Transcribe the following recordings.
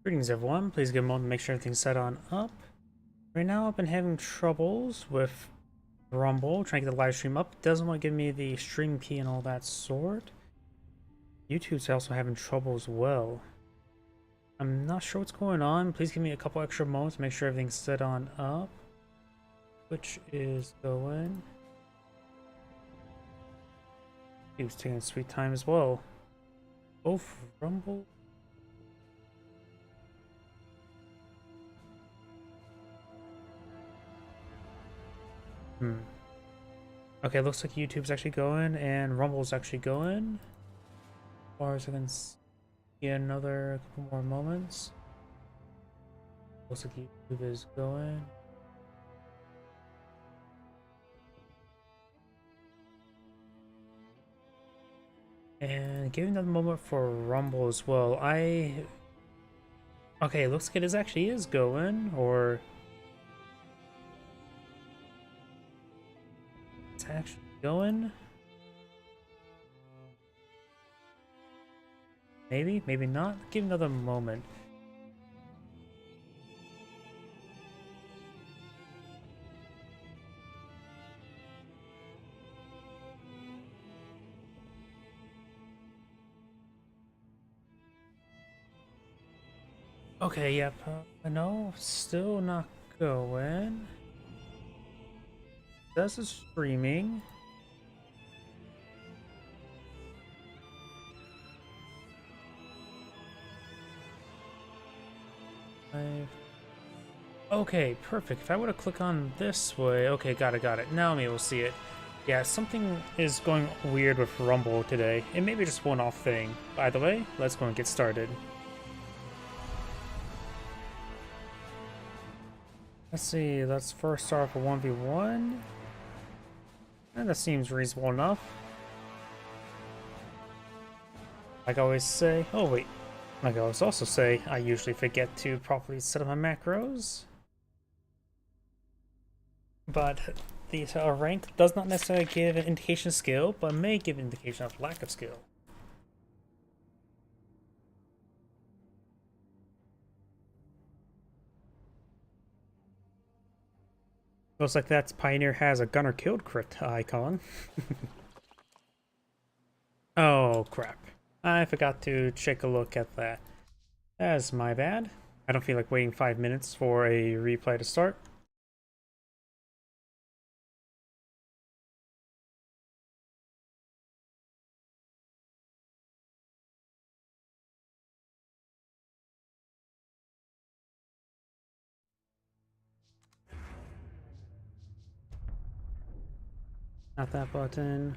Greetings everyone, please give a moment to make sure everything's set on up. Right now I've been having troubles with Rumble, trying to get the live stream up. It doesn't want to give me the stream key and all that sort. YouTube's also having trouble as well. I'm not sure what's going on. Please give me a couple extra moments to make sure everything's set on up. Which is going. He was taking sweet time as well. Both Rumble. Okay, looks like YouTube's actually going and Rumble's actually going. As far as I can see, another couple more moments. Looks like YouTube is going. And give another moment for Rumble as well. Okay, it looks like it actually is going, or it's actually going. Maybe, maybe not. Give another moment. Okay, yep. No, still not going. This is streaming. Okay, perfect. If I were to click on this way, okay, got it. Now I'm able to see it. Yeah, something is going weird with Rumble today. It may be just one-off thing. By the way, let's go and get started. Let's see, let's first start off a 1v1. And that seems reasonable enough. Like I always say, oh wait, like I always also say, I usually forget to properly set up my macros. But the rank does not necessarily give an indication of skill, but may give an indication of lack of skill. Looks like that Pioneer has a gunner killed crit icon. Oh crap. I forgot to take a look at that. That's my bad. I don't feel like waiting 5 minutes for a replay to start. Not that button.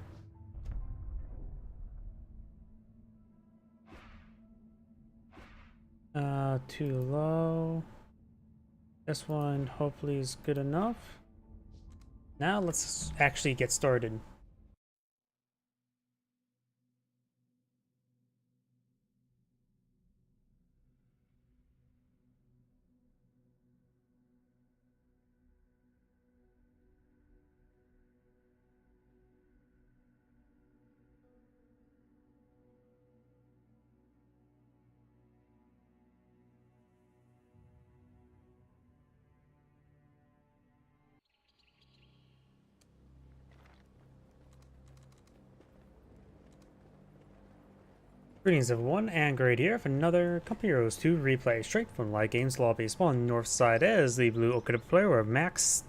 Too low. This one hopefully is good enough. Now let's actually get started. Greetings everyone, and Great here for another Company Heroes 2 replay straight from Light Games lobby. Spawn north side as the blue Okada player of Max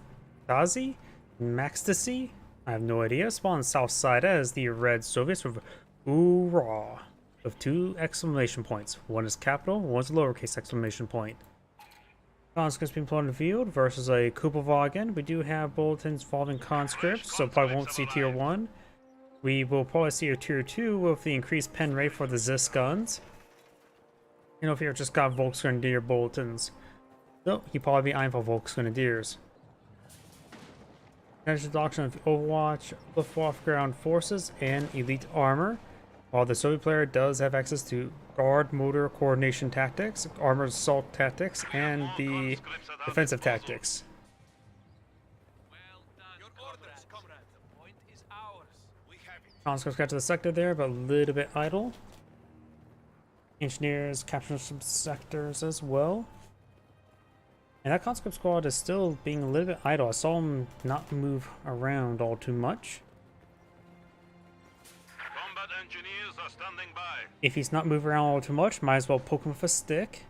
Dazi? Maxtasy? I have no idea. Spawn south side as the red Soviets with Oorah with 2 exclamation points. One is capital, one's a lowercase exclamation point. Conscripts being put on the field versus a Kupovagen. We do have bulletins involving conscripts, so probably won't see tier 1. We will probably see a tier 2 with the increased pen rate for the Zis guns. You know, if you just got Volksgrenadier bulletins. So, you'd probably be eyeing for Volksgrenadiers. There's the doctrine of Overwatch, Luftwaffe ground forces, and elite armor. While the Soviet player does have access to guard motor coordination tactics, armored assault tactics, and the defensive tactics. Conscripts got to the sector there, but a little bit idle. Engineers capturing some sectors as well. And that conscript squad is still being a little bit idle. I saw him not move around all too much. Combat engineers are standing by. If he's not moving around all too much, might as well poke him with a stick.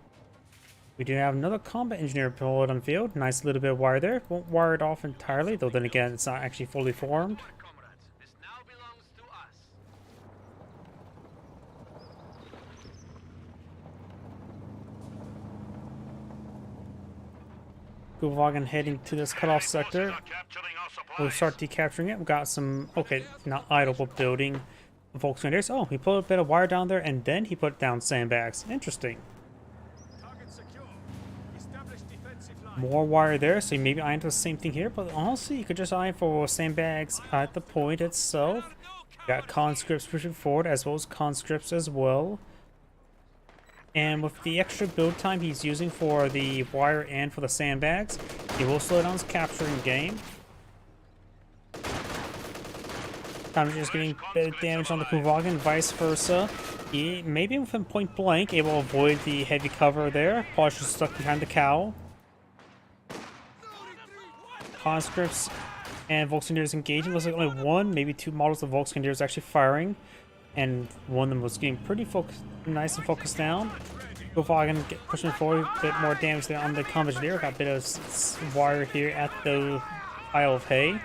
We do have another combat engineer pulled on field. Nice little bit of wire there. Won't wire it off entirely, though then again, it's not actually fully formed. Comrades, this now belongs to us. Guvagan heading to this cutoff sector. Forces are capturing our supplies. We'll start decapturing it. We've got some, okay, not idle, but building Volkswagers. Oh, he put a bit of wire down there and then he put down sandbags. Interesting. Target secure. Establish defensive line. More wire there, so maybe iron for the same thing here, but honestly, you could just iron for sandbags at the point itself. Got conscripts pushing forward as well as conscripts as well. And with the extra build time he's using for the wire and for the sandbags, he will slow down his capturing game. Time just getting bit of damage on the Guvagan, vice versa. He maybe within point blank able to avoid the heavy cover there. Probably just stuck behind the cow. Conscripts and Volkswagens engaging. Looks like only one, maybe two models of Volkswagens actually firing. And one of them was getting pretty nice and focused down. Guvagan pushing forward, a bit more damage there on the combat engineer. Got a bit of wire here at the Isle of Hay.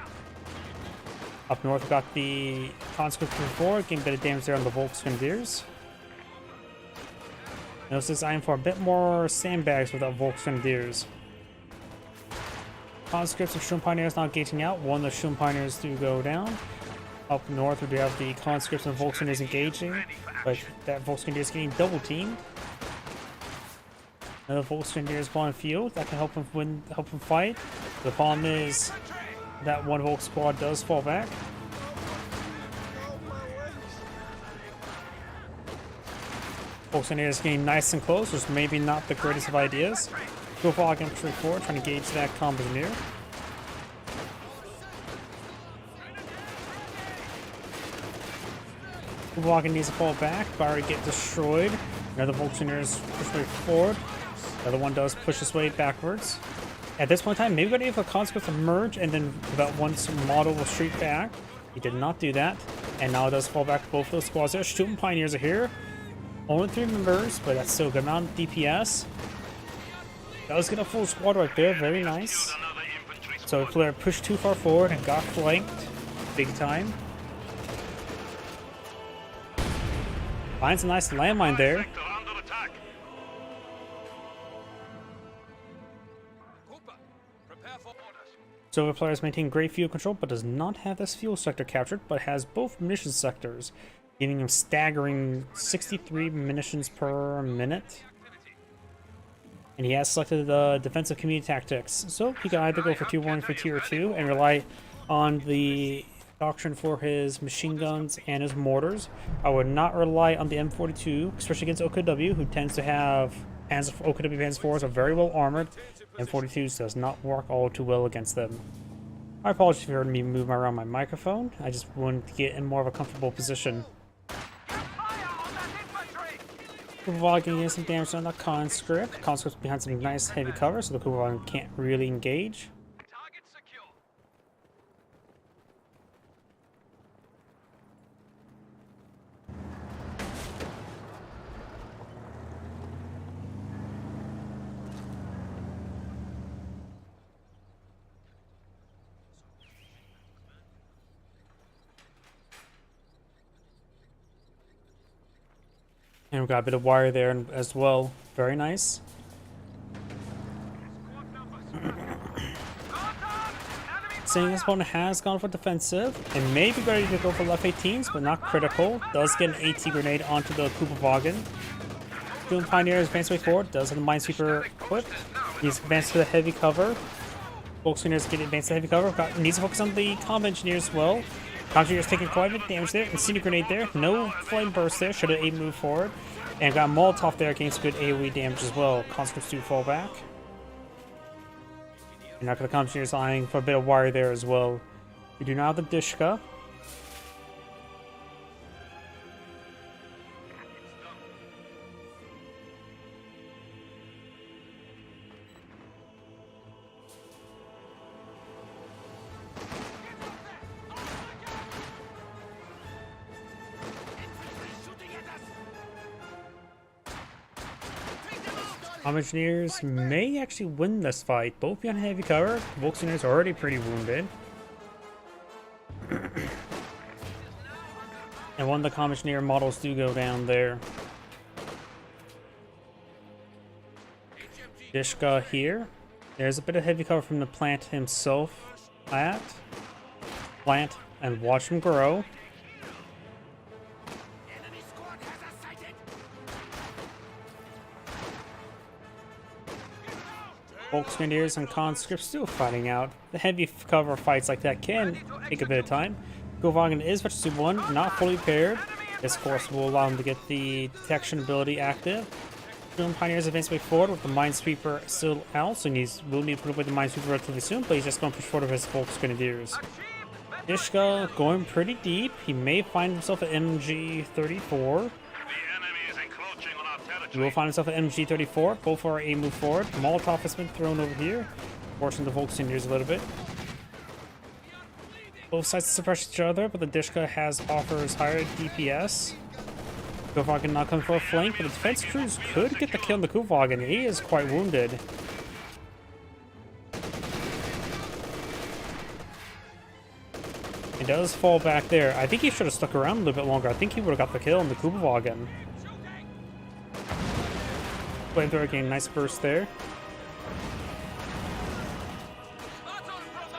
Up north, we got the conscript moving forward, getting a bit of damage there on the Volkswagens. Notice this iron for a bit more sandbags without Volkswagens. Conscripts of Shroom Pioneers now engaging out. One of the Shroom Pioneers do go down. Up north, we do have the conscripts and Volkswagens engaging, but that Volkswagen is getting double teamed. Another Volkswagen is on field that can help him win, help him fight. The problem is that one Volk squad does fall back. Volkswagen is getting nice and close, which maybe not the greatest of ideas. Guvagan pushing forward, trying to gauge that combat engineer. Guvagan needs to fall back. Barry get destroyed. Another Volkswagen is pushed way forward. The other one does push his way backwards. At this point in time, maybe we're going to have a conscript emerge and then that one model will streak back. He did not do that. And now it does fall back. Both those squads there. Shooting Pioneers are here. Only 3 members, but that's still a good amount of DPS. That was get a full squad right there. Very nice. So if Flair pushed too far forward and got flanked big time. Finds a nice landmine there. Silver players maintain great fuel control, but does not have this fuel sector captured, but has both munitions sectors, giving him staggering 63 munitions per minute. And he has selected the defensive community tactics, so he can either go for tier 1 for tier 2 and rely on the doctrine for his machine guns and his mortars. I would not rely on the M42, especially against OKW, who tends to have OKW Panzer IVs are very well armored. M42s does not work all too well against them. I apologize if you heard me move around my microphone. I just wanted to get in more of a comfortable position. Guvagan getting some damage on the conscript. Conscript's behind some nice heavy cover, so the Guvagan can't really engage. And we've got a bit of wire there as well. Very nice. Seeing his opponent has gone for defensive and may be ready to go for left 18s, but not critical. Does get an AT grenade onto the Guvagan. Doom Pioneer is advanced way forward. Does have the Minesweeper equipped. He's advanced to the heavy cover. Volkswagen get advanced to heavy cover. Needs to focus on the combat engineer as well. Conjure's taking quite a bit of damage there. Incendiary grenade there. No flame burst there. Should have moved forward. And got Molotov there against good AoE damage as well. Conscripts do fall back. And now the Conjure's eyeing for a bit of wire there as well. We do now have the Dishka. Engineers may actually win this fight. Both behind heavy cover. Volkswageners are already pretty wounded. And one of the Engineer models do go down there. Dishka here. There's a bit of heavy cover from the plant himself. Plant and watch him grow. Volkswageners and conscripts still fighting out. The heavy cover fights like that can take a bit of time. Gullwagen is Vegetable 1, not fully paired. This course will allow him to get the detection ability active. Boom Pioneers advance way forward with the Minesweeper still out, so will need to put away the Minesweeper relatively soon, but he's just going to push forward with his Volksgrenadiers. Dishka going pretty deep. He may find himself at MG34. He will find himself at MG34. Both are a move forward. Molotov has been thrown over here, forcing the Volksgrenadiers a little bit. Both sides suppress each other, but the Dishka offers higher DPS. Gullwagen not coming for a flank, but the defense crews could get the kill on the Gullwagen. He is quite wounded. He does fall back there. I think he should have stuck around a little bit longer. I think he would have got the kill on the Gullwagen. Flamethrower getting a nice burst there.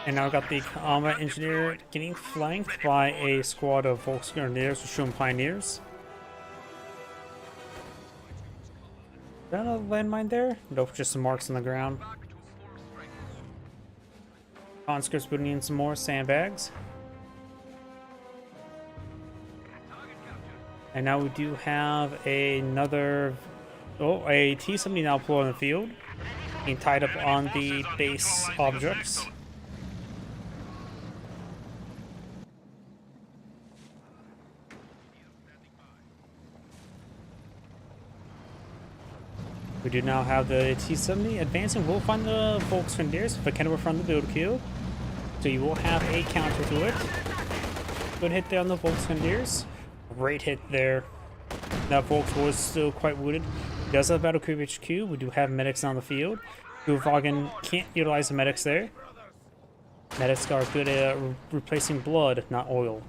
And now we've got the Combat Engineer getting flanked by a squad of Volksgrenadiers with Shun Pioneers. Is that a landmine there? Nope, just some marks on the ground. Conscripts putting in some more sandbags. And now we do have another... Oh, a T-70 now deployed on the field. Being tied up on the base objects. We do now have the T-70 advancing. We'll find the Volksgrenadiers if I can from the build queue. So you will have a counter to it. Good hit there on the Volksgrenadiers. Great hit there. That Volks was still quite wounded. He does have Battle Creep HQ. We do have medics on the field. Gullwagen can't utilize the medics there. Medics are good at replacing blood, not oil.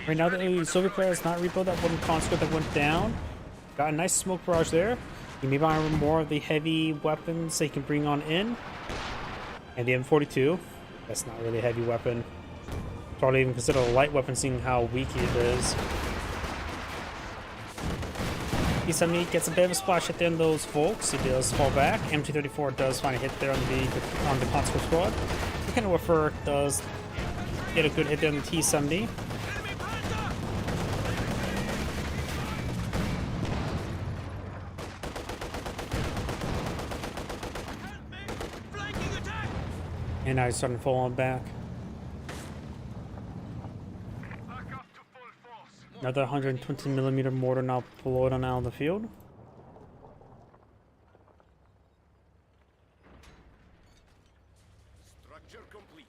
Right now the Soviet player has not rebuilt that one conscript that went down. Got a nice smoke barrage there. He may buy more of the heavy weapons that he can bring on in. And the M42. That's not really a heavy weapon. Probably even consider a light weapon seeing how weak it is. T-70 gets a bit of a splash hit there on those folks. He does fall back. MG34 does find a hit there on the conscript squad. The Kenilworth does get a good hit there on the T-70. And now he's starting to fall on back. Another 120mm mortar now deployed on out in the field. Structure complete.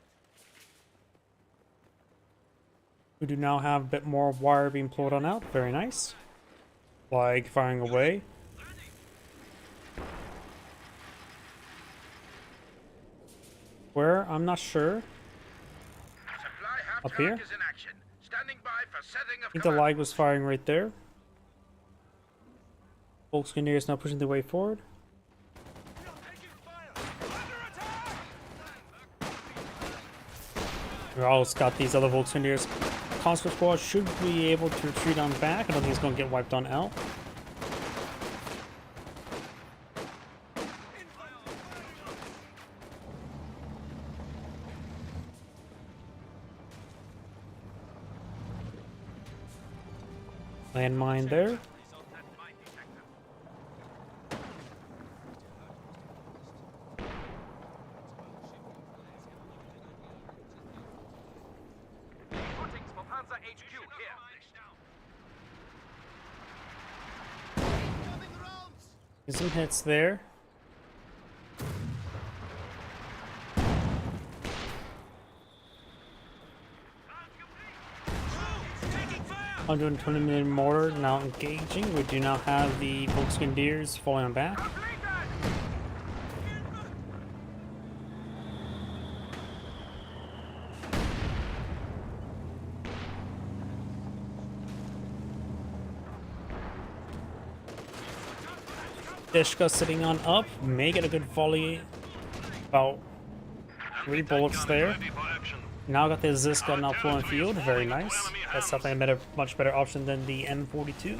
We do now have a bit more wire being pulled on out. Very nice. Flag firing away. Where? I'm not sure. Up here? I think the lag was firing right there. Volksgrenadiers now pushing their way forward. We also got these other Volksgrenadiers. Conscript squad should be able to retreat on back. I don't think it's going to get wiped on out. Landmine there. Get some hits there. 120mm mortar now engaging. We do now have the Volksgrenadiers falling back. Dishka sitting on up, may get a good volley. About 3 bullets there. Ready for action. Now got the Ziska now full in field, very nice. That's definitely a much better option than the M42.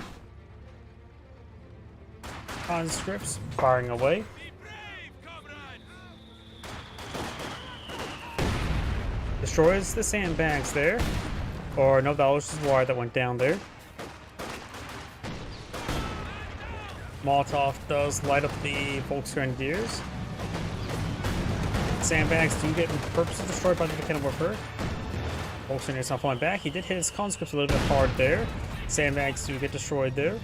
Conscripts firing away. Destroys the sandbags there. Or no, that was just wire that went down there. Molotov does light up the Volksgrenadiers. Sandbags do get purposely destroyed by the Mechanism. Volksgrenadiers not falling back. He did hit his conscripts a little bit hard there. Sandbags do get destroyed there.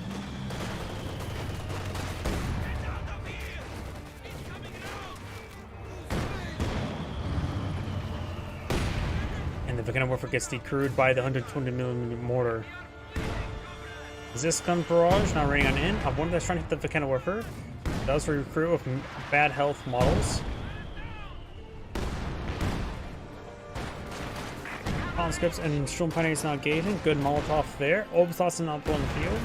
And the Mechanism gets decrewed by the 120mm mortar. This gun barrage now raining on in. One that's trying to hit the Vakena Warfare. Does recruit with bad health models. Conscripts and Sturmpioneers now engaging. Good Molotov there. Obsassin now pulling the field.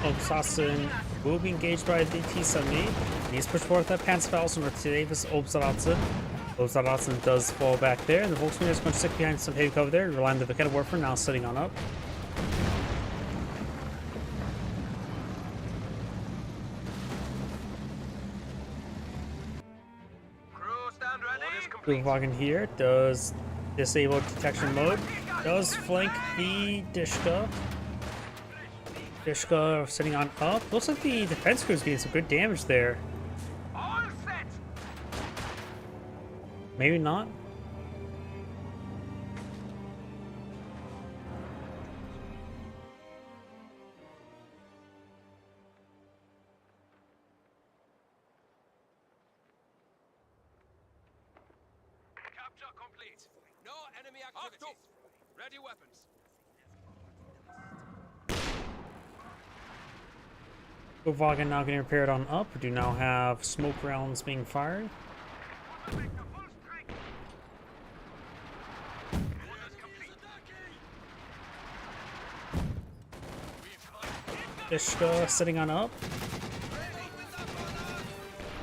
Obsassin will be engaged by the T-70. He's pushed forward that Panzerfaust with Davis Obsassin. Obsassin does fall back there, and the Volkswagen is going to stick behind some heavy cover there, relying on the Vakena Warfare now sitting on up. Crew stand ready. Wagen here does disable detection mode, does flank the Dishka. Dishka sitting on up. Looks like the defense crew is getting some good damage there. All set. Maybe not. Capture complete. No enemy activity. Ready weapons. Wagen now getting repaired on up. We do now have smoke rounds being fired. Dishka sitting on up.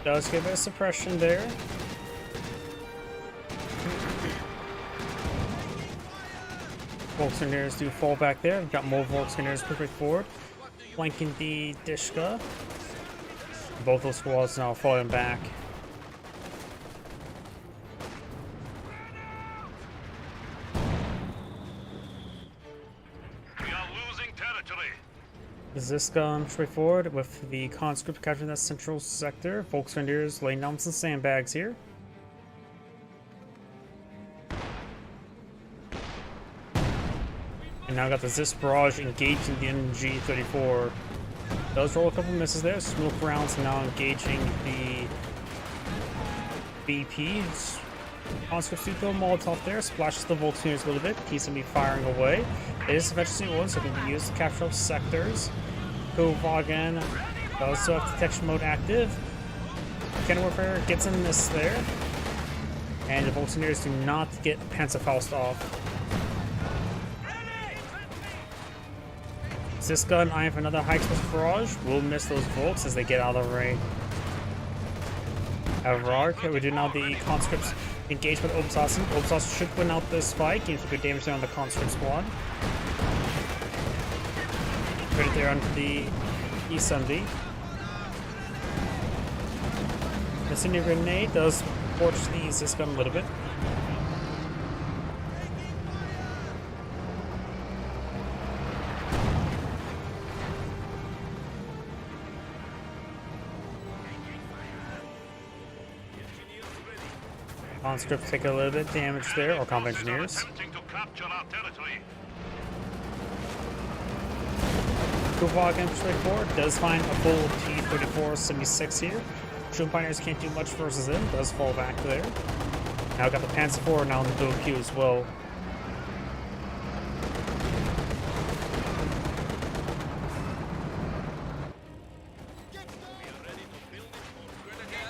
Does give it a suppression there. Volksgrenadiers do fall back there. We've got more Volksgrenadiers quickly forward. Flanking the Dishka. Both those squads now falling back. We are losing territory. Ziska straight forward with the conscript capturing that central sector. Volksgrenadiers laying down some sandbags here. And now got the Zis barrage engaging the NG-34. Does roll a couple misses there. Smoke rounds now engaging the BP. Conscripts do throw a Molotov there. Splashes the Volksgrenadiers a little bit. He's going to be firing away. It is eventually one, so it can be used to capture up sectors. Wagen does still have detection mode active. Vakena Warfare gets a miss there. And the Volksgrenadiers do not get Panzerfaust off. Ziska and eyeing for another high explosive barrage will miss those Volks as they get out of the range. However, we do now the conscripts engaged with Obsassin. Obsassin should win out this fight, gain some good damage there on the conscript squad. Put it there onto the E-70. The Incendiary Grenade does forge the Ziska a little bit. Conscripts take a little bit of damage there, or Combat Engineers. Attempting to capture our territory. Tuvok Infantry Corps does find a full T-34 76 here. Troop Pioneers can't do much versus him, does fall back there. Now got the Panzer IV now in the dual queue as well.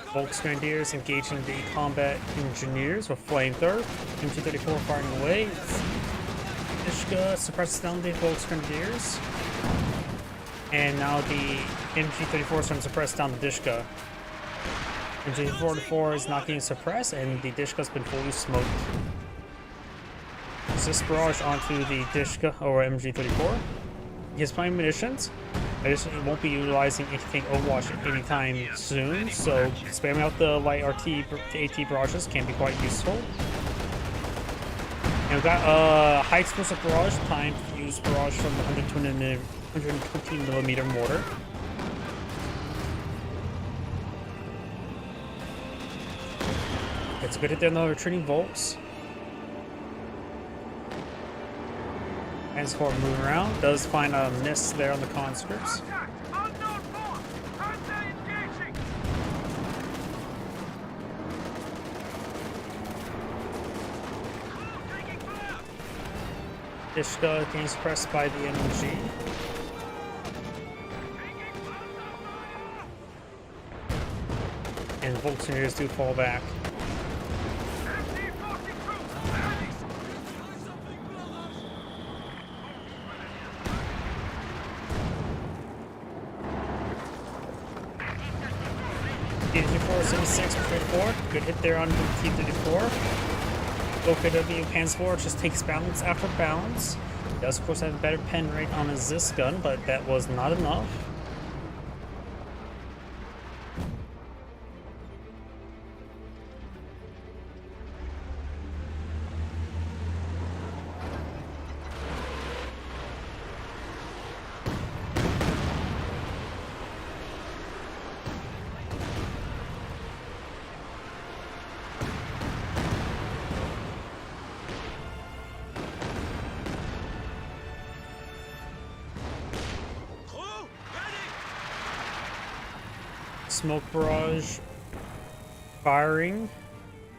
Volksgrenadiers engaging the Combat Engineers with Flamethrower. MG-34 firing away. Dishka suppresses down the Volksgrenadiers. And now the MG-34 is trying to suppress down the Dishka. MG-44 is not getting suppressed, and the Dishka's been fully smoked. Resist barrage onto the Dishka or MG-34. He has plenty of munitions. Additionally, he won't be utilizing anything Overwatch anytime soon, so spamming out the light RT to AT barrages can be quite useful. And we've got high explosive barrage, time to use barrage from the 120mm mortar. It's a good hit there on the retreating Volks. Panzer IV moving around, does find a miss there on the conscripts. Contact! Unknown force! Panzer engaging! Crew taking fire! Dishka getting suppressed by the MG. Taking fire! And Volksgrenadiers do fall back. MT-40 troops landing! T-34, 76, 34. Good hit there on the T-34. OKW Panzer IV just takes balance after balance. He does, of course, have a better pen rate on his Zis gun, but that was not enough. Crew, ready! Smoke barrage firing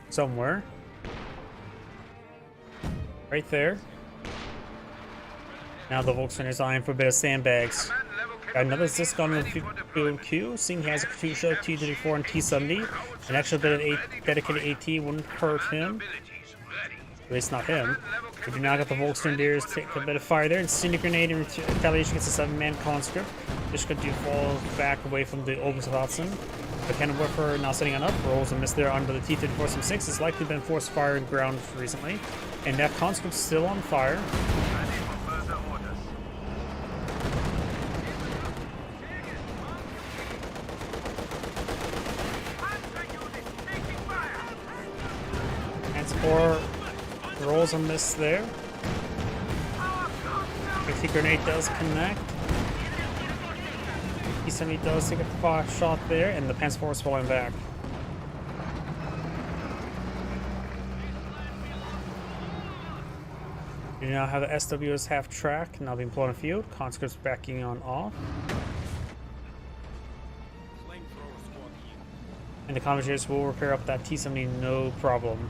somewhere. Right there. Now the Volksgrenadiers eyeing for a bit of sandbags. Command level Got another capability Zisk on ready the for field queue. Seeing he has a Katusha, T-34, and T-70. An extra bit of dedicated AT wouldn't hurt him. abilities ready. At least not him. We do now got the Volksgrenadiers take a bit of fire there. Incendiary grenade in retaliation against a 7-man conscript. Dishka do fall back away from the Obershausen. The cannon warfare now setting on up. Rolls a miss there onto the T-34-76. It's likely been forced fire and ground recently. And that conscript's still on fire. Ready for further orders. Panzer unit taking fire! Transport rolls a miss there. The grenade does connect. T-70 does take a fire shot there, and the Panzer IV is falling back. You now have the SWS half track now being put on field. Conscripts backing on off. And the Commanders will repair up that T-70 no problem.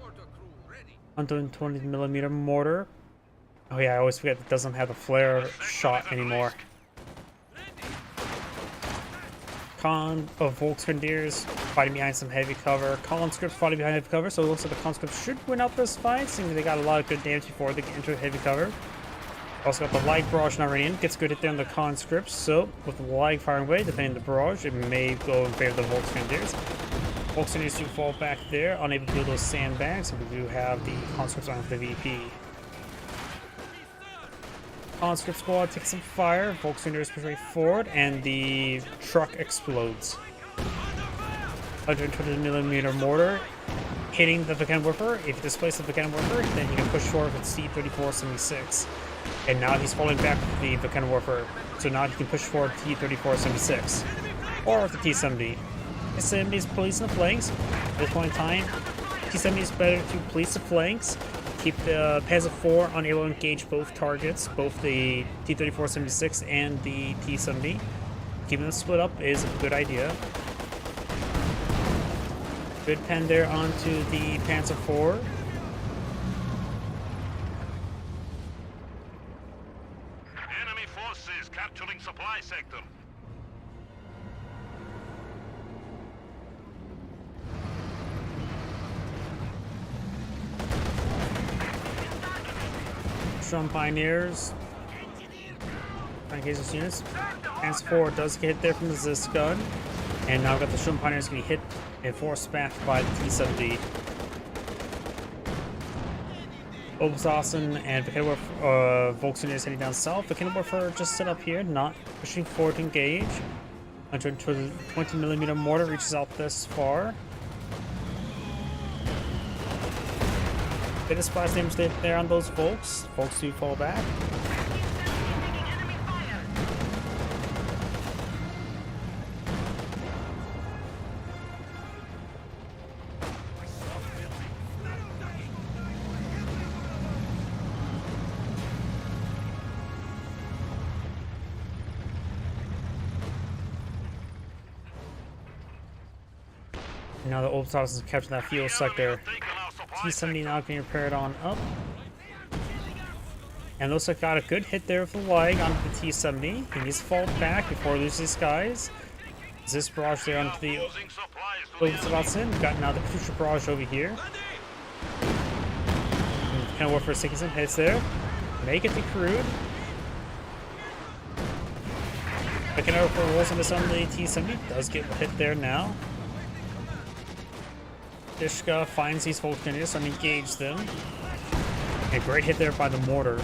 Mortar crew ready. 120mm mortar. Oh yeah, I always forget it doesn't have the flare shot anymore. Con of Volksgrenadiers fighting behind some heavy cover. Conscripts fighting behind heavy cover, so it looks like the conscripts should win out this fight, seeing they got a lot of good damage before they get into heavy cover. Also got the light barrage now running in, gets good hit there on the conscripts, so with the light firing away, depending on the barrage, it may go in favor of the Volksgrenadiers. Volksgrenadiers do fall back there, unable to do those sandbags, and we do have the conscripts on the VP. Conscript squad takes some fire, Volksgrenadiers push forward, and the truck explodes. 120mm mortar hitting the Wagenwerfer. If you displace the Wagenwerfer, then you can push forward with T-34-76. And now he's falling back with the Wagenwerfer, so now he can push forward T-34-76. Or with the T-70. T-70 is policing the flanks. At this point in time, T-70 is better to police the flanks, keep the Panzer IV unable to engage both targets, both the T-34-76 and the T-70. Keeping them split up is a good idea. Good pen there onto the Panzer IV. Enemy forces capturing supply sector. Strong Pioneers. Engage those units. Panzer IV does get hit there from the Zis gun. And now we've got the Strong Pioneers getting hit and forced back by the T-70. Obersassen and Volksunion heading down south. The Kinderwerfer are just set up here, not pushing forward to engage. 120mm mortar reaches out this far. Bit of splash damage there on those Volks. Volks do fall back. Now the Old Sauce is capturing that fuel sector. T-70 now getting repaired on up. And looks like got a good hit there with the lag onto the T-70. He needs to fall back before he loses these guys. This barrage there onto the Obersassen. We've got now the Katusha barrage over here. Kind of work for taking some hits there. Make it to crude. Looking over for rolls into some of the T-70. Does get hit there now. Dishka finds these Volksunions and engage them. A great hit there by the mortar.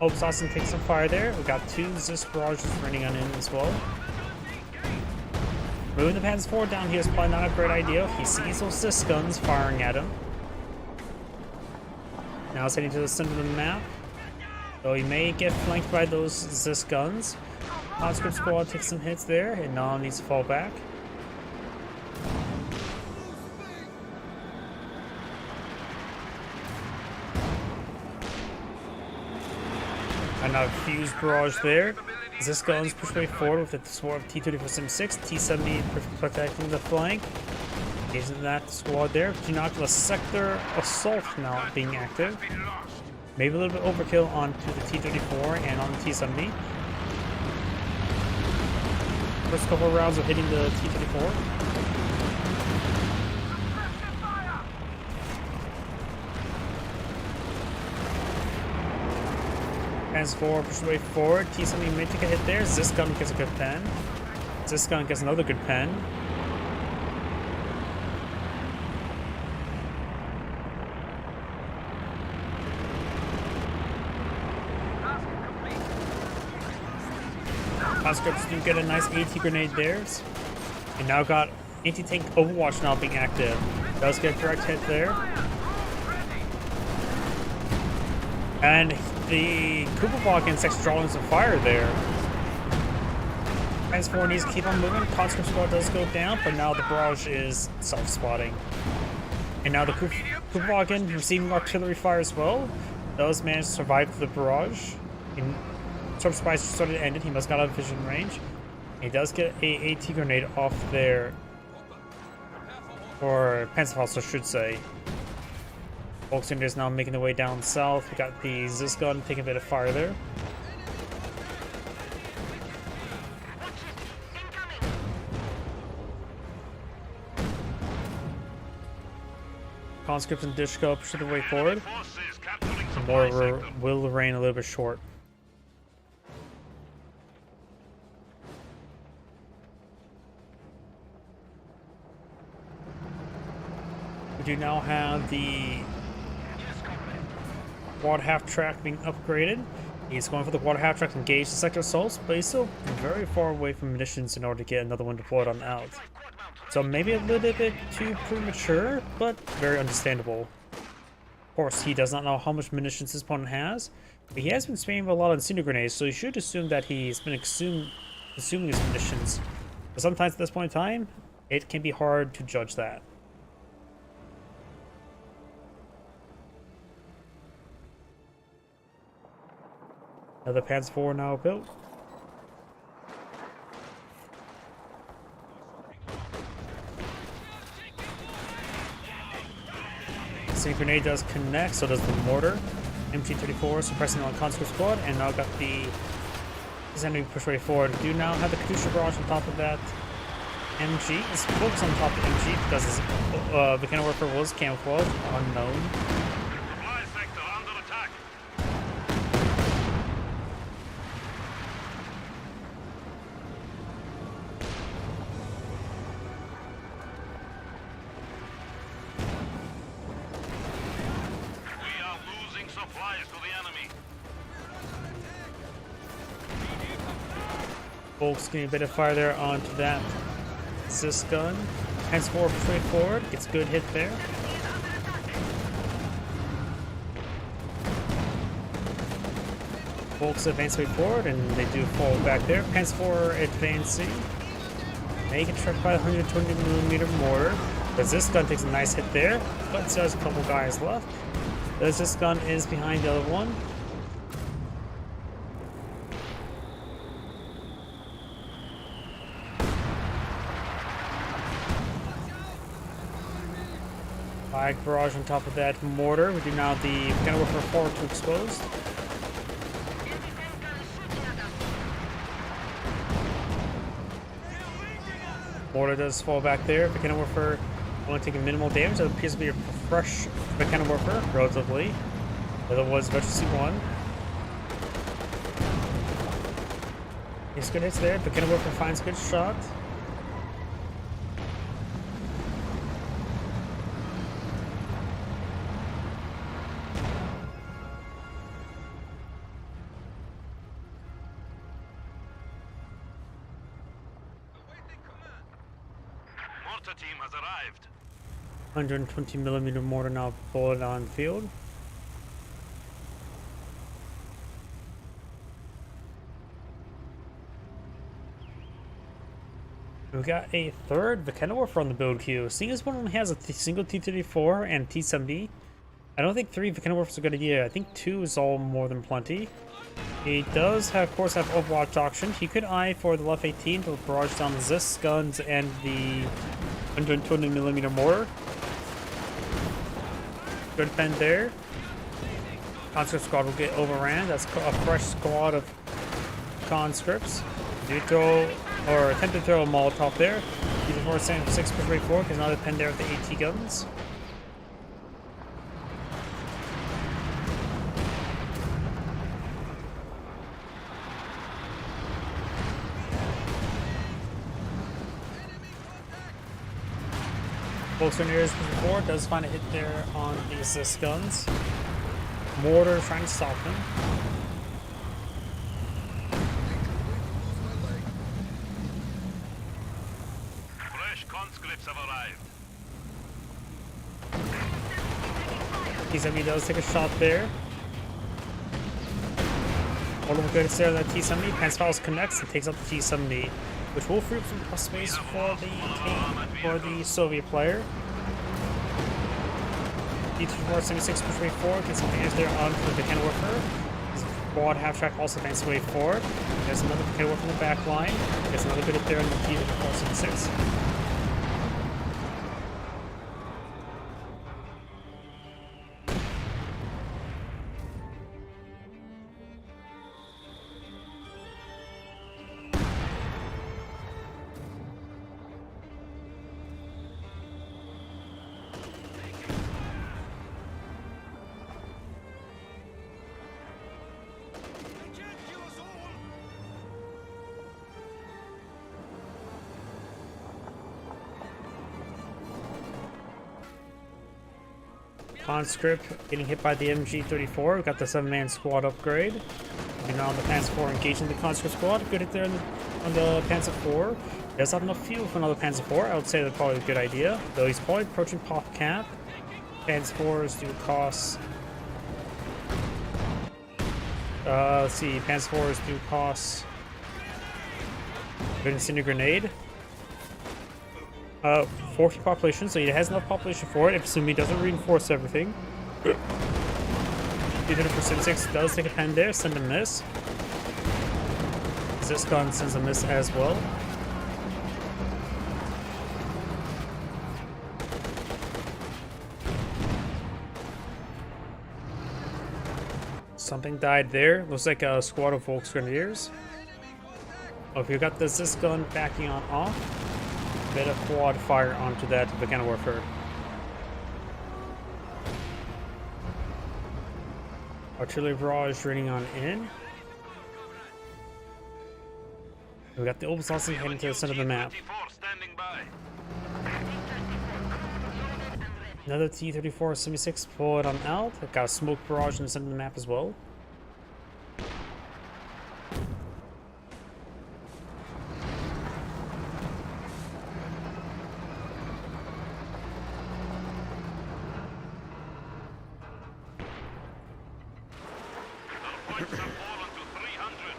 Obersassen takes some fire there. We've got two Zis barrages running on in as well. Moving the Panzer IV down here is probably not a great idea. He sees those Zis guns firing at him. Now it's heading to the center of the map. Though he may get flanked by those Zis guns. Conscript squad takes some hits there, and now needs to fall back. And now fuse barrage there. Zis guns push way forward with the swarm of T-34-76, T-70 protecting the flank. Using that squad there. Genoculus sector assault now being active. Maybe a little bit overkill onto the T-34 and on the T-70. First couple of rounds of hitting the T-34. Panzer IV pushes way forward. T-70 may take a hit there. Zis gun gets a good pen. Zis gun gets another good pen. Conscripts do get a nice AT grenade there. And now got anti-tank Overwatch now being active. Does get a direct hit there. And the Kupferwagen's actually drawing some fire there. Panzer IV needs to keep on moving. Conscript squad does go down, but now the barrage is self-spotting. And now the Kupferwagen receiving artillery fire as well. Does manage to survive the barrage. Storm Spice started to end it. He must got out of vision range. He does get a AT grenade off there. Or Panzerfaust, I should say. Volksunion is now making their way down south. We got the Zis gun taking a bit of fire there. Conscripts and Dishka push their way forward. The mortar will rain a little bit short. We do now have the quad half track being upgraded. He's going for the quad half track to engage the sector assaults, but he's still very far away from munitions in order to get another one deployed on out. So maybe a little bit too premature, but very understandable. course, he does not know how much munitions his opponent has, but he has been spamming a lot of incendiary grenades, so you should assume that he's been consuming his munitions. But sometimes at this point in time, it can be hard to judge that. Another Panzer IV now built. Incendiary grenade does connect, so does the mortar. MG34 suppressing on conscript squad, and now got the enemy push way forward. Do now have the Katyusha barrage on top of that. MG is focused on top of MG because his mechanical warfare was camouflaged, unknown. Supply sector under attack. We are losing supplies to the enemy. Volk's getting a bit of fire there onto that Zis gun. Hence forward, straight forward. Gets a good hit there. Volk's advance way forward, and they do fall back there. Pants 4 advancing. They get struck by a 120mm mortar. The Zis gun takes a nice hit there, but still has a couple guys left. The Zis gun is behind the other one. Flag barrage on top of that mortar. We do now the mechanical warfare forward to exposed. Mortar does fall back there. Mechanical warfare only taking minimal damage. That appears to be a fresh mechanical warfare, relatively. The other was Veteran C1. He's good hits there. Mechanical warfare finds good shot. Mortar team has arrived. 120mm mortar now bullet on field. We got a third Mechanical warfare on the build queue. Seeing as one only has a single T-34 and T-70, I don't think 3 Mechanical warfare is a good idea. I think 2 is all more than plenty. He does, of course, have Overwatch option. He could eye for the Left 18 to barrage down the Zis guns and the 120mm mortar. Good defend there. Conscript squad will get overran. That's a fresh squad of conscripts. Do throw, or attempt to throw a Molotov there. He's a 476 per 34 because now they pen there with the AT guns. Volkswagen before does find a hit there on the assist guns. Mortar trying to stop him. Fresh conscripts have arrived. T-70 does take a shot there. All of good hits there on that T-70. Panzerfaust connects and takes out the T-70, which will free up some plus space for the Soviet player. T-34 76 push way forward, gets some damage there onto the mechanical warfare. His quad half track also advances way forward. There's another mechanical warfare in the back line. There's another good hit there on the T-34 76. Conscript getting hit by the MG34. We got the 7-man squad upgrade. And now on the Panzer IV engaging the Conscript squad. Good hit there on the Panzer IV. Does have enough fuel for another Panzer IV. I would say that's probably a good idea. Though he's probably approaching pop cap. Panzers do cost. Let's see. Panzers do cost. Incendiary grenade. 40 population, so it has enough population for it. If Sumi doesn't reinforce everything. He did it for 76. Does take a pen there. Send a miss. This gun sends a miss as well. Something died there. Looks like a squad of Volksgrenadiers. Oh, if you got the Zis gun backing on off, better quad fire onto that Vegan Warfare. Artillery barrage raining on in. We got the Obersalzen heading to the center of the map. Standing by. Another T-34 76 pull it on out. Got a smoke barrage in the center of the map as well. Our points have fallen to 300.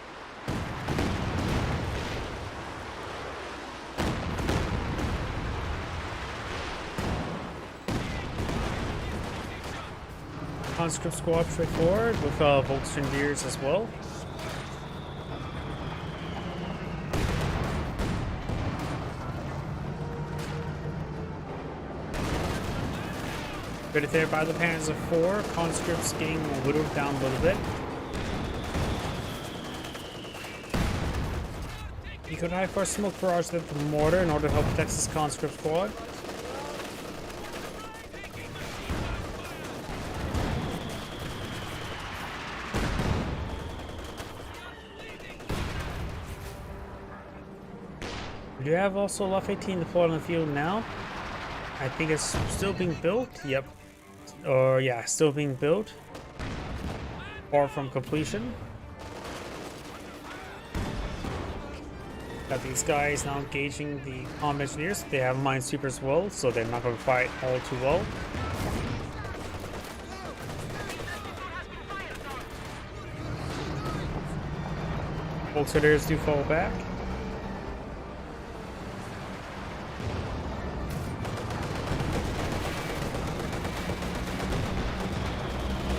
Conscript squad straight forward with Volksgrenadiers as well. Good there by the Panzer IV. Conscripts getting whittled down a little bit. You could try for a smoke barrage with the mortar in order to help protect this conscript squad. We do have also Luff 18 deployed on the field now. I think it's still being built. Yep. Or yeah, still being built. Far from completion. Got these guys now engaging the comm engineers. They have minesweepers as well, so they're not going to fight all too well. Volksgrenadiers do fall back.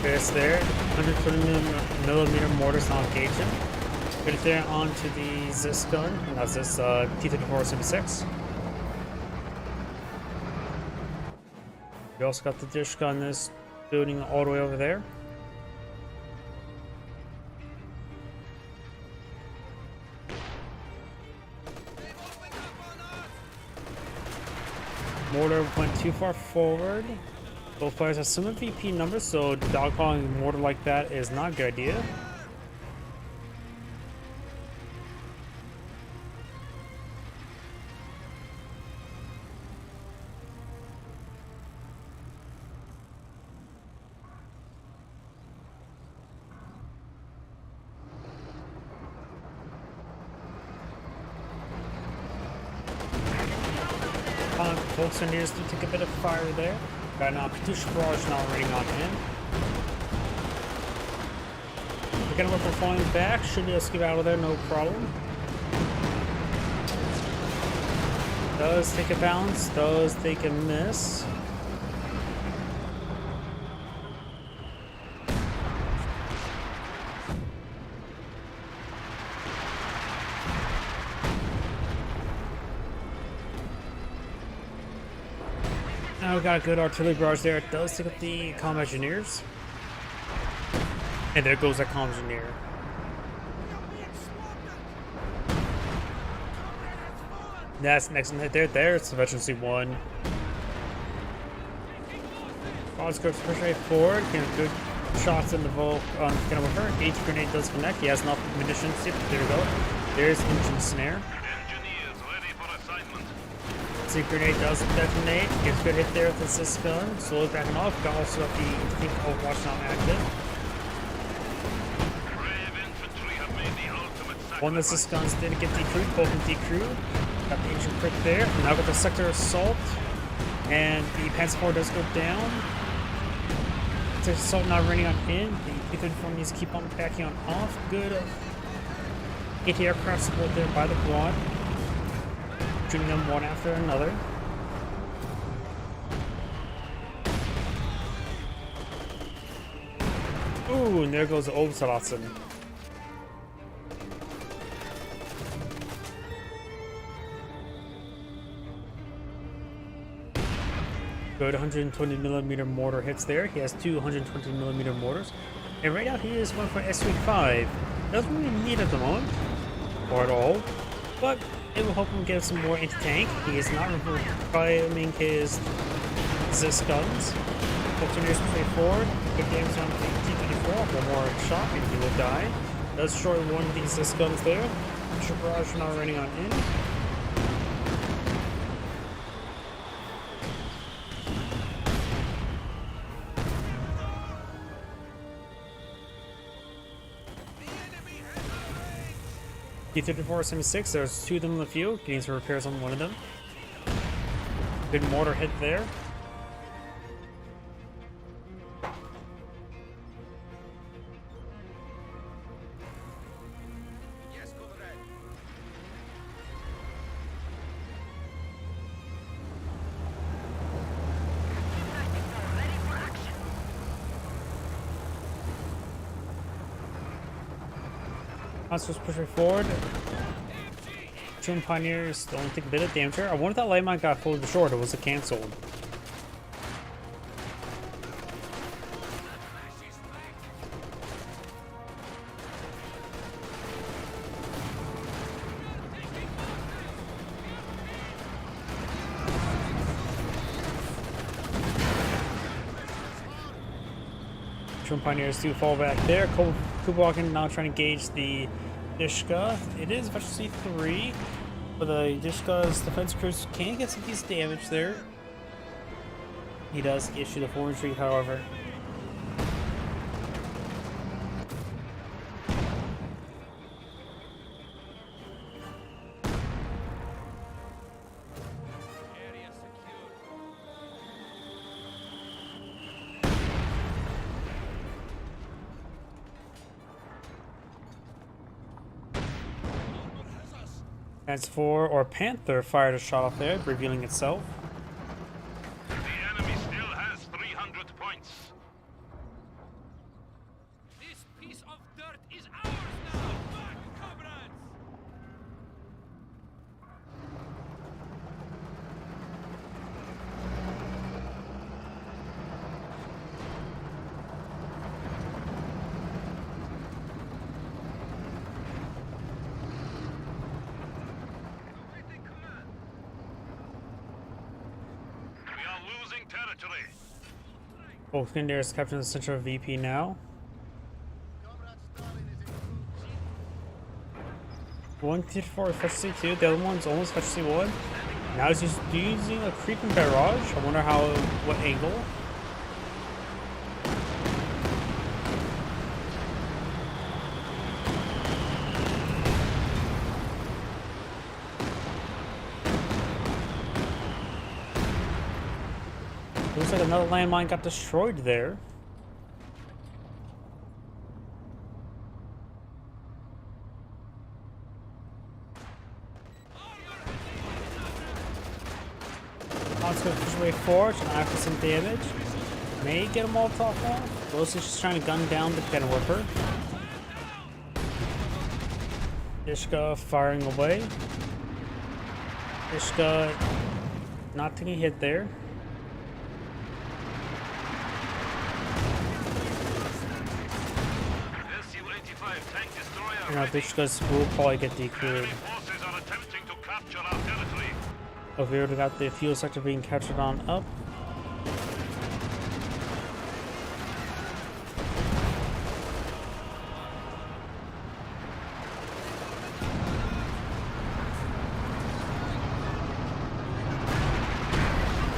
There's there. 120mm mortars now engaging. Put it there onto the Zis gun. And that's this T-34 76. We also got the dish gun this building all the way over there. Mortar went too far forward. Both players have similar VP numbers, so dogpiling mortar like that is not a good idea. Volksgrenadiers do take a bit of fire there. Got an Katyusha barrage now raining on in. We're gonna work for falling back. Should be able to get out of there, no problem. Does take a bounce, does take a miss. Now we got a good artillery barrage there. It does take up the comm engineers. And there goes that comm engineer. That's next hit there. There's efficiency 1. Conscripts push right forward. Getting good shots in the Volk on the worker. H grenade does connect. He has enough munitions. Yep, there we go. There's engine snare. See, grenade does detonate. Gets good hit there with the Zis gun. Slowly backing off. Got also got the Overwatch now active. One of the Zis guns did get decrewed. Both of them decrewed. Got the ancient crit there. Now got the sector assault. And the Panzer IV does go down. There's assault not running on in. The P-34 needs to keep on backing on off. Good anti-aircraft support there by the quad. Shooting them one after another. Ooh, and there goes the Obersalatsen. Good 120mm mortar hits there. He has two 120mm mortars. And right now he is one for S-35. Doesn't really need it at the moment, or at all, but it will help him get some more anti-tank. He is not priming his Zis guns. Continues to play forward. Good damage on the T-34. One more shot and he will die. Does destroy one of these Zis guns there. Missile barrage not running on in. T-34 76, there's two of them in the field, getting some repairs on one of them. Good mortar hit there. Yes, comrade. Monsters pushing forward. Tomb Pioneers don't take a bit of damage here. I wonder if that landmine got fully destroyed or was it cancelled? Tomb Pioneers do fall back there. Kubakin now trying to gauge the Dishka. It is Specialty 3, but the Dishka's defense crews can get some decent damage there. He does issue the forestry, however. Area secured. As for or Panther fired a shot off there, revealing itself. The enemy still has 300 points. This piece of dirt is ours now! Back, comrades! We are losing territory. Both Candaris capturing the central VP now. 154 Specialty 2, the other one's almost Specialty 1. Now he's just using a creeping barrage. I wonder what angle. Looks like another landmine got destroyed there. Let's go push his way forward, trying after some damage. May get a Molotov off. Rose is just trying to gun down the Pen Whipper. Ishka firing away. Ishka not taking a hit there. Su-85 tank destroyer. You know, Ishka's will probably get decleared. Enemy forces are attempting to capture our territory. Okay, we already got the fuel sector being captured on up.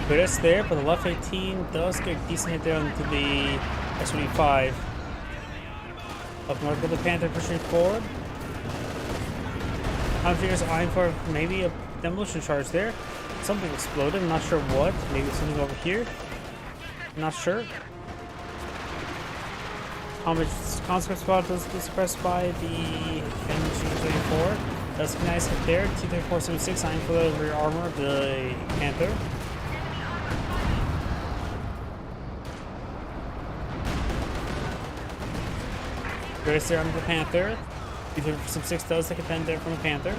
But it's there, but the left 18 does get a decent hit there into the S-25. Up north with the Panther pushing forward. I'm figures eyeing for maybe a demolition charge there. Something exploded, I'm not sure what. Maybe something over here. I'm not sure. conscript squad does get suppressed by the MG34. That's a nice hit there. T-3476 eyeing for the rear armor of the Panther. Good there under the Panther. T-3476 does take a pen there from the Panther.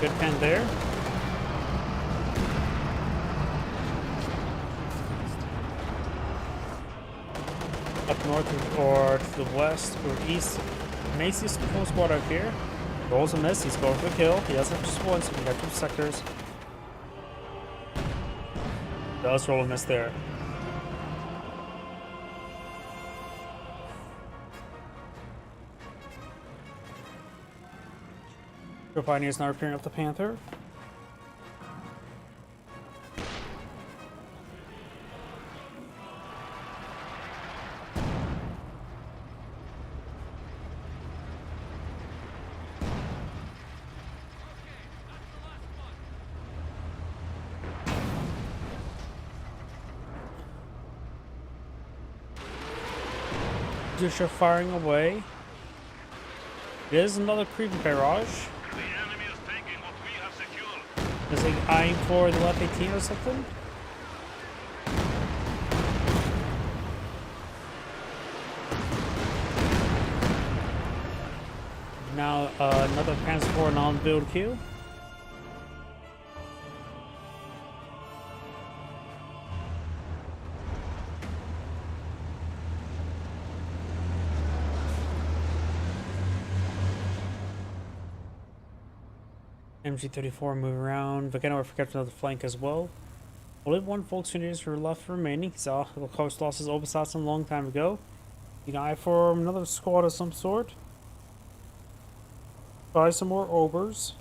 Good pen there. Up north or to the west or east. Macy's full squad up here. Rolls a miss. He's going for the kill. He does have just one, so we got 2 sectors. Does roll a miss there. The Pioneers now appearing up the Panther. Just firing away. There's another creeping barrage. The enemy is taking what we have secured. Is he eyeing for the left 18 or something? Now another transport on build queue. MG34 move around. Vagano forgot another flank as well. Only 1 Volkswagen are left remaining. So the coast lost his Obersatzen a long time ago. You eye for another squad of some sort. Buy some more Obers.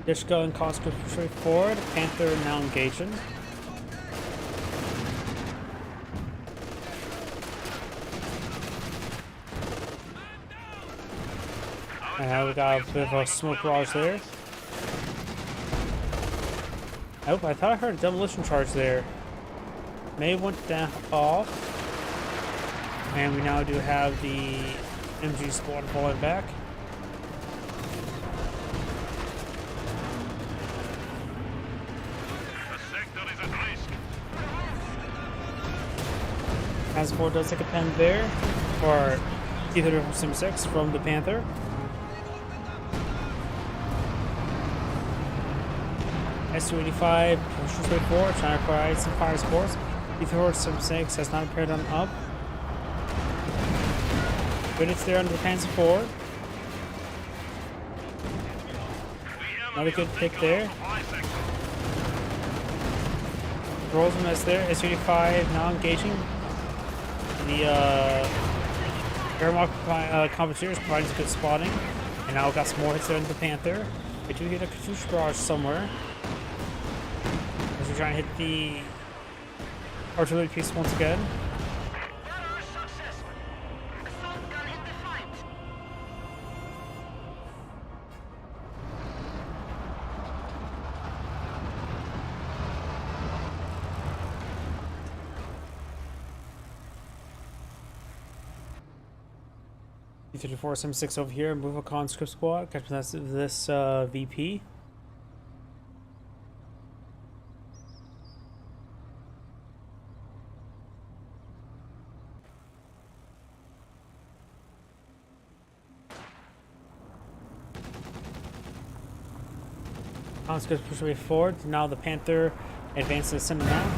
Dishka and conscript straight forward. Panther now engaging. And we got a bit of a smoke barrage there. Oh, I thought I heard a demolition charge there. May went down off. And we now do have the MG squad falling back. The sector is at risk. Transport does take a pen there for T-36 from the Panther. S-285 pushes straight forward, trying to provide some fire supports. T-36 has not appeared on up. But it's there under the Panzer IV. Another good pick there. Rolls a miss there. S-85 now engaging. The Airmark competitors providing some good spotting. And now we've got some more hits there into the Panther. We do get a Katyusha barrage somewhere. As we're trying to hit the artillery piece once again. T-3476 over here, move a conscript squad, catch this VP. Conscript push way forward. Now the Panther advances to center now.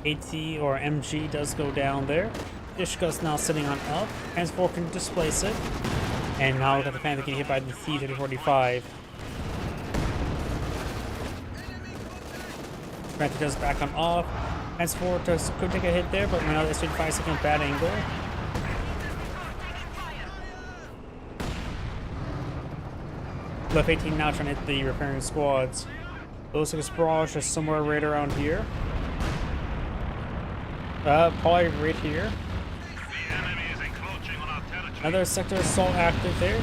AT or MG does go down there. Ishka's now sitting on up. Transport can displace it. And now we've got the Panther getting hit by the T-3045. Panther does back on off. Transport could take a hit there, but now the S-35 is taking a bad angle. Left 18 now trying to hit the repairing squads. It looks like a barrage is somewhere right around here. Probably right here. The enemy is encroaching on our territory. Another sector assault active there.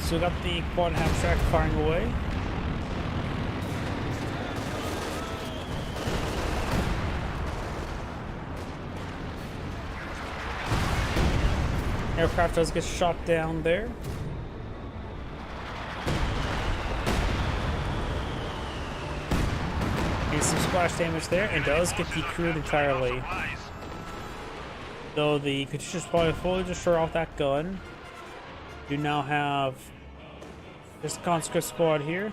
So we got the quad and half track firing away. Aircraft does get shot down there. And some splash damage there, and does get decrewed entirely. Though the Katyusha's probably fully destroy off that gun. You now have this conscript squad here.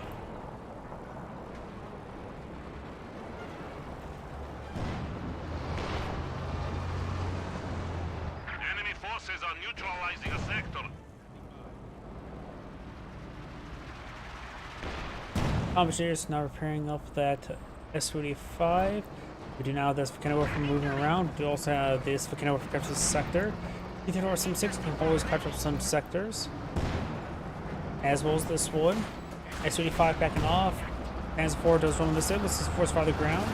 Enemy forces are neutralizing a sector. Engineers now repairing up that S-45. We do now have this Vakinoa for moving around. We do also have this Vakinoa for capture the sector. T-34 some 6 can always catch up some sectors. As well as this one. S-35 backing off. Panzer IV does one this in. This is force fire the ground.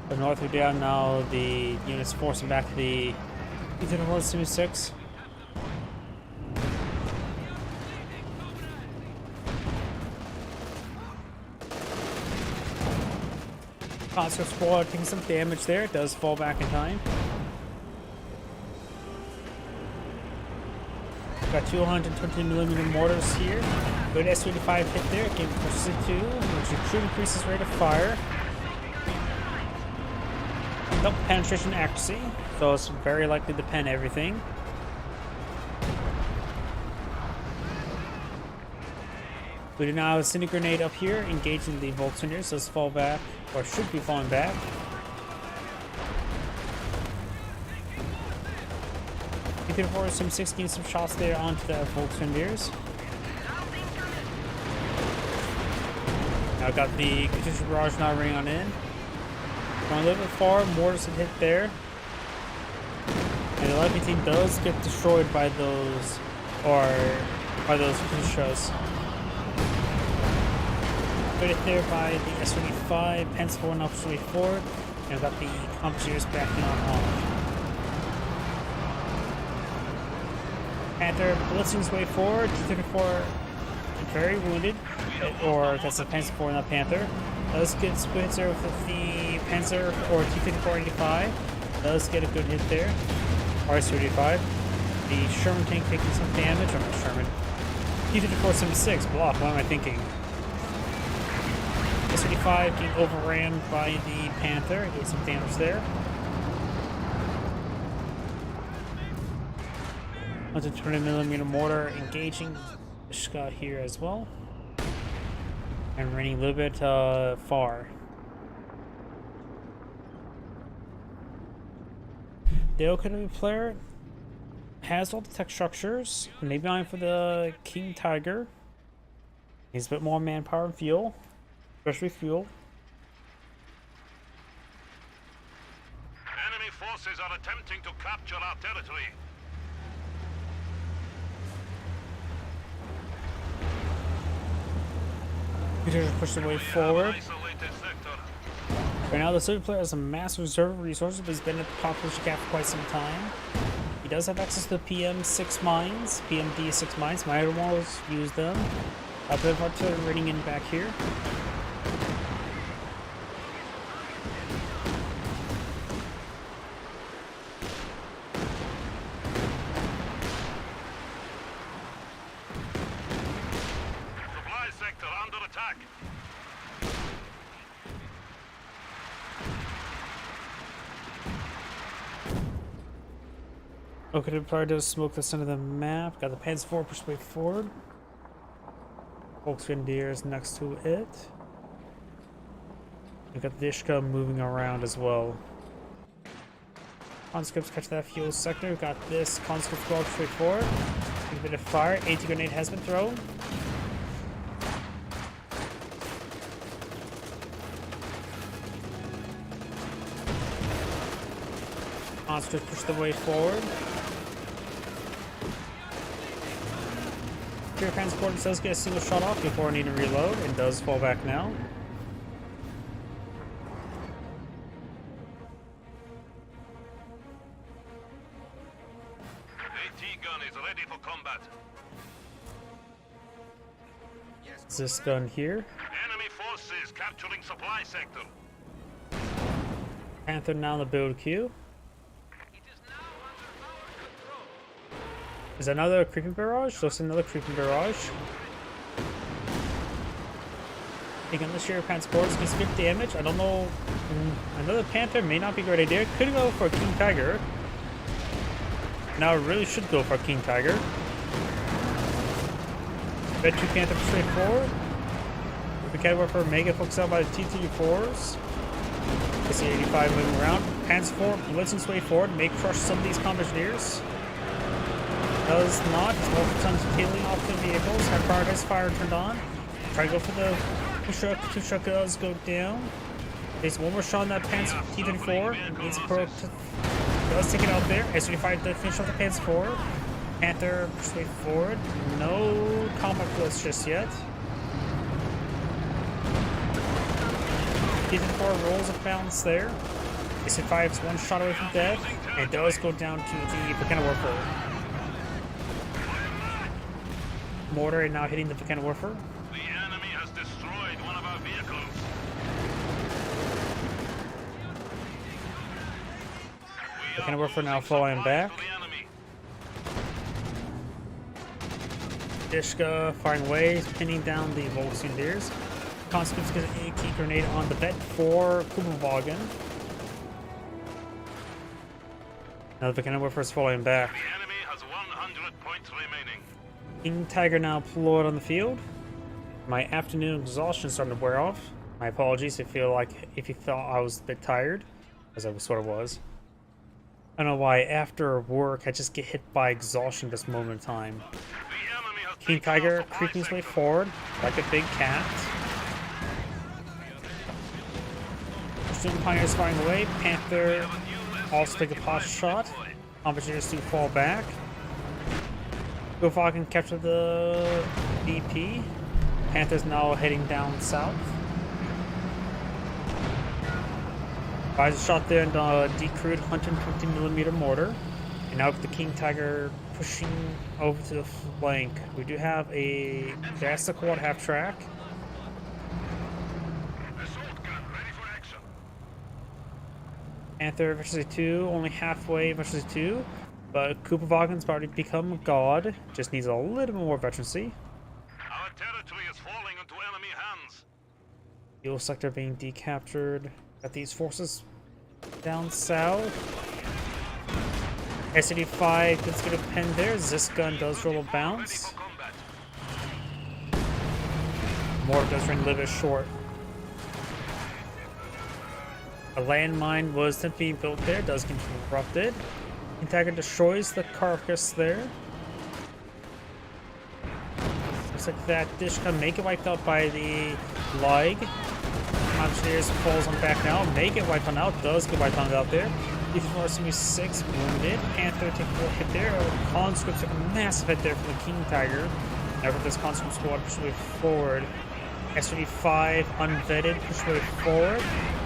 The north we down now, the units forcing back the T-34 76. Conscript squad taking some damage there. It does fall back in time. Got 220mm mortars here. Good S-35 hit there. Game pushes it to, which should increase his rate of fire. Nope, penetration accuracy. So it's very likely to pen everything. We do now have a Cinder Grenade up here, engaging the Volkswingers, so let's fall back, or should be falling back. You can force some 16 some shots there onto the Volkswingers. Now got the Katyusha barrage now ring on in. Going a little bit far, mortars have hit there. And the Lightning team does get destroyed by those, or by those Katyushas. Right there by the S-25, Pensacola and F-24, and we've got the Compagers backing on home. Panther blitzing his way forward, T-34 very wounded, or that's the Pensacola, not Panther. Does get Spitzer with the Panzer or T-54-85, does get a good hit there, R-35. The Sherman tank taking some damage, or not Sherman, T-54-76, block, what am I thinking? S-35 getting overran by the Panther, get some damage there. 120mm mortar engaging the Scott here as well. And running a little bit far. The Okinawa player has all the tech structures, maybe on for the King Tiger. He's a bit more manpower and fuel. Especially fuel. Enemy forces are attempting to capture our territory. Peter just pushed the way forward. Isolated sector. Right now, the Soviet player has a massive reserve of resources, but he's been at the population cap for quite some time. He does have access to the PM6 mines, PMD6 mines. Might almost use them. A bit of artillery running in back here. Supply sector under attack. Okay, the player does smoke the center of the map. Got the Panzer IV pushed way forward. Volkswagen is next to it. We've got the Dishka moving around as well. Conscripts catch that fuel sector. We've got this conscript squad straight forward. A bit of fire. AT grenade has been thrown. Conscripts push the way forward. Pure transport does get a single shot off before needing to reload and does fall back now. this gun here. Enemy forces capturing supply sector. Panther now in the build queue. It is now under our control. Is another creeping barrage? Looks like another creeping barrage. Taking the sheer transports can skip damage. I don't know. Another Panther may not be a great idea. Could go for a King Tiger. Now I really should go for a King Tiger. Bet 2 Panther straight forward. The Catwalk for Mega focused out by the T-34s. It's the 85 moving around. Pants forward, blitzing sway forward, may crush some of these Combationers. Does not. Multiple times peeling off the vehicles. Have prioritize fire turned on. Try to go for the two truck does go down. There's one more shot on that Pants T-34. Needs a pro does take it out there. S-35 to finish off the Pants forward. Panther sway forward. No combat blitz just yet. T-34 rolls of balance there. S-35 is one shot away from death. And does go down to the Volcano Warfare. Mortar now hitting the Volcano Warfare. The enemy has destroyed one of our vehicles. Volcano Warfare now falling back. Dishka firing away, pinning down the Volkswagens. Consequence gets a key grenade on the bet for Kubenwagen. Now the Volcano Warfare is falling back. The enemy has 100 points remaining. King Tiger now deployed on the field. My afternoon exhaustion is starting to wear off. My apologies if you thought I was a bit tired, as I sort of was. I don't know why after work I just get hit by exhaustion this moment in time. The enemy has King taken Tiger our supply creeping his way sector. forward like a big cat. Student Pioneers firing away. Panther also take a pot shot. Opportunities to fall back. Gofog can capture the BP. Panther's now heading down south. Fires a shot there in the decrewed 120mm mortar. And now with the King Tiger pushing over to the flank. We do have a Jasta quad half track. Assault gun ready for action. Panther versus 2, only halfway versus 2. But Kubenwagen's about to become a god. Just needs a little more veterancy. Our territory is falling into enemy hands. Fuel sector being decaptured. Got these forces down south. S-85 gets get a pen there. This gun does roll a Ready bounce. for combat. More does ring live is short. A landmine was simply built there. Does get interrupted. King Tiger destroys the carcass there. Looks like that dish can make it wiped out by the Lig. Mountaineers falls on back now. Make it wiped on out. Does get wiped on out there. T-476 wounded. Panther take a hit there. Conscripts took a massive hit there from the King Tiger. Now with this conscript squad push way forward. S-35 unvetted push way forward.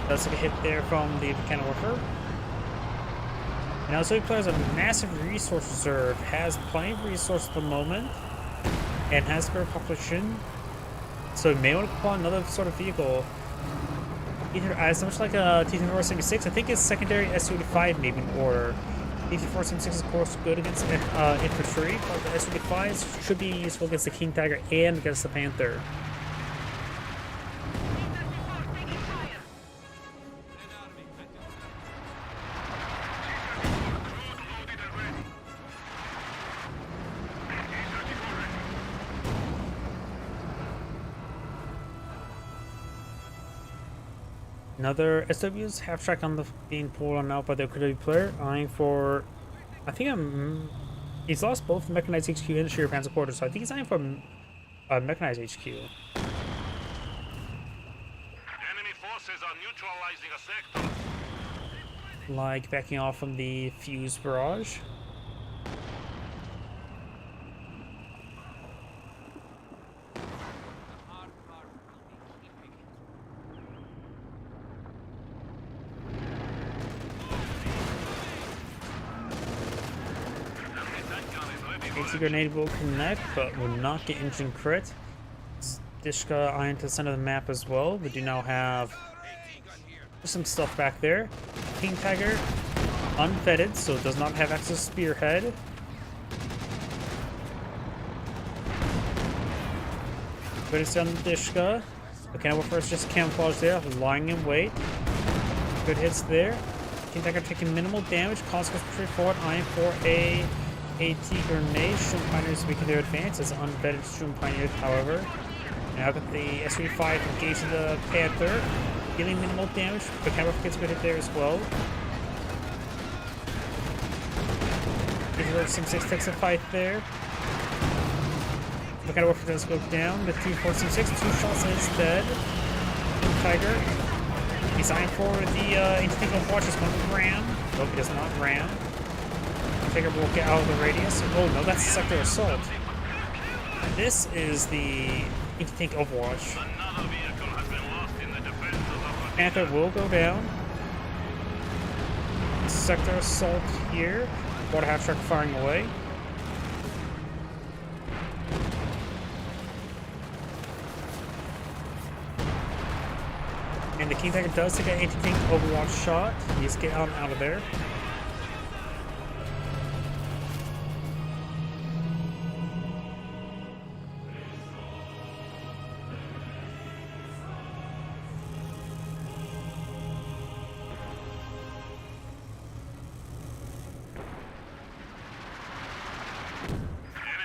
Does take a hit there from the Volcano Warfare. Now Zoe plays a massive resource reserve. Has plenty of resources at the moment. And has spare population. So we may want to call another sort of vehicle. Either as much like a T-3476, I think it's secondary S-35 maybe in order. T-3476 is of course good against infantry, but the S-35s should be useful against the King Tiger and against the Panther. Another SW's half track on the being pulled on out by the Creative player, eyeing for. I think he's lost both mechanized HQ and sheer panzer quarter, so I think he's eyeing for mechanized HQ. Enemy forces are neutralizing a sector. Like backing off from the fuse barrage. Anti-grenade will connect, but will not get engine crit. Dishka Iron to the center of the map as well. We do now have some stuff back there. King Tiger, unfetted, so it does not have access to Spearhead. But it's on Dishka. The Cannibal first just camouflage there, lying in wait. Good hits there. King Tiger taking minimal damage. Consequence pretty forward. Iron for a AT grenade. Shroom Pioneers making their advance as unvetted Shroom Pioneers, however. Now got the SRE5 engaging the Panther, dealing minimal damage. The camera gets a good hit there as well. Sim 6 takes a fight there. The Cannibal does go down. The 2-4 Sim 6, 2 shots and it's dead. Tiger. He's eyeing for the Instinct of Watch is going to ram. Nope, he does not ram. Tiger will get out of the radius. Oh no, that's Sector Assault. This is the Instinct Overwatch. Another vehicle has been lost in the defenses of the Panther will go down. Sector Assault here. Water half truck firing away. And the King Tiger does take an anti-tank Overwatch shot. He's getting out of there.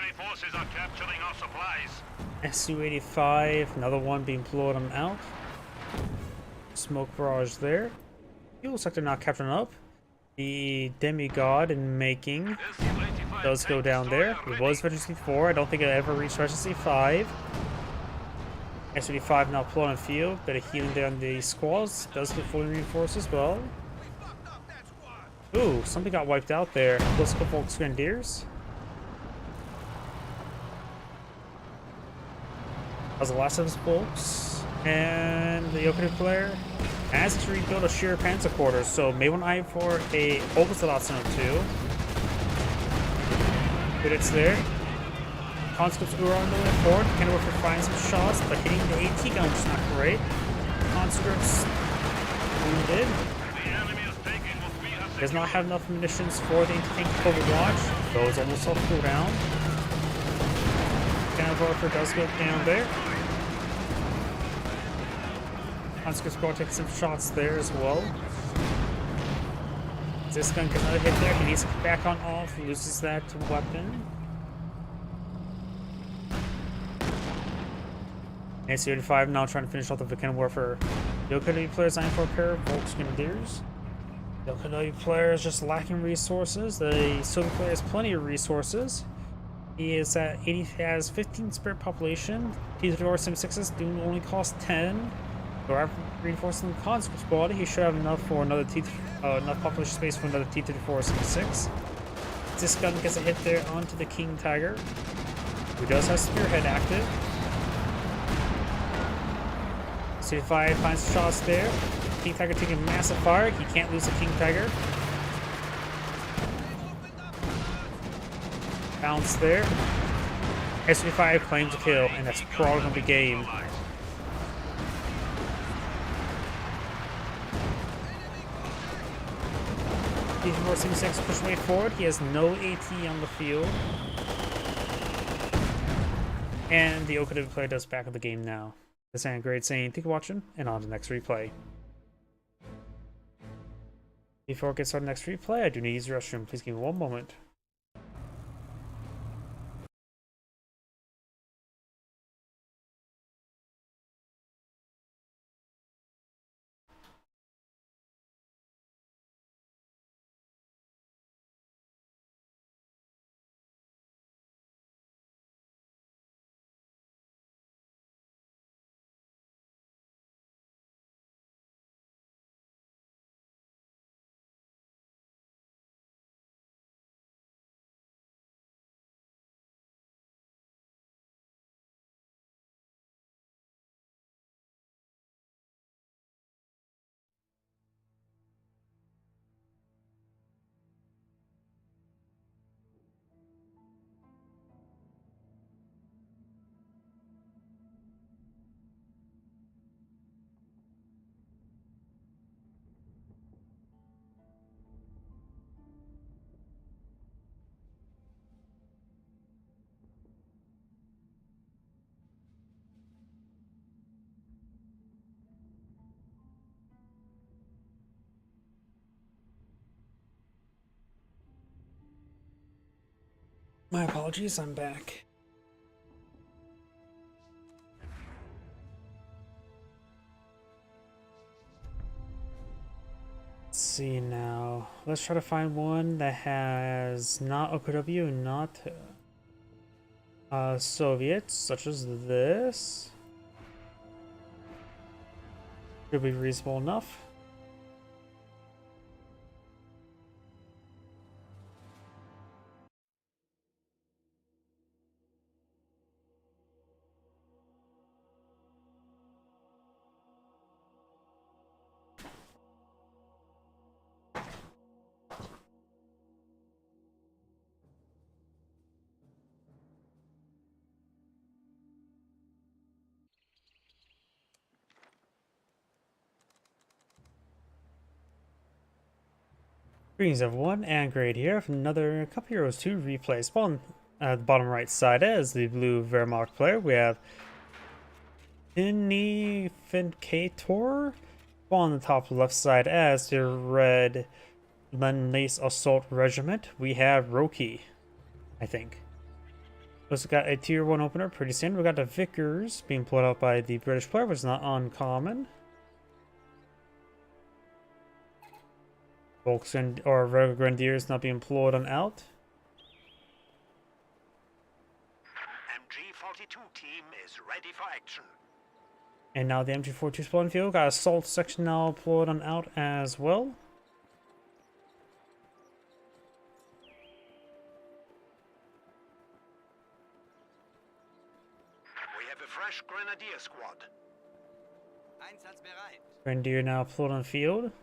enemy forces are capturing our supplies. Su-85, another one being blown on out. Smoke barrage there. Fuel sector not capturing up. The demigod in making does go down there. It was Regency 4. I don't think it ever reached Regency 5. SU-85 now pulling on field. Bit of healing there on the squads. Does get fully reinforced as well. Ooh, something got wiped out there. Those couple of Grenadiers. That was the last of his folks. And the Yokohama player has to rebuild a sheer Panzer quarters, so may want to eye for a Obersoldaten or two. But it's there. Conscripts Ura on the way forward. Cannibal for finding some shots, but hitting the AT gun, which is not great. Conscripts wounded. The enemy is taking what we have Does not have enough munitions for the anti-tank Overwatch. Goes almost off cooldown. Cannibal does go down there. Conscripts will take some shots there as well. This gun gets another hit there. He needs to get back on off. Loses that weapon. AC-85 now trying to finish off the Vulcan Warfare. Yokohama players eyeing for a pair of Volks Grenadiers. Yokohama player is just lacking resources. The Soviet player has plenty of resources. He is at 80, has 15 spirit population. T-34 Sim-6s do only cost 10. So after reinforcing the conscript squad, he should have enough for another enough population space for another T-34 Sim-6. This gun gets a hit there onto the King Tiger, who does have Spearhead active. C5 finds shots there. King Tiger taking massive fire. He can't lose the King Tiger. Bounce there. S35 claims a kill, and that's probably going to be game. T-34 Sim-6 push way forward. He has no AT on the field. And the Yokohama player does back of the game now. This is Great saying thank you for watching, and on to the next replay. Before I get started next replay, I do need to use the restroom. Please give me one moment. My apologies, I'm back. Let's see now. Let's try to find one that has not OKW, not Soviets, such as this. Should be reasonable enough. Greetings everyone, and Grade here for another Cup Heroes 2 replay. Spawn at the bottom right side as the blue Wehrmacht player. We have Fincator. Spawn on the top left side as the red Lend-Lease Assault Regiment. We have Roki, I think. Also got a tier 1 opener, pretty standard. We got the Vickers being pulled out by the British player, which is not uncommon. Volks or regular Grenadiers not being employed on out. MG42 team is ready for action. And now the MG42 spawn field. Got assault section now employed on out as well. We have a fresh Grenadier squad. Einsatzbereit. Grenadier now employed on field.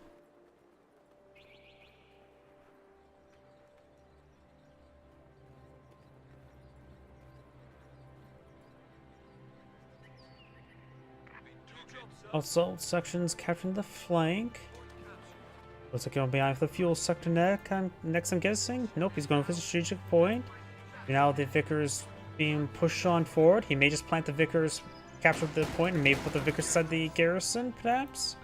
Assault sections capturing the flank. Looks like he'll be behind for the fuel sector next, I'm guessing. Nope, he's going for the strategic point. Now the Vickers being pushed on forward. He may just plant the Vickers, capture the point, and maybe put the Vickers inside the garrison, perhaps.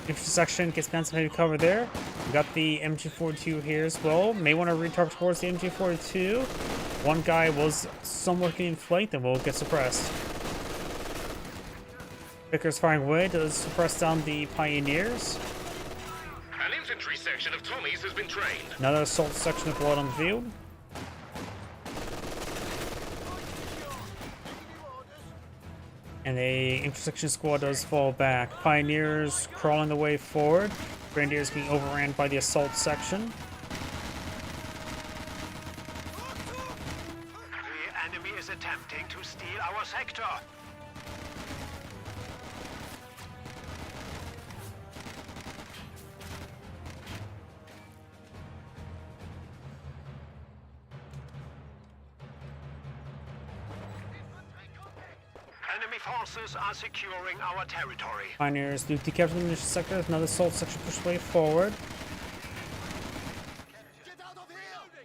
Infantry section gets down some heavy cover there. We got the MG42 here as well. May want to retarget towards the MG42. One guy was somewhat getting flanked and will get suppressed. Vickers firing away to suppress down the Pioneers. An infantry section of Tommies has been trained. Another assault section of blood on the field. And the intersection squad does fall back. Pioneers crawling the way forward. Grenadiers being overran by the assault section. The enemy is attempting to steal our sector. Enemy forces are securing our territory. Pioneers do decapture the munitions sector. Another assault section pushed way forward.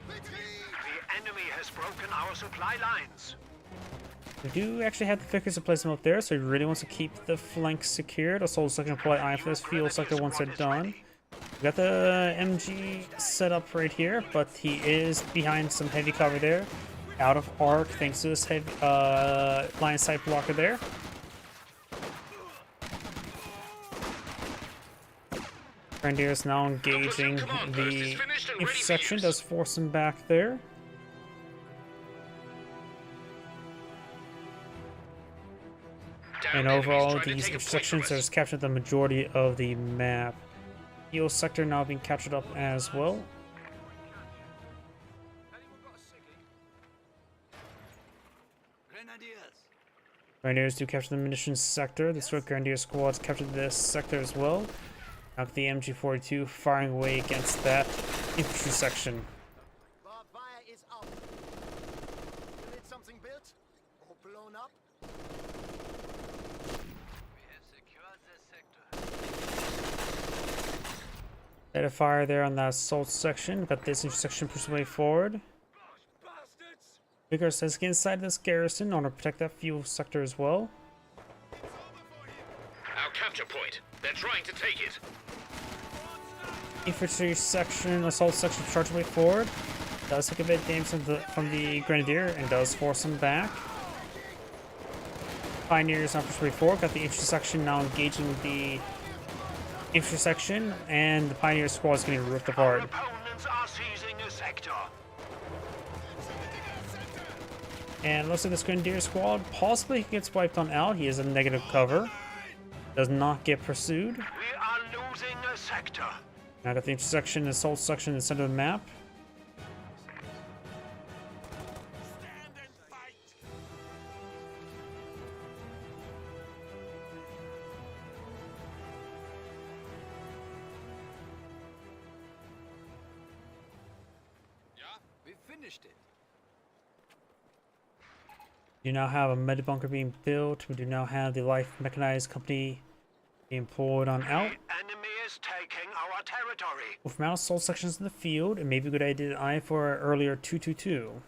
The enemy has broken our supply lines. We do actually have the Vickers to place them up there, so he really wants to keep the flank secured. Assault section apply iron for this field sector once they're done. We got the MG set up right here, but he is behind some heavy cover there. Out of arc thanks to this heavy line sight blocker there. Grenadiers now engaging the intersection, does force him back there. And overall, these intersections have captured the majority of the map. Heel sector now being captured up as well. Grenadiers do capture the munitions sector. The Swift Grenadier squads captured this sector as well. Now the MG42 firing away against that infantry section. Barbed wire is out. You need something built or blown up? We have secured this sector. Let a fire there on that assault section. Got this intersection pushed way forward. Bastards! Vickers says get inside this garrison in order to protect that fuel sector as well. Our capture point. They're trying to take it. Infantry section, assault section charge way forward. Does take a bit of damage from the Grenadier and does force him back. Pioneers on push forward. Got the infantry section now engaging the infantry section, and the Pioneer squad is getting ripped Our apart. opponents are seizing a sector. And looks like this Grenadier squad possibly gets wiped on out. He is a negative cover. Does not get pursued. We are losing a sector. Now got the intersection and assault section in the center of the map. We finished it. We do now have a med bunker being built. We do now have the light mechanized company being pulled on out. The enemy is taking our territory. With mounted assault sections in the field, it may be a good idea to eye for an earlier 222.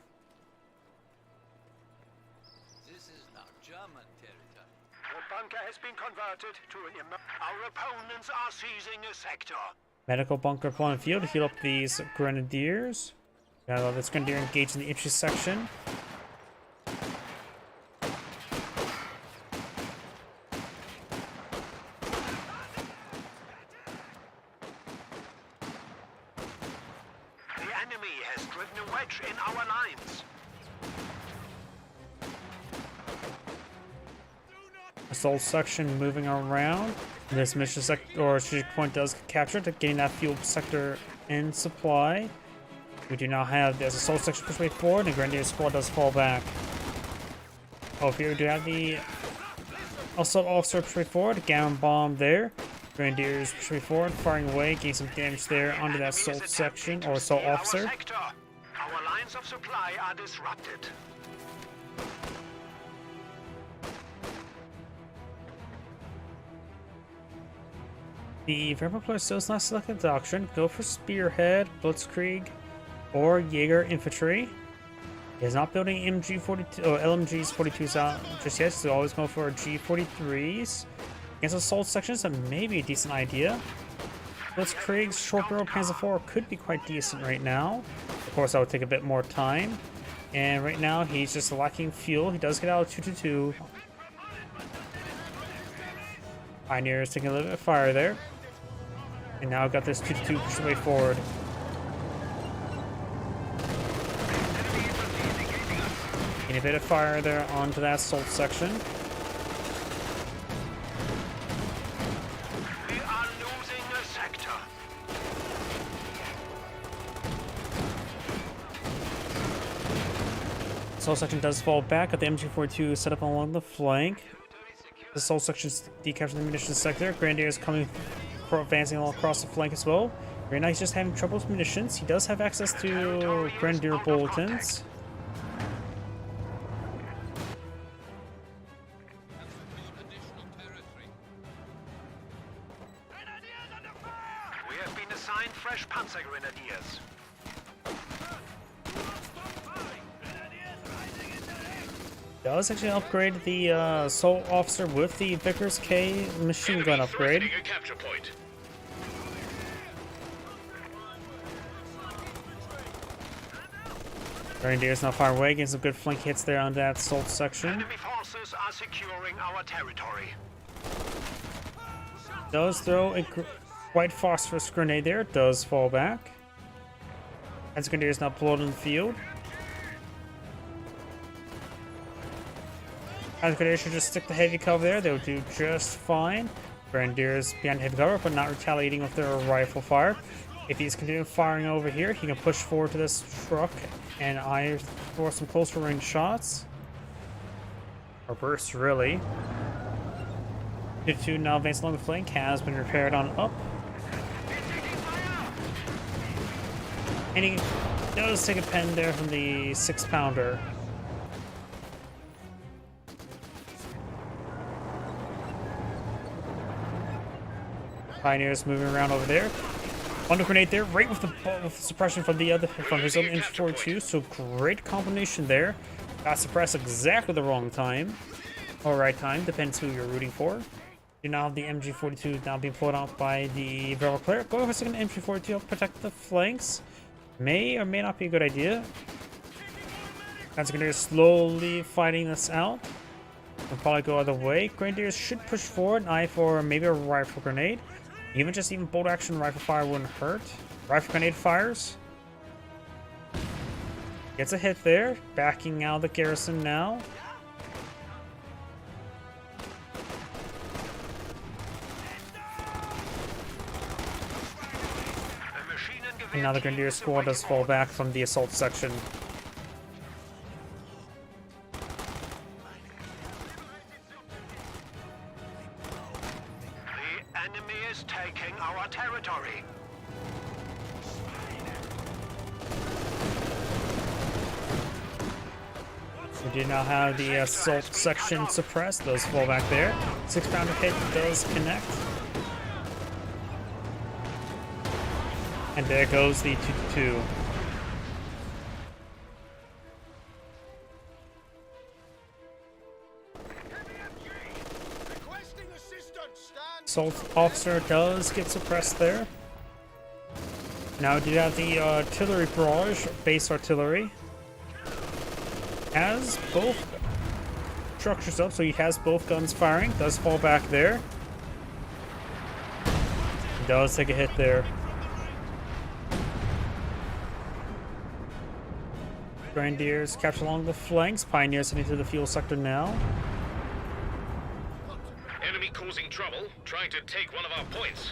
This is now German territory. Your bunker has been converted to an Our opponents are seizing a sector. Medical bunker upon the field to heal up these grenadiers. Now this grenadier engaged in the infantry section. The enemy has driven a wedge in our lines. Assault section moving around. This mission sector or strategic point does get captured, getting that fuel sector in supply. We do now have this assault section push way forward, and Grenadier squad does fall back. Oh, here we do have the assault officer push way forward, Gammon bomb there. Grenadiers push way forward, firing away, getting some damage there onto that Enemy is assault section attempting or to assault steal our officer. sector. Our lines of supply are disrupted. The Vampire player still has not selected the doctrine. Go for Spearhead, Blitzkrieg, or Jaeger Infantry. He is not building MG42 or LMGs 42s out just yet, so always go for G43s. Against assault sections, that may be a decent idea. Blitzkrieg's short barrel Panzer IV could be quite decent right now. Of course, that would take a bit more time. And right now, he's just lacking fuel. He does get out of 222. Pioneer is taking a little bit of fire there. And now I've got this 222 pushed way forward. Getting a bit of fire there onto that assault section. We are losing a sector. Assault section does fall back at the MG42 set up along the flank. The assault section decaptured the munitions sector. Grenadier is coming, advancing all across the flank as well. Right now he's just having trouble with munitions. He does have access to Grenadier bulletins. Additional territory. We have been assigned fresh Panzer Grenadiers. Does actually upgrade the assault officer with the Vickers K machine gun upgrade. A capture point. Grenadiers now far away, getting some good flank hits there on that assault section. Enemy forces are securing our territory. Does throw a white phosphorus grenade there, does fall back. As Grenadiers now pulled in the field. As Grenadiers should just stick the heavy cover there, they'll do just fine. Grenadiers behind heavy cover, but not retaliating with their rifle fire. If he's continuing firing over here, he can push forward to this truck and eye for some closer range shots. Or bursts, really. 52 now advancing along the flank, has been repaired on up. And he does take a pen there from the 6-pounder. Pioneers moving around over there. Under grenade there, right with the suppression from the his own MG42. So great combination there. Got suppressed exactly the wrong time, or right time, depends who you're rooting for. You now have the MG42 now being pulled out by the Verbal player. Go for a second MG42, help protect the flanks. May or may not be a good idea. Panzer Grenadiers slowly fighting this out. We'll probably go other way. Grenadiers should push forward, eye for maybe a rifle grenade. Even bolt action rifle fire wouldn't hurt. Rifle grenade fires. Gets a hit there. Backing out the garrison now. And now the Grenadier squad does fall back from the assault section. The enemy is taking our territory. We do now have the assault section suppressed. Those fall back there. 6-pounder hit does connect. And there goes the 2-2. Requesting assistance. Stand. Assault officer does get suppressed there. Now we do have the artillery barrage, base artillery. Has both structures up, so he has both guns firing. Does fall back there. Does take a hit there. Grenadiers capture along the flanks. Pioneers heading to the fuel sector now. Enemy causing trouble, trying to take one of our points.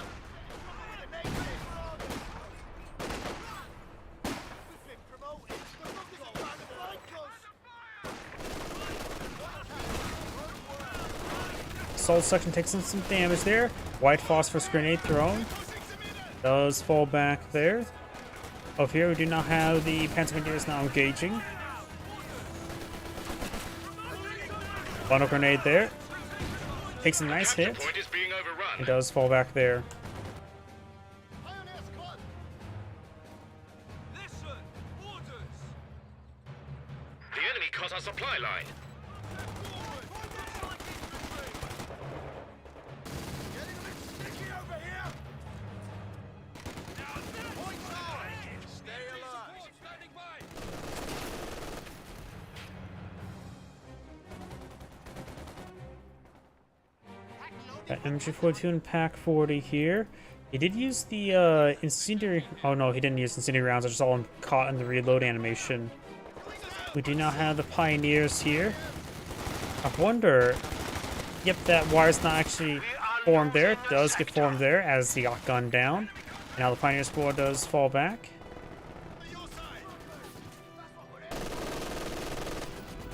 Assault section takes some damage there. White phosphorus grenade thrown. Does fall back there. Over here we do not have the Panzer Grenadiers now engaging. Bundle grenade there. Takes a nice hit. Point is being overrun. It does fall back there. Pioneer squad. Listen! Orders! The enemy cut our supply line. Getting a bit sticky over here. Point down. Stay alert. Standing by! Got MG42 and Pack 40 here. He did use the incendiary. Oh no, he didn't use incendiary rounds. I just saw him caught in the reload animation. We do now have the Pioneers here. I wonder. Yep, that wire's not actually formed there. It does get formed there as he got gunned down. And now the Pioneer squad does fall back.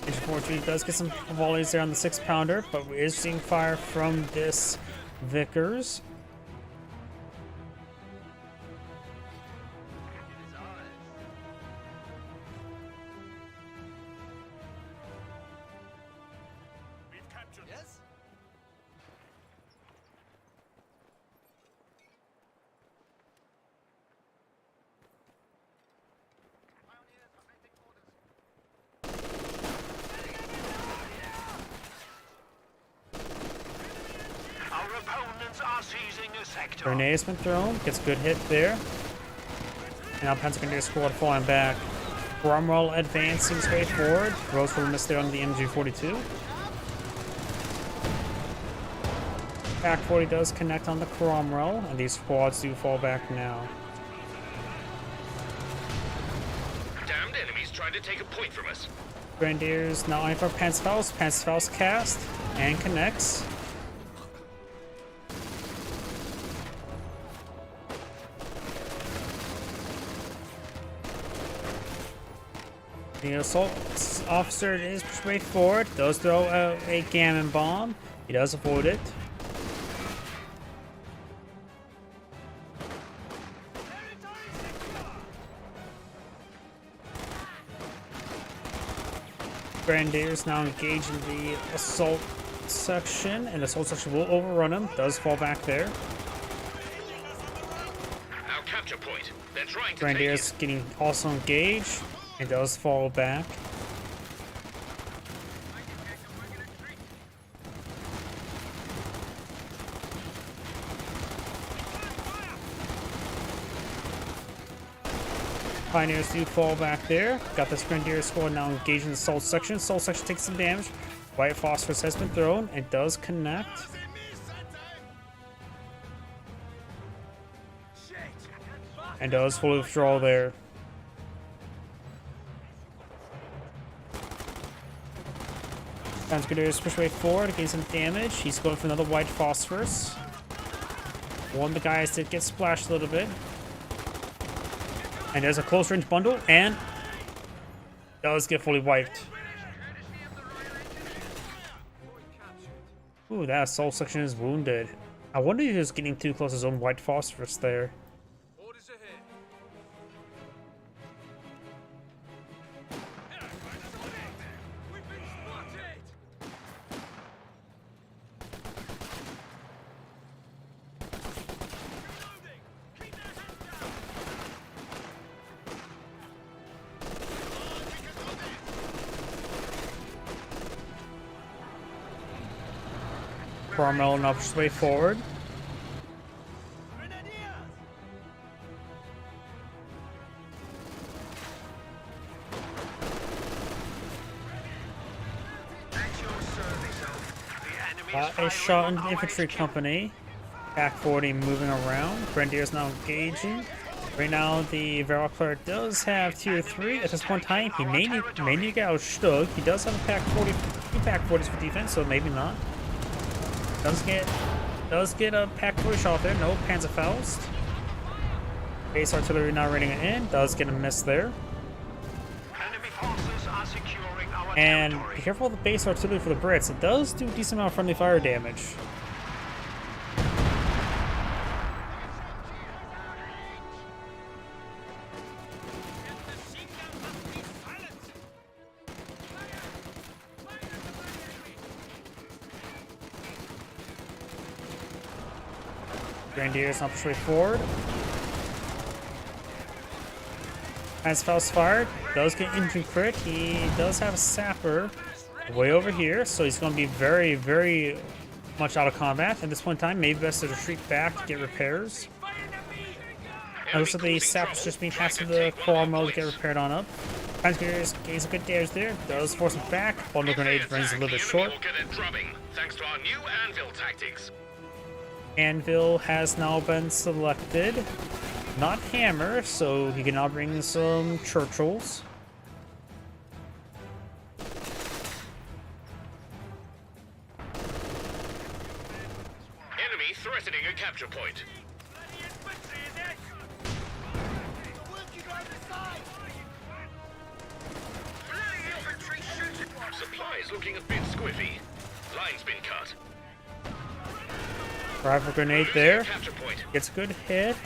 Infantry does get some volleys there on the 6-pounder, but we is seeing fire from this Vickers. Yes. Our opponents are seizing a sector. Grenade has been thrown, gets a good hit there. And now Panzer Grenadier squad falling back. Cromwell advancing straight forward. Rose will miss there on the MG42. Pack 40 does connect on the Cromwell, and these squads do fall back now. Damned enemies trying to take a point from us. Grenadiers now eyeing for Panzerfaust. Panzerfaust cast and connects. The assault officer is pushed way forward. Does throw a gammon bomb. He does avoid it. Grenadiers now engage in the assault section, and the assault section will overrun him. Does fall back there. Our capture point. They're trying to Grenadiers take getting also engaged, and does fall back. Pioneers do fall back there. Got this Grenadier squad now engaged in the Soul section. Soul section takes some damage. White Phosphorus has been thrown. It does connect. And does fully withdraw there. Grenadiers push way forward to gain some damage. He's going for another White Phosphorus. One of the guys did get splashed a little bit. And there's a close range bundle, and does get fully wiped. Ooh, that Soul section is wounded. I wonder if he was getting too close to his own White Phosphorus there. Orders ahead. We've been spotted. Reloading. Keep their heads down. Cromwell now pushes way forward. A shot in the infantry company. Back 40 moving around. Grenadiers now engaging. Right now, the Wehrmacht player does have tier 3. At this point in time, he may need to get out Stug. He does have a pack 40, 2 pack 40s for defense, so maybe not. Does get a pack 40 shot there. No Panzerfaust. Base artillery now raiding it in. Does get a miss there. Enemy forces are securing our And territory. be careful of the base artillery for the Brits. It does do a decent amount of friendly fire damage. Grenadiers now push way forward. As Faust fired, does get into crit. He does have a sapper way over here, so he's going to be very, very much out of combat at this point in time. Maybe best to retreat back to get repairs. And looks like the sapper's just being passed to the Cromwell to get repaired on up. Grenadiers gains a good damage there. Does force him back. Bundle grenade runs a little bit short. Will get a drubbing, thanks to our new anvil tactics. Anvil has now been selected. Not Hammer, so he can now bring some Churchills. Enemy threatening a capture point. Supplies looking a bit squiffy. Line's been cut. Rifle grenade there. Capture point. Gets a good hit.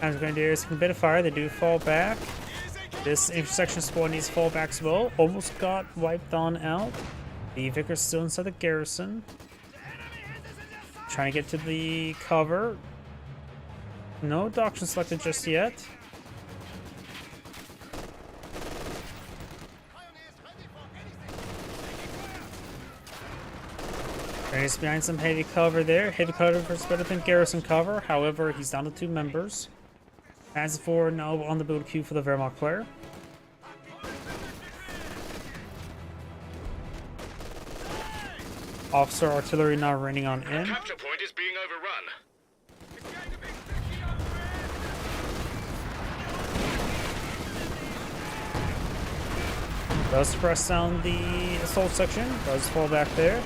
As Grenadiers can bit of fire, they do fall back. This intersection squad needs to fall back as well. Almost got wiped on out. The Vicar's still inside the garrison. Trying to get to the cover. No doctrine selected just yet. Grenadiers behind some heavy cover there. Heavy cover is better than garrison cover. However, he's down to 2 members. As for now on the build queue for the Wehrmacht player. Officer artillery now raining on in. Capture point is being overrun. Does press down the assault section. Does fall back there.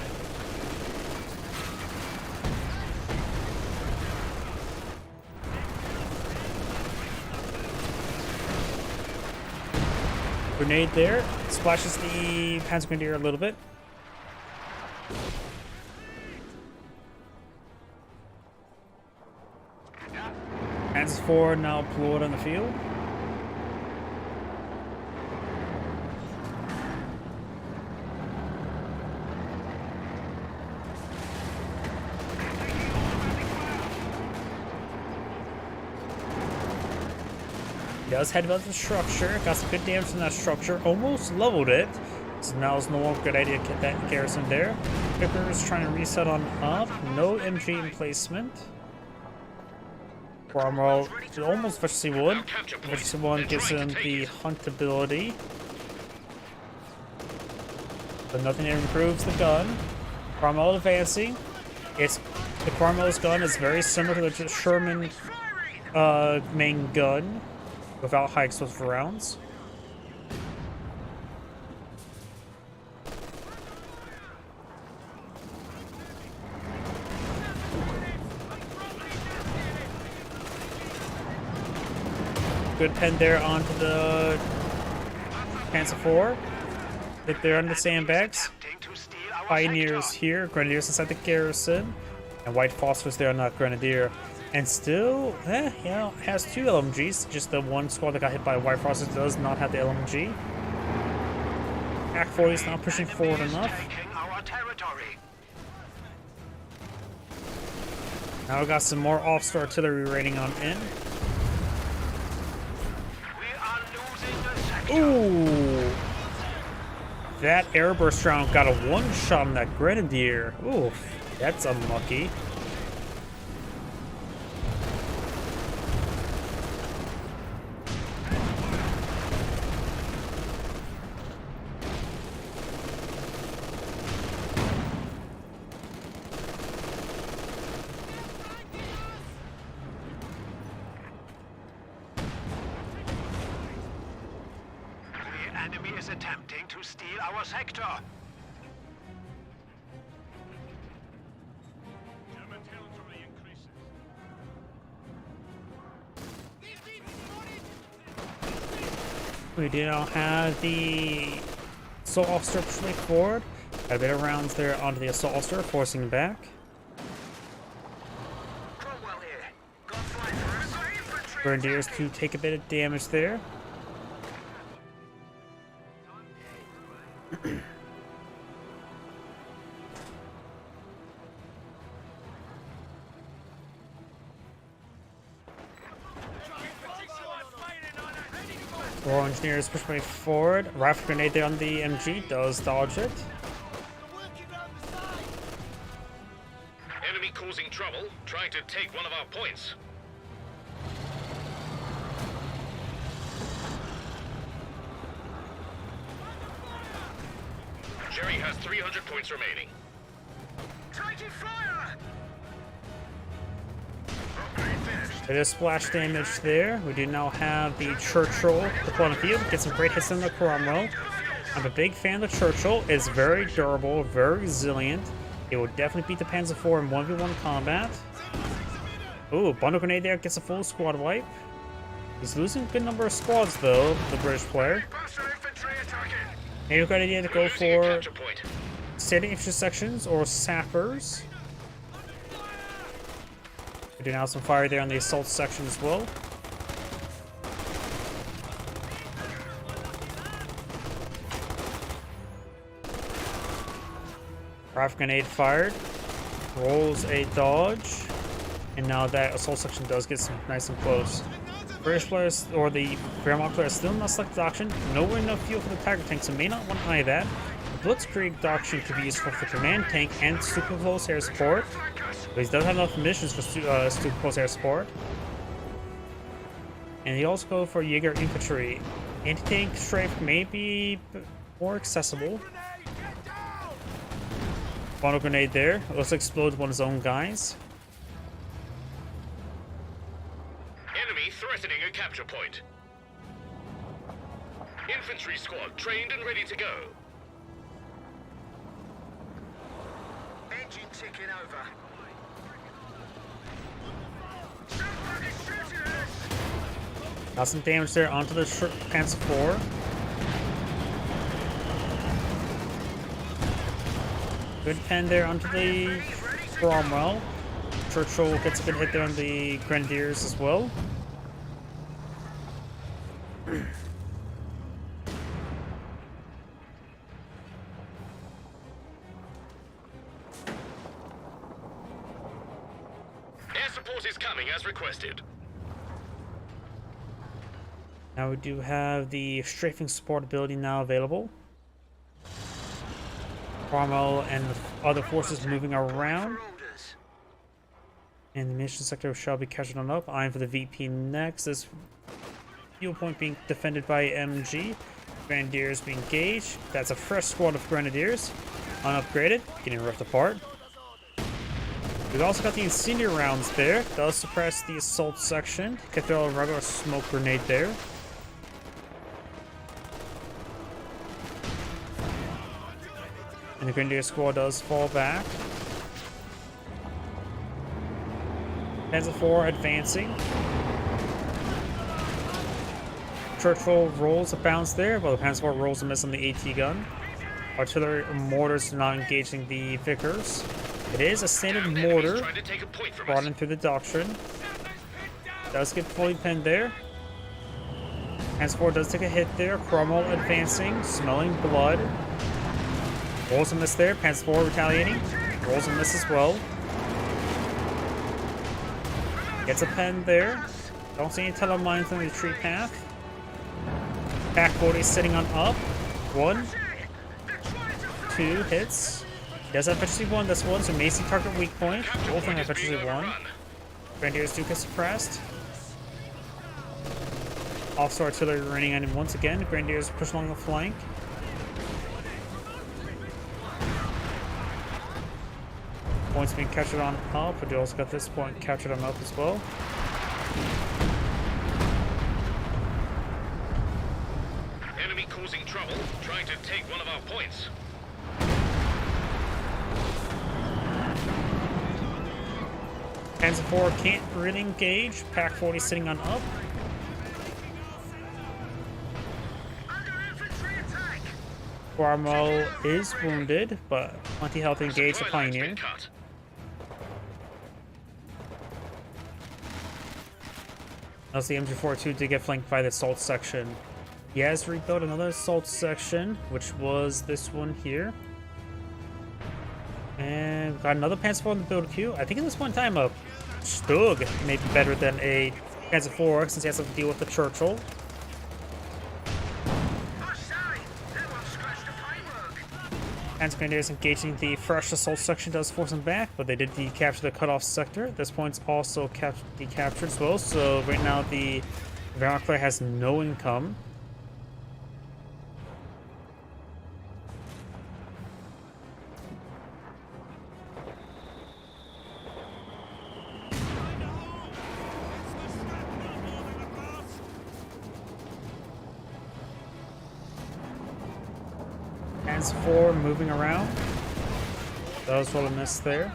Grenade there. Splashes the Panzer Grenadier a little bit. Panzer IV now deployed on the field. Does head about the structure, got some good damage from that structure, almost leveled it. So now it's no longer a good idea to get that garrison there. Vicker is trying to reset on up, no MG emplacement. Cromwell almost efficiency 1. Our capture point. Efficiency 1 They're gives trying him to take the it. hunt ability. But nothing that improves the gun. Cromwell advancing. The Cromwell's gun is very similar to the Sherman main gun without high explosive rounds. Good pen there onto the Panzer IV. Hit there on the sandbags. Attempting to steal our Pioneers sector. here, Grenadiers inside the garrison, and White Phosphorus there on that Grenadier. And still, has 2 LMGs. Just the one squad that got hit by White Phosphorus does not have the LMG. Act 40 is not pushing forward Enemy is enough. taking our territory. Now we got some more officer artillery raiding on in. We are losing the sector. Ooh! That airburst round got a one-shot on that Grenadier. Oof, that's unlucky. The enemy is attempting to steal our sector. German territory increases. We do now have the assault officer pushing forward. Got a bit of rounds there onto the assault officer, forcing back. Cromwell here. Got flight for us. Infantry Grenadiers attacking. to take a bit of damage there. Royal Engineers push way forward. Rifle grenade there on the MG does dodge it. Enemy causing trouble, trying to take one of our points. Jerry has 300 points remaining. Taking fire. Bit of splash damage there. We do now have the Churchill deployed on the field. Get some great hits on the Cromwell. I'm a big fan of the Churchill. It's very durable, very resilient. It will definitely beat the Panzer IV in 1v1 combat. Ooh, bundle grenade there gets a full squad wipe. He's losing a good number of squads though, the British player. Buster infantry attacking. Maybe a good idea to go Losing a for capture point. standing infantry sections or sappers. We do now have some fire there on the assault section as well. Rifle grenade fired. Rolls a dodge. And now that assault section does get some nice and close. British players, or the Wehrmacht players, still not selected doctrine. Nowhere enough fuel for the Tiger tank, so may not want to eye that. The Blitzkrieg doctrine could be useful for command tank and super close air support. But he doesn't have enough missions for super close air support. And he also go for Jaeger infantry. Anti-tank strafe may be more accessible. Bundle grenade there. Let's explode one of his own guys. Enemy threatening a capture point. Infantry squad trained and ready to go. Engine ticking over. Somebody's shooting us. Got some damage there onto the Panzer IV. Good pen there onto the Cromwell. Churchill gets a good hit there on the Grenadiers as well. Air support is coming as requested. Now we do have the strafing support ability now available. Cromwell and the other forces moving around. For orders. And the mission sector shall be captured on up. Eyeing for the VP next. This fuel point being defended by MG. Grenadiers being engaged. That's a fresh squad of Grenadiers. Unupgraded. Getting ripped apart. We've also got the incendiary rounds there. Does suppress the assault section. Get the regular smoke grenade there. And the Grenadier squad does fall back. Panzer IV advancing. Churchill rolls a bounce there, but the Panzer IV rolls a miss on the AT gun. Artillery mortars not engaging the Vickers. It is a standard Damned enemies mortar trying to take a point from brought us. in through the doctrine. Does get fully pinned there. Panzer IV does take a hit there. Cromwell advancing, smelling blood. Rolls a miss there. Panzer IV retaliating. Rolls a miss as well. Gets a pen there. Don't see any telemines on the retreat path. Pack 40 sitting on up. 1, 2 hits. Does have efficiency 1 this one, so may see target weak point. Both of them have efficiency 1. Grenadiers do get suppressed. Officer artillery running on him once again. Grenadiers push along the flank. Points being captured on up, but you also got this point captured on up as well. Enemy causing trouble, trying to take one of our points. Panzer IV can't really engage. Pack 40 sitting on up. Cromwell is wounded, but plenty health engaged the Supply line's Pioneer. been cut. As the MG42 did get flanked by the assault section. He has rebuilt another assault section, which was this one here. And got another Panzer IV in the build queue. I think at this point in time, a Stug may be better than a Panzer IV since he has to deal with the Churchill. Panzer Grenadiers engaging the fresh assault section does force them back, but they did decapture the cutoff sector. This point's also decaptured as well, so right now the Wehrmacht player has no income. Panzer IV moving around. That was what I missed there.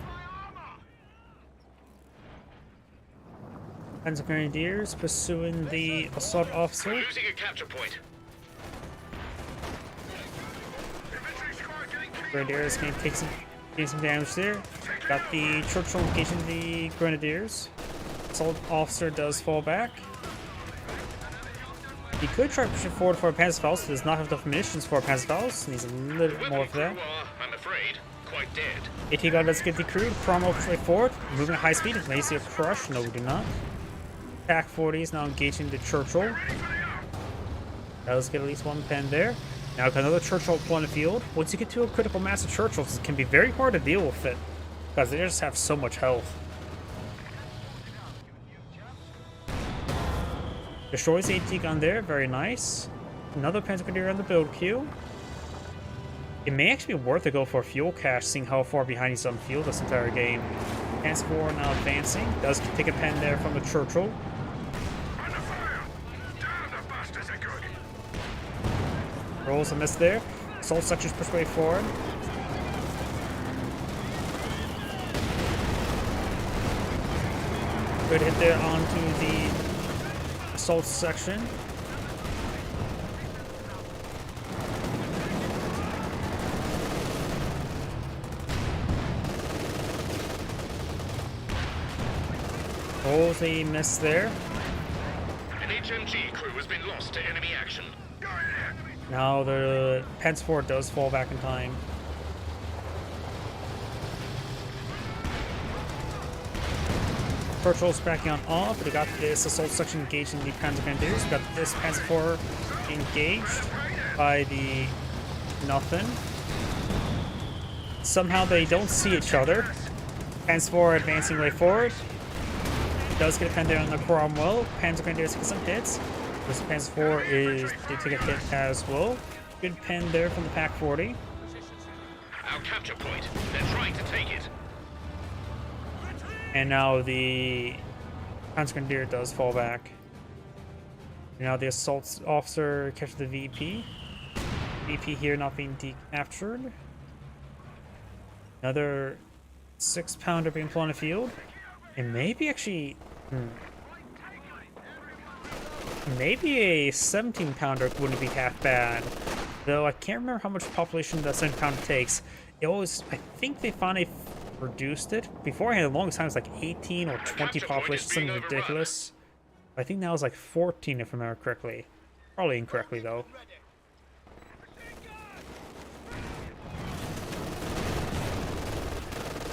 Panzer Grenadiers pursuing the assault officer. We're losing a capture point. Grenadiers can take some damage there. Got the Churchill engaging the Grenadiers. Assault officer does fall back. He could try pushing forward for a Panzerfaust, but does not have enough munitions for a Panzerfaust. Needs a little bit more of that. Crew are, I'm afraid, quite dead. AT gun does get decrewed. Cromwell push way forward. Moving at high speed. May see a crush. No, we do not. Pack 40 is now engaging the Churchill. Does get at least one pen there. Now got another Churchill on the field. Once you get to a critical mass of Churchills, it can be very hard to deal with it because they just have so much health. Destroys the AT gun there, very nice. Another Panzer Grenadier on the build queue. It may actually be worth to go for a fuel cache, seeing how far behind he's on field this entire game. Panzer IV now advancing. Does take a pen there from the Churchill. Rolls a miss there. Assault sections push way forward. Good hit there onto the assault section. Rolls a miss there. An HMG crew has been lost to enemy action. Now the Panzer IV does fall back in time. Churchill's backing on off. We got this assault section engaging the Panzer Grenadiers. We got this Panzer IV engaged by the nothing. Somehow they don't see each other. Panzer IV advancing way forward. Does get a pen there on the Cromwell. Panzer Grenadiers get some hits. This Panzer 4 is they take a hit as well. Good pen there from the Pack 40. Our capture point. They're trying to take it. And now the Panzer Grenadier does fall back. And now the assault officer captures the VP. VP here not being decaptured. Another 6-pounder being put on the field. And maybe actually... Maybe a 17-pounder wouldn't be half bad. Though I can't remember how much population that 17-pounder takes. It always... I think they finally reduced it. Beforehand, the longest time was like 18 or 20 population. Something ridiculous. I think now it's like 14 if I remember correctly. Probably incorrectly though.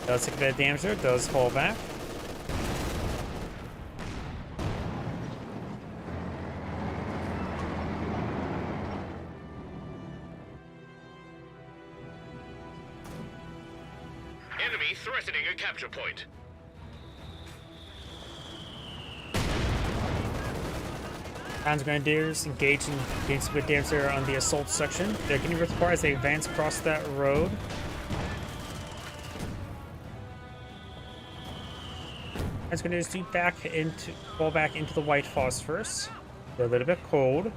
Does take a bit of damage there, does fall back. Enemy threatening a capture point. Panzer Grenadiers engaging against a bit damage there on the assault section. They're getting required as they advance across that road. Panzer Grenadiers do fall back into the white phosphorus. They're a little bit cold.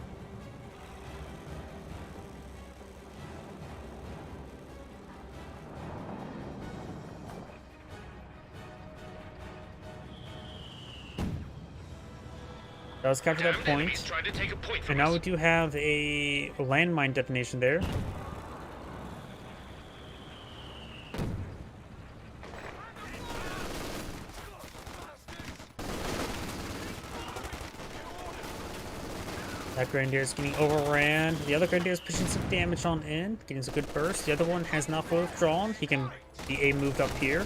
Does capture that point. Trying to take a point from And now us. we do have a landmine detonation there. That Grenadier is getting overran. The other Grenadier is pushing some damage on in, getting some good burst. The other one has not fully withdrawn. He can be A moved up here.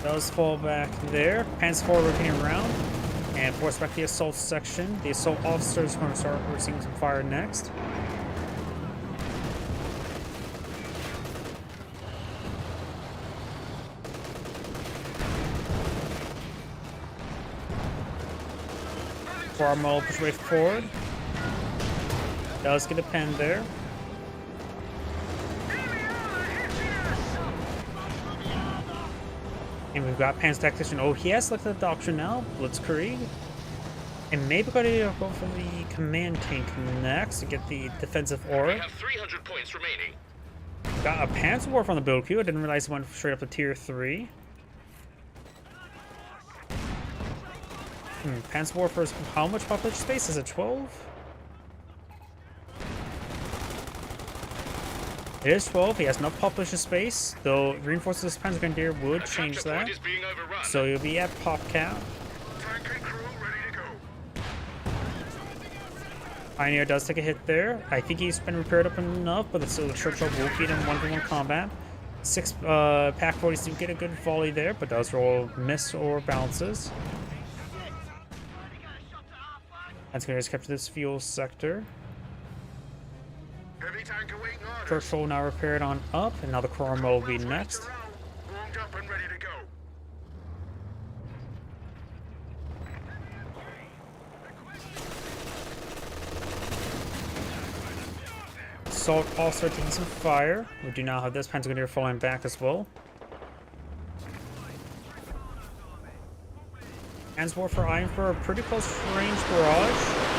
Does fall back there. Panzer 4 rotating around and force back the assault section. The assault officer is going to start receiving some fire next. Cromwell push way forward. Does get a pen there. And we've got Panzer Tactician. Oh, he has selected the doctrine now. Blitzkrieg. And maybe we're going to go for the command tank next to get the defensive We aura. have 300 points remaining. Got a Panzer Warf on the build queue. I didn't realize it went straight up to tier 3. Panzer Warf is how much population space? Is it 12? It is 12. He has enough population space, though reinforces Panzer Grenadier would A change capture that. point is being overrun. So you'll be at pop cap. Tank and crew ready to go. Pioneer does take a hit there. I think he's been repaired up enough, but still the Churchill will beat him 1-1 combat. 6 Pack 40s do get a good volley there, but does roll miss or bounces. That's going to capture this fuel sector. Heavy tank awaiting orders. Churchill now repaired on up, and now the Cromwell will be next. Warmed up and ready to go. Assault also taking some fire. We do now have this Panzer Grenadier falling back as well. Panzer War for eyeing for a pretty close range barrage.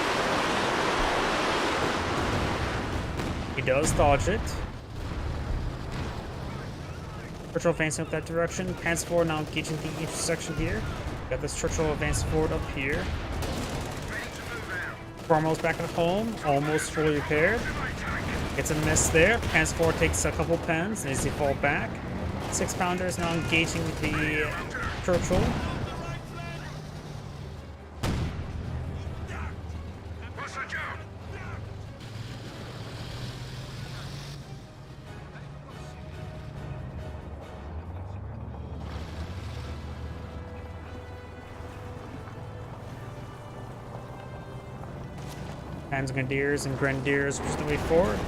He does dodge it. Churchill advancing up that direction. Panzer 4 now engaging the intersection here. Got this Churchill advancing forward up here. Cromwell's back at home, almost fully repaired. Gets a miss there. Panzer 4 takes a couple pens as they fall back. 6-pounders now engaging the Churchill. What's the job? Panzer Grenadiers and Grenadiers push the way forward.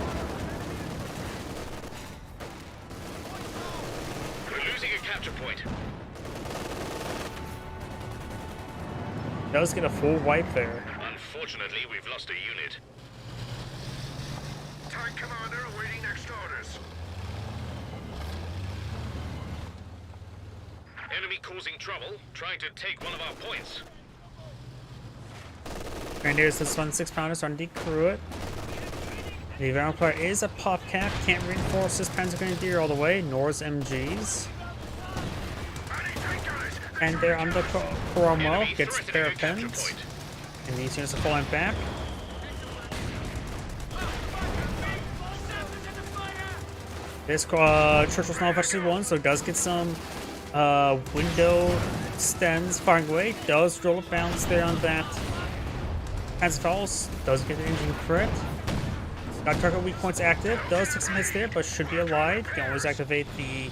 We're losing capture point. Does get a full wipe there. Unfortunately, we've lost a unit. Tank commander awaiting next orders. Enemy causing trouble, trying to take one of our points. And there's this 1 6-pounder starting to decrew it. The Vampire is a pop cap, can't reinforce this Panzer Grenadier all the way, nor is MGs. And there on the Cromwell Enemy gets a threatening pair a of capture pens. point. And these units are falling back. This Churchill's now eventually won, so it does get some window stems firing away. Does roll a bounce there on that. Panzer Falls does get an engine crit. Got target weak points active. Does take some hits there, but should be alive. You can always activate the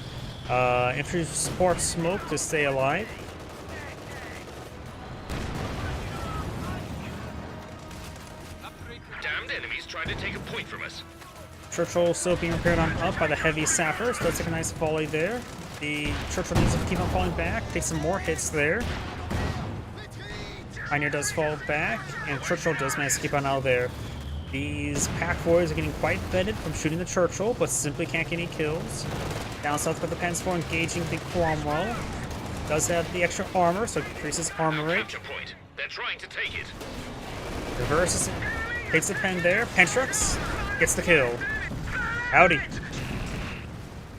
infantry support smoke to stay alive. Damned enemies trying to take a point from us. Churchill still being repaired on up by the heavy sappers. Does take a nice volley there. The Churchill needs to keep on falling back. Take some more hits there. Pioneer does fall back, and Churchill does manage to keep on out of there. These pack boys are getting quite vetted from shooting the Churchill, but simply can't get any kills. Down south with the Panzer IV engaging the Cromwell. Does have the extra armor, so increases armor rate. Capture point. They're trying to take it. Reverses it. Takes the pen there. Pentrux gets the kill. Howdy.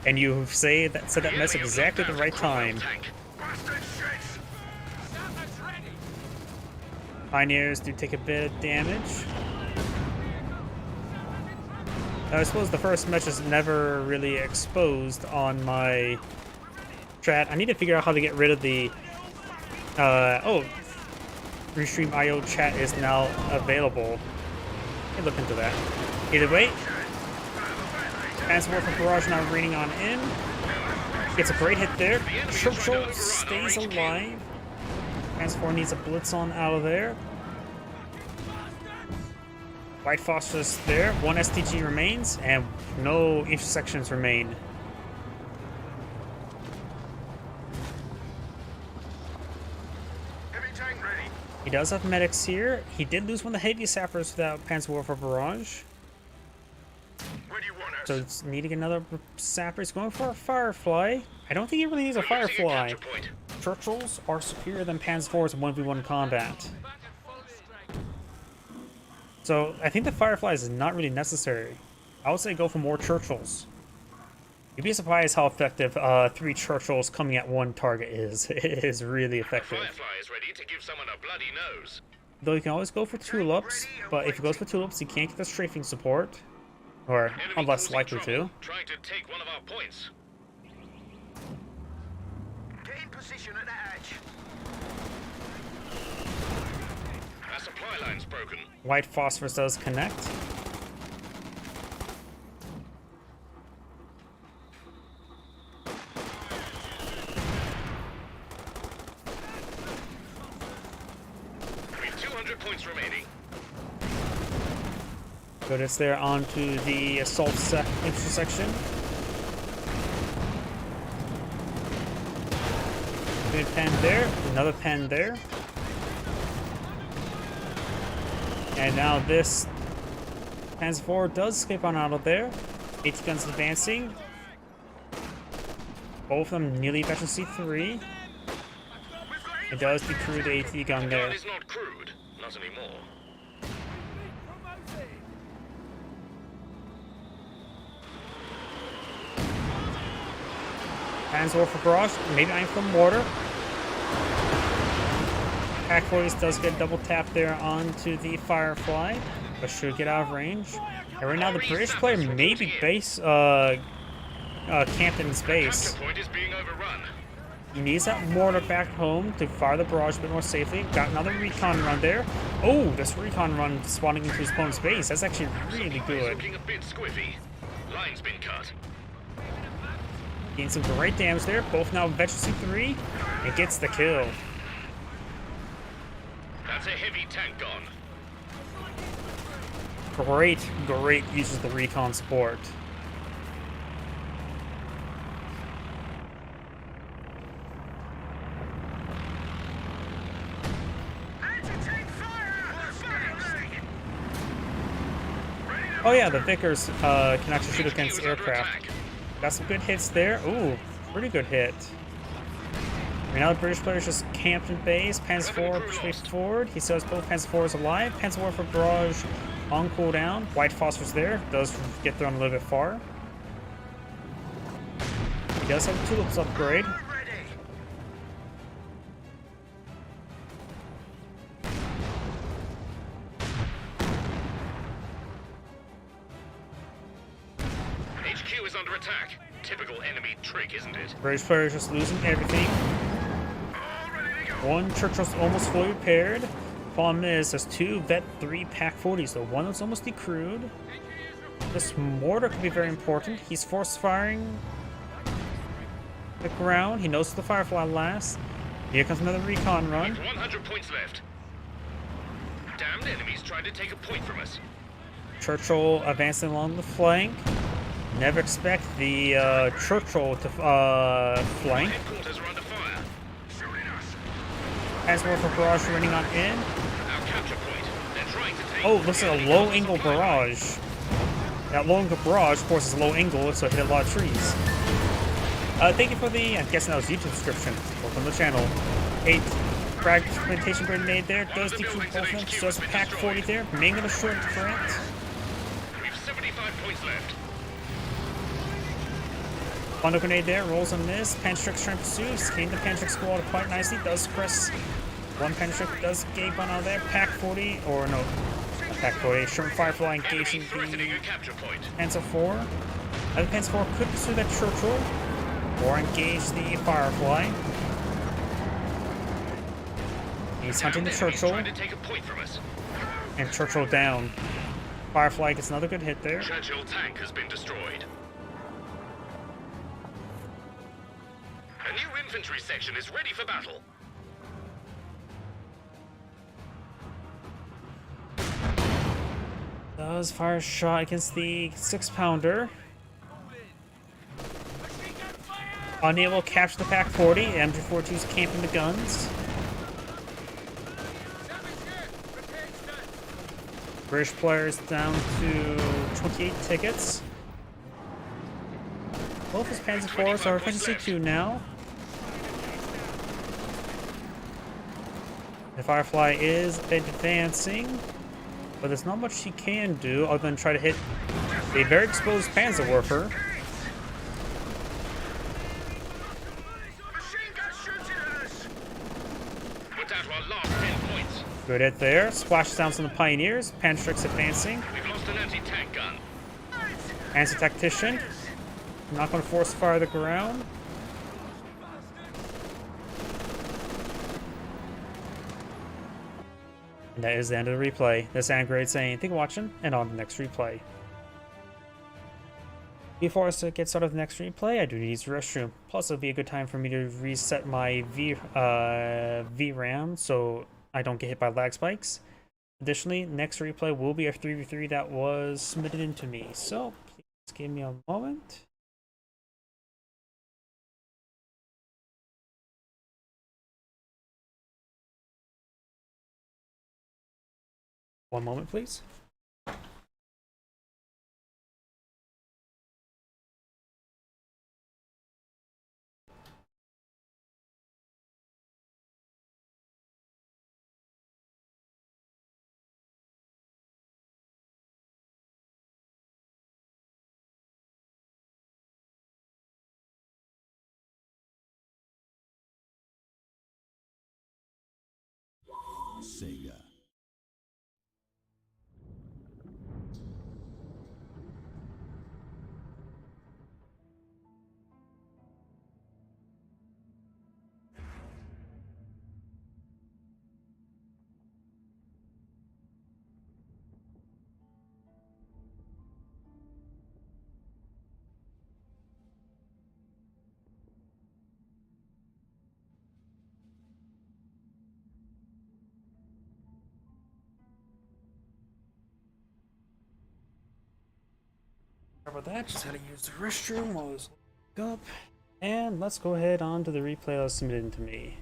And you said that message exactly at the right time. Pioneers do take a bit of damage. I suppose the first match is never really exposed on my chat. I need to figure out how to get rid of the Restream IO chat is now available. Let me look into that. Either way, Panzer IV Barrage now reading on in. Gets a great hit there. Churchill stays alive. Panzer IV needs a blitz on out of there. White Phosphorus there. 1 STG remains, and no intersections remain. Heavy tank ready. He does have medics here. He did lose one of the heavy sappers without Panzer Warfare Barrage. Where do you want us? So it's needing another sapper. He's going for a Firefly. I don't think he really needs a We're losing a Firefly. capture point. Churchills are superior than Panzer IVs in 1v1 combat. So I think the Fireflies is not really necessary. I would say go for more Churchills. You'd be surprised how effective 3 Churchills coming at one target is. It is really effective. Firefly is ready to give someone a bloody nose. Though you can always go for tulips, but if he goes for tulips, he can't get the strafing support. Or Enemy I'm less causing likely trouble, to. Trying to take one of our points. Get in position at the hatch. Our supply line's broken. White Phosphorus does connect. We've 200 points remaining. Good, it's there onto the assault intersection. Good pen there, another pen there. And now this Panzer IV does escape on out of there. 80 guns advancing. Both of them nearly efficiency 3. It does decrew the 80 gun The there. gun is not crude. Not anymore. Panzer IV Barrage, maybe I'm from mortar. Pack Boys does get double tap there onto the Firefly, but should get out of range. And right now the British player may be camped in space. Capture point is being overrun. He needs that mortar back home to fire the barrage a bit more safely. Got another recon run there. Oh, this recon run spawning into his opponent's base. That's actually really Supplies good. looking a bit squiffy. Line's been cut. Getting some great damage there. Both now efficiency 3. And gets the kill. That's a heavy tank gone. Great uses the recon support. Oh yeah, the Vickers can actually shoot HQ against is under aircraft. attack. Got some good hits there. Ooh, pretty good hit. Right now the British players just camped in base. Panzer Weapon IV crew pushed lost. forward. He still has both Panzer IVs alive. Panzer IV for barrage on cooldown. White phosphorus there. Does get thrown a little bit far. He does have a tulips upgrade. HQ is under attack. Typical enemy trick, isn't it? British players just losing everything. One Churchill's almost fully repaired. Problem is, there's two Vet 3 Pack 40s. The one that's almost decrewed. This mortar could be very important. He's force firing the ground. He knows the Firefly lasts. Here comes another recon run. With 100 points left. Damned enemies trying to take a point from us. Churchill advancing along the flank. Never expect the Churchill to flank. Headquarters are under fire. As more for barrage running on in. Our capture point. They're trying to take. Oh, looks like a low angle barrage. That low angle barrage, of course, is low angle, so it hit a lot of trees. Thank you for the, I'm guessing that was YouTube subscription. Welcome to the channel. 8 fragmentation grenade there. Does decrease both of them. Does pack 40 there. Making a short current. We've 75 points left. Bundle grenade there. Rolls on this. Panstrix trying to pursue. Scaling the Panstrix squad quite nicely. Does press one Panstrix. Does gape on out there. Pack 40. Or no. Not pack 40. Shrimp Firefly engaging Enemy threatening the a capture point. Panzer IV. I think Panzer IV could pursue that Churchill. Or engage the Firefly. He's hunting the Enemies Churchill, trying to take a point from us. and Churchill down. Firefly gets another good hit there. Churchill tank has been destroyed. A new infantry section is ready for battle. Does fire a shot against the 6-pounder. Unable to capture the Pack 40. MG42 is camping the guns. British players down to 28 tickets. Both his Panzer IVs are efficiency 2 now. The Firefly is advancing, but there's not much he can do other than try to hit a very exposed Panzer Werfer. We're down to our last 10 points. Good hit there. Splash down some of the Pioneers. Panstrix advancing. We've lost an anti-tank gun. Anti-tactician. Not going to force fire the ground. And that is the end of the replay. This is Angrade saying thank you for watching, and on to the next replay. Before I get started with the next replay, I do need to use the restroom. Plus, it'll be a good time for me to reset my VRAM so I don't get hit by lag spikes. Additionally, next replay will be a 3v3 that was submitted into me. So, please give me a moment. One moment, please. Sega. Sorry about that, just had to use the restroom while I was up. And let's go ahead on to the replay that was submitted to me.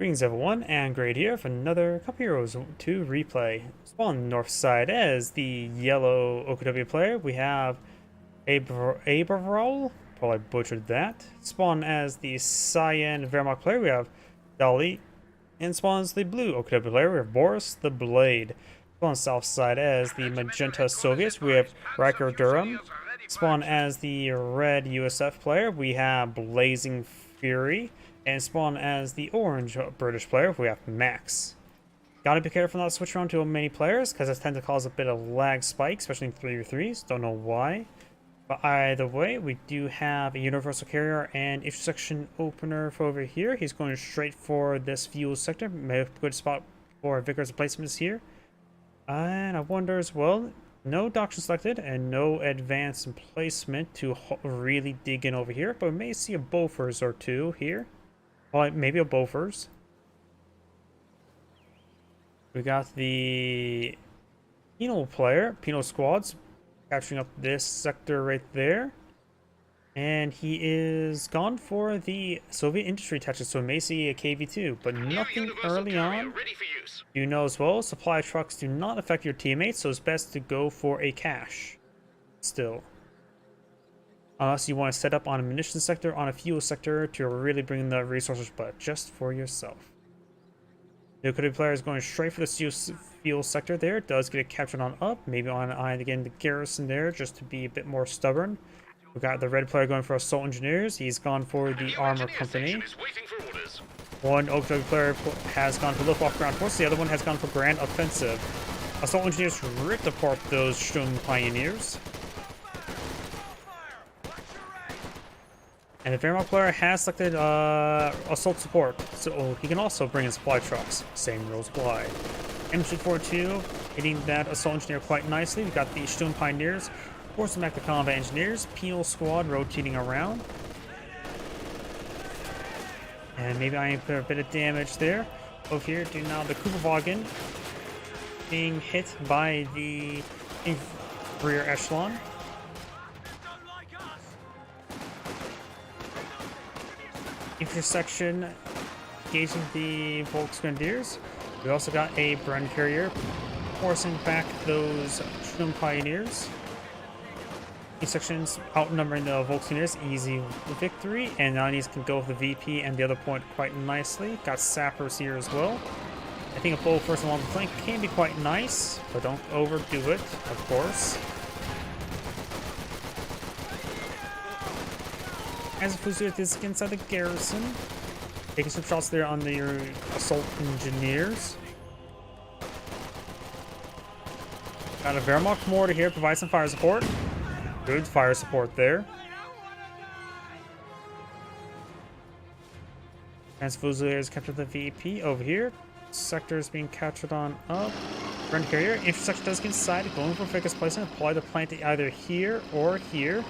Greetings everyone, and Great here for another Cup Heroes 2 replay. Spawn north side as the yellow OKW player. We have Abervrol, probably butchered that. Spawn as the cyan Wehrmacht player, we have Dali. And spawn as the blue OKW player, we have Boris the Blade. Spawn south side as the magenta Soviets, we have Riker Durham. Spawn as the red USF player, we have Blazing Fury. And spawn as the orange British player, we have Max. Gotta be careful not to switch around to many players, because it tends to cause a bit of lag spike, especially in 3v3s. Don't know why. But either way, we do have a universal carrier and intersection opener for over here. He's going straight for this fuel sector. Maybe a good spot for Vickers placements here. And I wonder as well, no doctrine selected and no advanced placement to really dig in over here. But we may see a Bofors or two here. Well, maybe a Bofors. We got the Penal player, Penal squads, capturing up this sector right there. And he is gone for the Soviet industry touches, so we may see a KV2, but nothing early on. Ready for use. You know as well, supply trucks do not affect your teammates, so it's best to go for a cache. Still. Unless you want to set up on a munitions sector, on a fuel sector to really bring in the resources, but just for yourself. The OKW player is going straight for the fuel sector there. Does get it captured on up, maybe on again the garrison there, just to be a bit more stubborn. We got the red player going for assault engineers. He's gone for the armor company. One OKW player has gone for Luftwaffe ground force. The other one has gone for grand offensive. Assault engineers ripped apart those Sturm pioneers. And the Wehrmacht player has selected assault support, so he can also bring in supply trucks. Same rules apply. MG42 hitting that assault engineer quite nicely. We got the Sturm Pioneers, forcing back the combat engineers. Penal squad rotating around. And maybe I put a bit of damage there. Over here, do now the Kupferwagen being hit by the rear echelon. Intersection engaging the Volksgrenadiers. We also got a Bren carrier forcing back those Sturm Pioneers. These sections outnumbering the Volksgrenadiers, easy victory, and now these can go with the VP and the other point quite nicely. Got sappers here as well. I think a full first along the flank can be quite nice, but don't overdo it, of course. As a Fusilier is inside the garrison, taking some shots there on the assault engineers. Got a Wehrmacht mortar here, provide some fire support. Good fire support there. As Fusilier is captured the VP over here. Sector is being captured on up. Brent carrier, intersection does get inside, going for Vickers placement, apply the plant either here or here.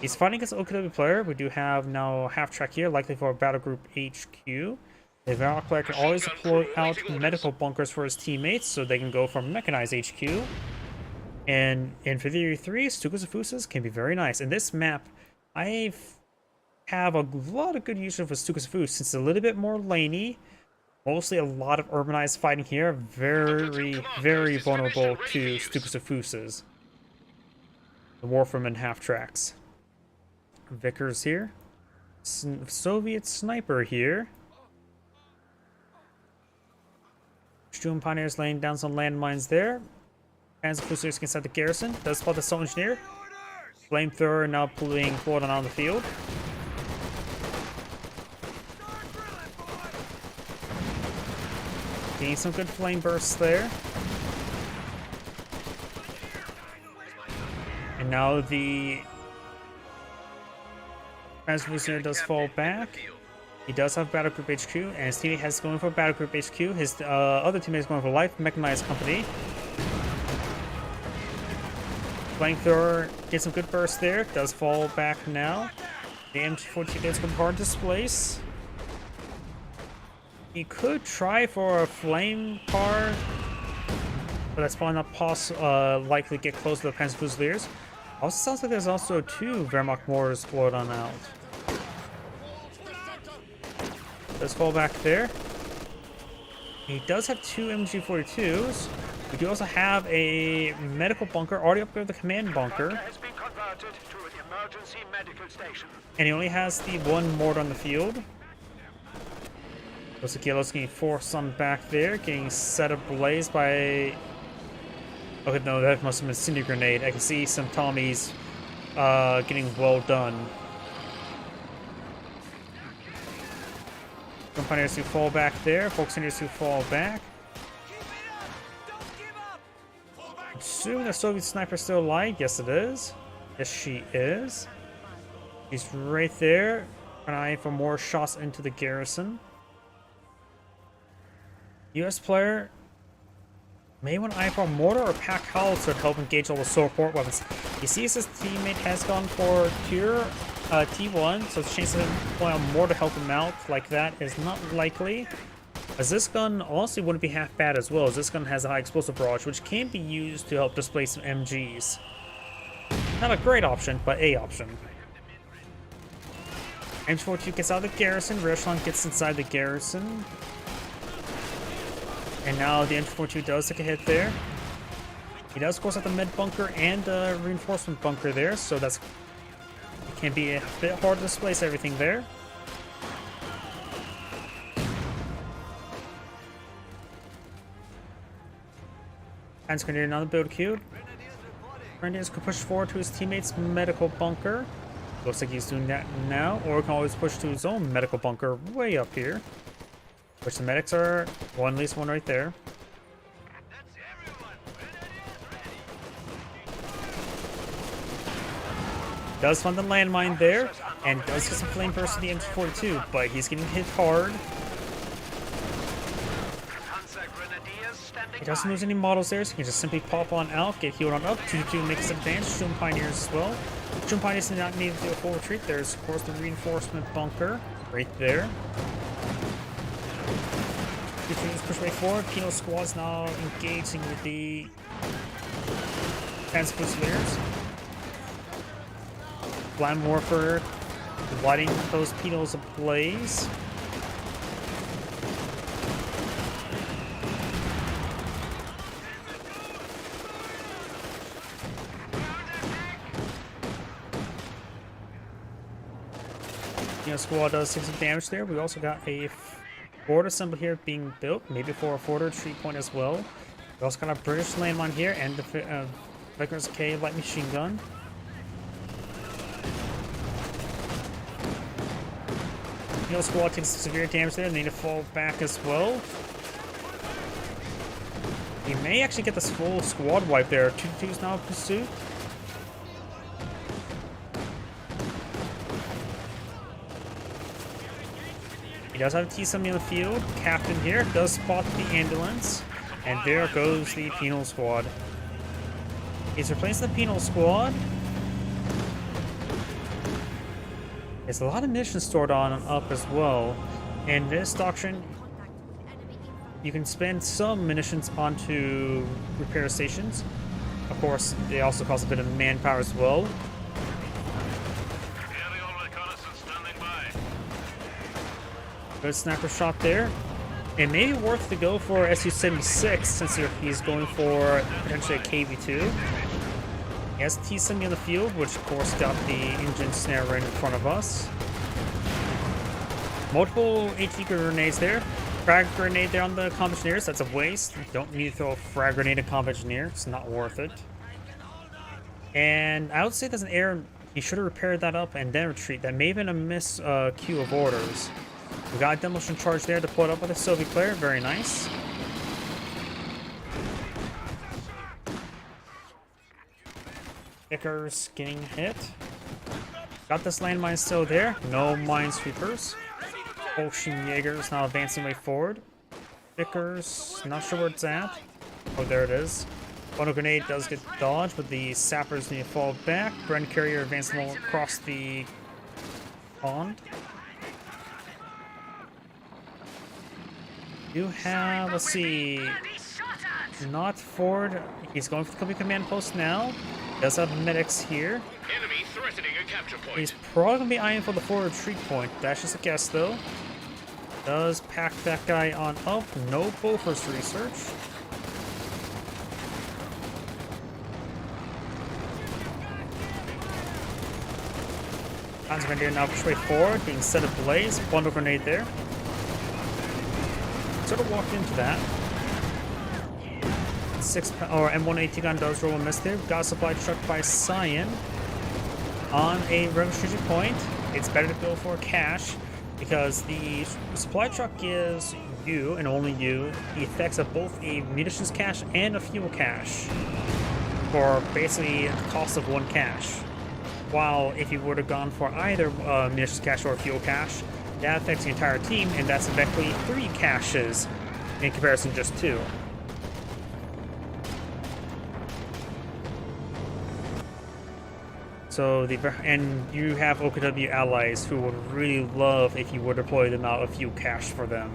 He's fighting against an OKW player. We do have now half track here, likely for a battle group HQ. The Wehrmacht player can always deploy out medical bunkers for his teammates, so they can go from mechanized HQ. And in Infantry 3, Stukas and Fusas can be very nice. In this map, I have a lot of good use for Stukas and Fus, since it's a little bit more laney. Mostly a lot of urbanized fighting here. Very, very vulnerable to Stukas and Fusas. The Warframen half tracks. Vickers here. Soviet sniper here. Sturm Pioneers laying down some landmines there. Panzer Fusiliers inside the garrison. Does spot the assault engineer. Flamethrower now pulling forward on the field. Getting some good flame bursts there. And now the Fusilier does fall back. He does have Battle Group HQ, and his teammate has going for Battle Group HQ. His other teammate is going for Life Mechanized Company. Flamethrower gets some good bursts there. Does fall back now. The MG42 gets some hard displace. He could try for a flame car, but that's probably not likely to get close to the Panzer Fusiliers. Also sounds like there's also two Wehrmacht mortars deployed on out. Let's fall back there. He does have 2 MG42s. We do also have a medical bunker already upgraded the command bunker. Has been converted to an emergency medical station. And he only has the 1 mortar on the field. Los Aguilos getting forced on back there, getting set ablaze by... Okay, no, that must have been a Cinder Grenade. I can see some Tommies getting well done. Pioneers who fall back there, Folk Seniors who fall back. Assuming the Soviet sniper still alive. Yes, it is. Yes, she is. She's right there. An eye for more shots into the garrison. US player may want to eye for a mortar or pack howitzer to help engage all the support weapons. He sees his teammate has gone for pure T1, so the chance of him pulling out more to help him out like that is not likely. As this gun honestly wouldn't be half bad as well, as this gun has a high explosive barrage, which can be used to help displace some MGs. Not a great option, but a option. MG42 gets out of the garrison, Reshlan gets inside the garrison. And now the MG42 does take a hit there. He does, of course, have the med bunker and the reinforcement bunker there, so that's... It can be a bit hard to displace everything there. Hands Grenadier on the build queue. Grenadiers could push forward to his teammate's medical bunker. Looks like he's doing that now, or can always push to his own medical bunker way up here. Which the medics are, well, at least one right there. Does find the landmine there, and does get some flame burst to the MG42, but he's getting hit hard. He doesn't lose any models there, so he can just simply pop on out, get healed on up. 2-2 makes his advance. Doom Pioneers as well. Doom Pioneers do not need to do a full retreat. There's, of course, the reinforcement bunker right there. 2-2 push way forward. Penal Squad's now engaging with the Defense Fusiliers. Blind Morpher lighting those penals ablaze. Squad does take some damage there. We also got a fort assembly here being built, maybe for a fort retreat point as well. We also got a British landmine here and the Vickers K light machine gun. Squad takes severe damage there. They need to fall back as well. He may actually get this full squad wipe there. 2-2's now in pursuit. He does have a T-70 on the field. Captain here does spot the ambulance. And there goes the penal squad. He's replacing the penal squad. There's a lot of munitions stored on and up as well. And this doctrine, you can spend some munitions onto repair stations. Of course, they also cost a bit of manpower as well. Good sniper shot there. It may be worth to go for Su-76 since he's going for potentially a KV-2. He has T-70 on the field, which of course got the engine snare right in front of us. Multiple AT grenades there. Frag grenade there on the Conventioneers, that's a waste. You don't need to throw a frag grenade at Conventioneer, it's not worth it. And I would say there's an error, he should have repaired that up and then retreat. That may have been a miss queue of orders. We got a demolition charge there to pull it up with a Soviet player, very nice. Vickers getting hit. Got this landmine still there, no minesweepers. Bolshin-Jaegers now advancing way forward. Vickers, not sure where it's at. Oh, there it is. Funnel grenade does get dodged, but the sappers need to fall back. Bren carrier advancing across the pond. You have, let's see, not Ford. He's going for the company command post now. Does have medics here. Enemy threatening a capture point. He's probably gonna be eyeing for the forward retreat point. That's just a guess, though. Does pack that guy on up. No Bofors research. Panzer Grenadier now push way forward, being set ablaze. Bundle grenade there. Sort of walked into that. M180 gun does roll a miss there. Got supply truck by Cyan on a revenue strategic point. It's better to go for cash because the supply truck gives you, and only you, the effects of both a munitions cache and a fuel cache for basically the cost of 1 cache. While if you would have gone for either munitions cache or fuel cache, that affects the entire team, and that's effectively 3 caches in comparison to just 2. So and you have OKW allies who would really love if you would deploy them out a fuel cache for them.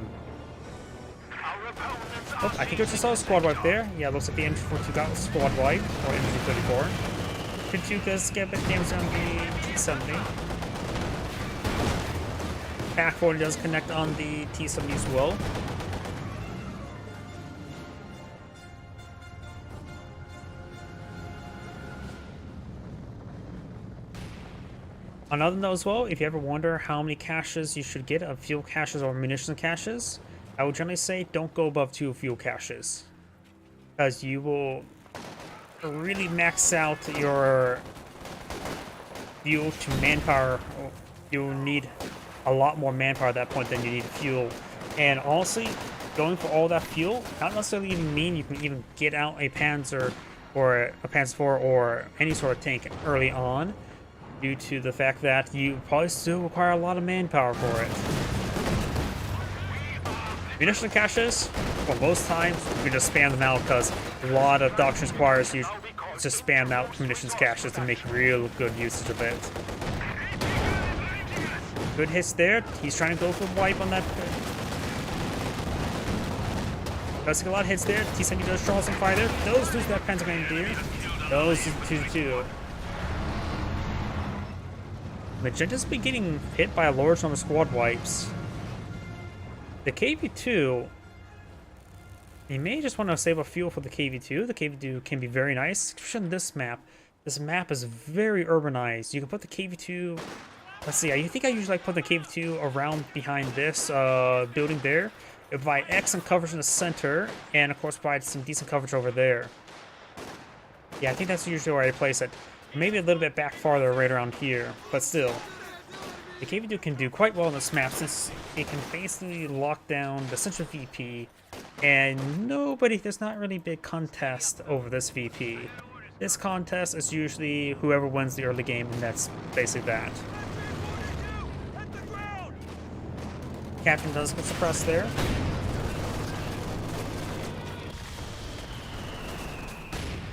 Oh, I think I just saw a squad wipe there. Yeah, looks like the M42 got a squad wipe, or M234. M2 does get a bit damage on the T-70. Pack 40 does connect on the T-70 as well. Another note as well, if you ever wonder how many caches you should get of fuel caches or munitions caches, I would generally say don't go above 2 fuel caches, because you will really max out your fuel to manpower. You'll need a lot more manpower at that point than you need fuel. And honestly, going for all that fuel not necessarily even mean you can even get out a Panzer or a Panzer IV or any sort of tank early on, due to the fact that you probably still require a lot of manpower for it. Munition caches, well, most times we just spam them out because a lot of doctrines requires you to spam out munitions caches to make real good usage of it. Good hits there. He's trying to go for wipe on that. Does take a lot of hits there. T-70 does draw some fire there. Those two that Panzer Grenadier. Those two. Magenta's been getting hit by a large number of squad wipes. The KV-2, you may just want to save up fuel for the KV-2. The KV-2 can be very nice, especially on this map. This map is very urbanized. You can put the KV-2, let's see, I think I usually like put the KV-2 around behind this building there. It provide excellent coverage in the center, and of course provide some decent coverage over there. Yeah, I think that's usually where I place it. Maybe a little bit back farther right around here, but still. The KV-2 can do quite well on this map since it can basically lock down the central VP, and there's not really big contest over this VP. This contest is usually whoever wins the early game, and that's basically that. Captain does get suppressed there.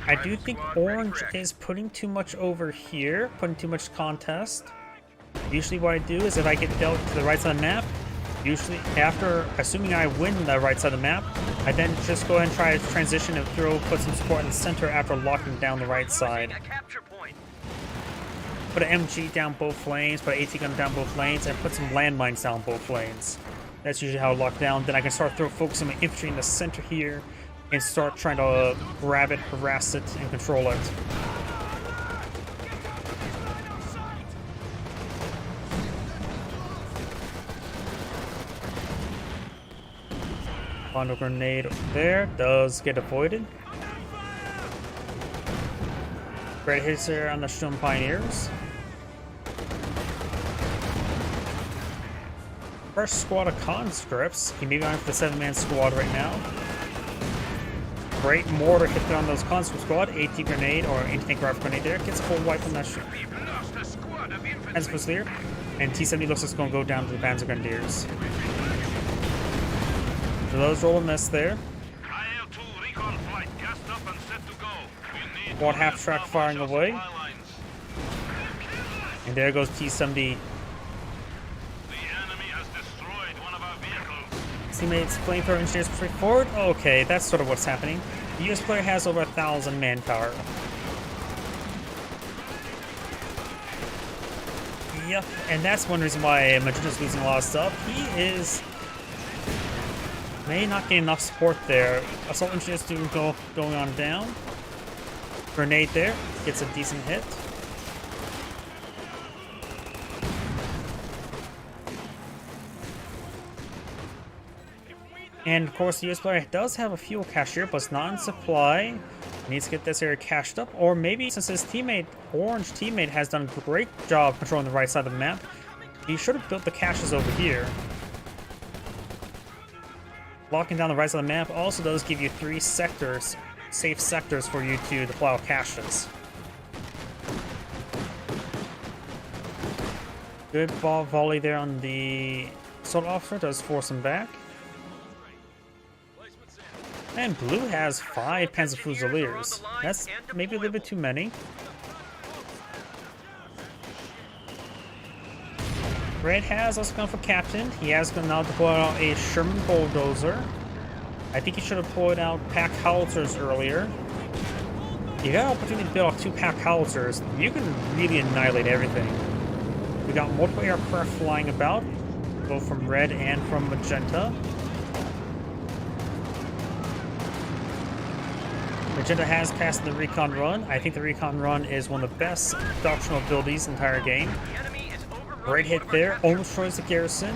I do think Orange is putting too much over here, putting too much contest. Usually what I do is if I get dealt to the right side of the map, usually after, assuming I win the right side of the map, I then just go ahead and try to transition and put some support in the center after locking down the right side. Put an MG down both lanes, put an AT gun down both lanes, and put some landmines down both lanes. That's usually how I lock down. Then I can start focusing my infantry in the center here and start trying to grab it, harass it, and control it. Bundle grenade there does get avoided. Great hits there on the Sturm Pioneers. First squad of conscripts. He may be on for the 7-man squad right now. Great mortar hit on those conscript squad. AT grenade or anti-tank rifle grenade there. Gets a full wipe on that ship. Panzer Fusilier. And T-70 looks like it's going to go down to the Panzer Grenadiers. So those roll a miss there. Quad half track firing away. And there goes T-70. Teammates, flamethrower engineers push forward. Okay, that's sort of what's happening. The US player has over 1,000 manpower. Yep, and that's one reason why Magenta's losing a lot of stuff. He is May not get enough support there. Assault engineers going on down. Grenade there. Gets a decent hit. And of course, the US player does have a fuel cache here, but it's not in supply. Needs to get this area cached up, or maybe since his teammate, orange teammate, has done a great job controlling the right side of the map, he should have built the caches over here. Locking down the right side of the map also does give you 3 sectors, safe sectors for you to deploy out caches. Good ball volley there on the assault officer, does force him back. And blue has 5 Panzer Fusiliers. That's maybe a little bit too many. Red has also gone for captain. He has now deployed out a Sherman bulldozer. I think he should have deployed out pack howitzers earlier. You got an opportunity to build out 2 pack howitzers. You can really annihilate everything. We got multiple aircraft flying about, both from red and from magenta. Magenta has passed the recon run. I think the recon run is one of the best doctrinal abilities in the entire game. Great hit there, almost destroys the garrison.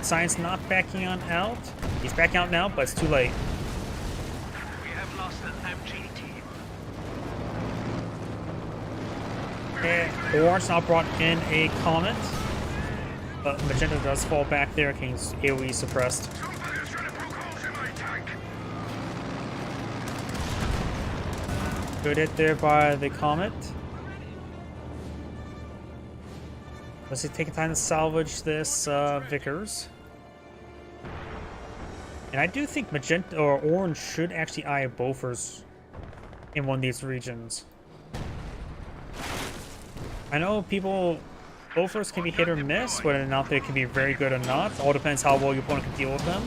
Science not backing on out. He's backing out now, but it's too late. We have lost an MG team. And Orange now brought in a Comet, but Magenta does fall back there, getting AoE suppressed. Good hit there by the Comet. Let's see, take time to salvage this Vickers. And I do think Magenta or Orange should actually eye Bofors in one of these regions. I know Bofors can be hit or miss, whether or not they can be very good or not. All depends how well your opponent can deal with them.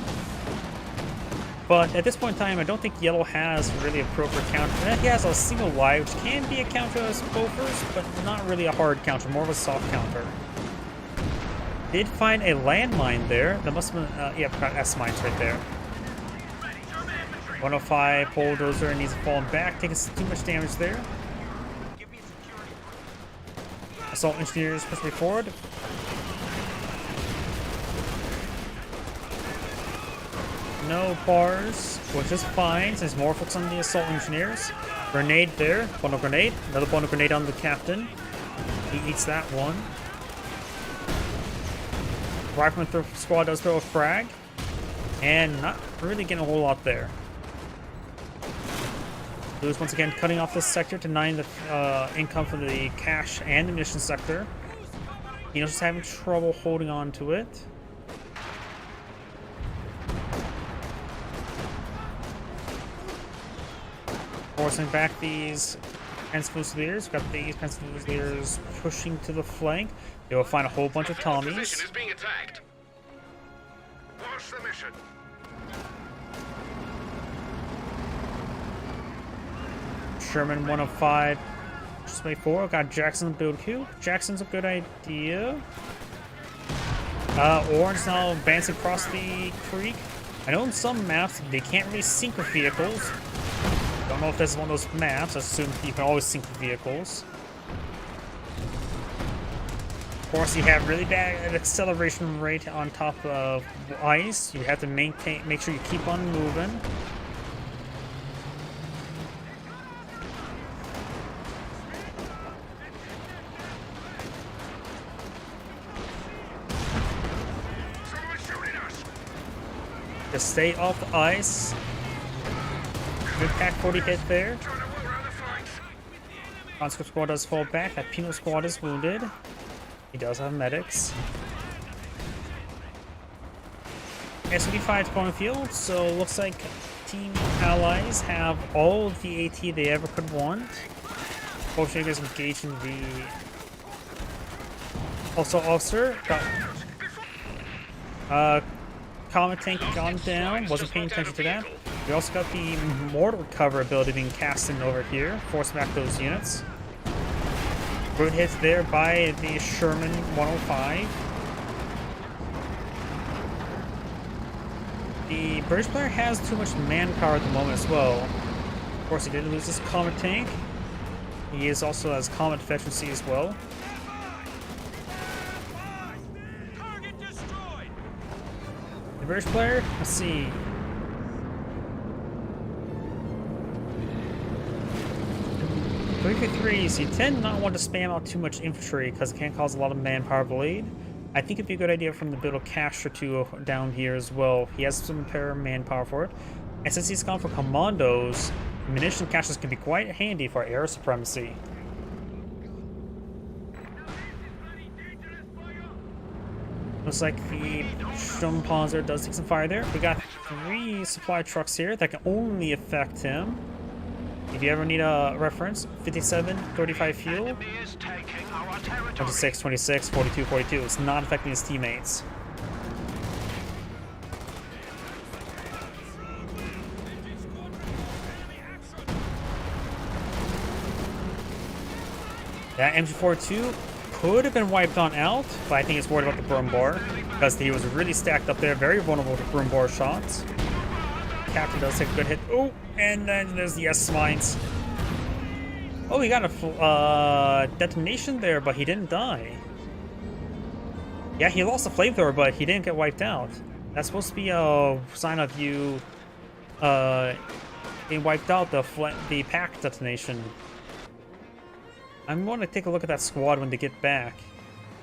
But at this point in time, I don't think Yellow has really a proper counter. He has a single Y, which can be a counter as Bofors, but not really a hard counter, more of a soft counter. Did find a landmine there. That must have been, yeah, got S-mines right there. 105 bulldozer needs to fall back, taking too much damage there. Assault engineers push me forward. No bars, which is fine since more focus on the assault engineers. Grenade there, bundle grenade. Another bundle grenade on the captain. He eats that one. Rifleman squad does throw a frag, and not really getting a whole lot there. Blues once again cutting off this sector to 9 the income from the cash and the mission sector. He's just having trouble holding on to it. Forcing back these Panzer Fusiliers. Got these Panzer Fusiliers pushing to the flank. They will find a whole bunch of Tommies. Position is being attacked. Launch the mission. Sherman 105, just wait for. Got Jackson build queue. Jackson's a good idea. Orange now advancing across the creek. I know in some maps they can't really sync with vehicles. Don't know if this is one of those maps. I assume you can always sync with vehicles. Of course, you have really bad acceleration rate on top of ice. You have to make sure you keep on moving. Just stay off the ice. Good pack 40 hit there. Conscript squad does fall back. That penal squad is wounded. He does have medics. SB5 going field, so looks like Team Allies have all of the AT they ever could want. Bolsheviks engaged in the also officer. Comet tank gone down, wasn't paying attention to that. We also got the mortar cover ability being cast in over here, force back those units. Good hits there by the Sherman 105. The British player has too much manpower at the moment as well. Of course, he did lose his Comet tank. He is also has Comet efficiency as well. Target destroyed. The British player, let's see. .353s, you tend not want to spam out too much infantry because it can cause a lot of manpower bleed. I think it'd be a good idea from the build a cache or two down here as well. He has some pair manpower for it. And since he's gone for commandos, munition caches can be quite handy for air supremacy. Looks like the Sturmpanzer does take some fire there. We got 3 supply trucks here that can only affect him. If you ever need a reference, 57, 35 fuel, Enemy is taking our territory. 26, 26, 42, 42. It's not affecting his teammates. That MG42 could have been wiped on out, but I think he's worried about the Brumbar because he was really stacked up there, very vulnerable to Brumbar shots. Captain does take a good hit. Oh, and then there's the S-mines. Oh, he got a detonation there, but he didn't die. Yeah, he lost a flamethrower, but he didn't get wiped out. That's supposed to be a sign of you being wiped out, the pack detonation. I'm going to take a look at that squad when they get back.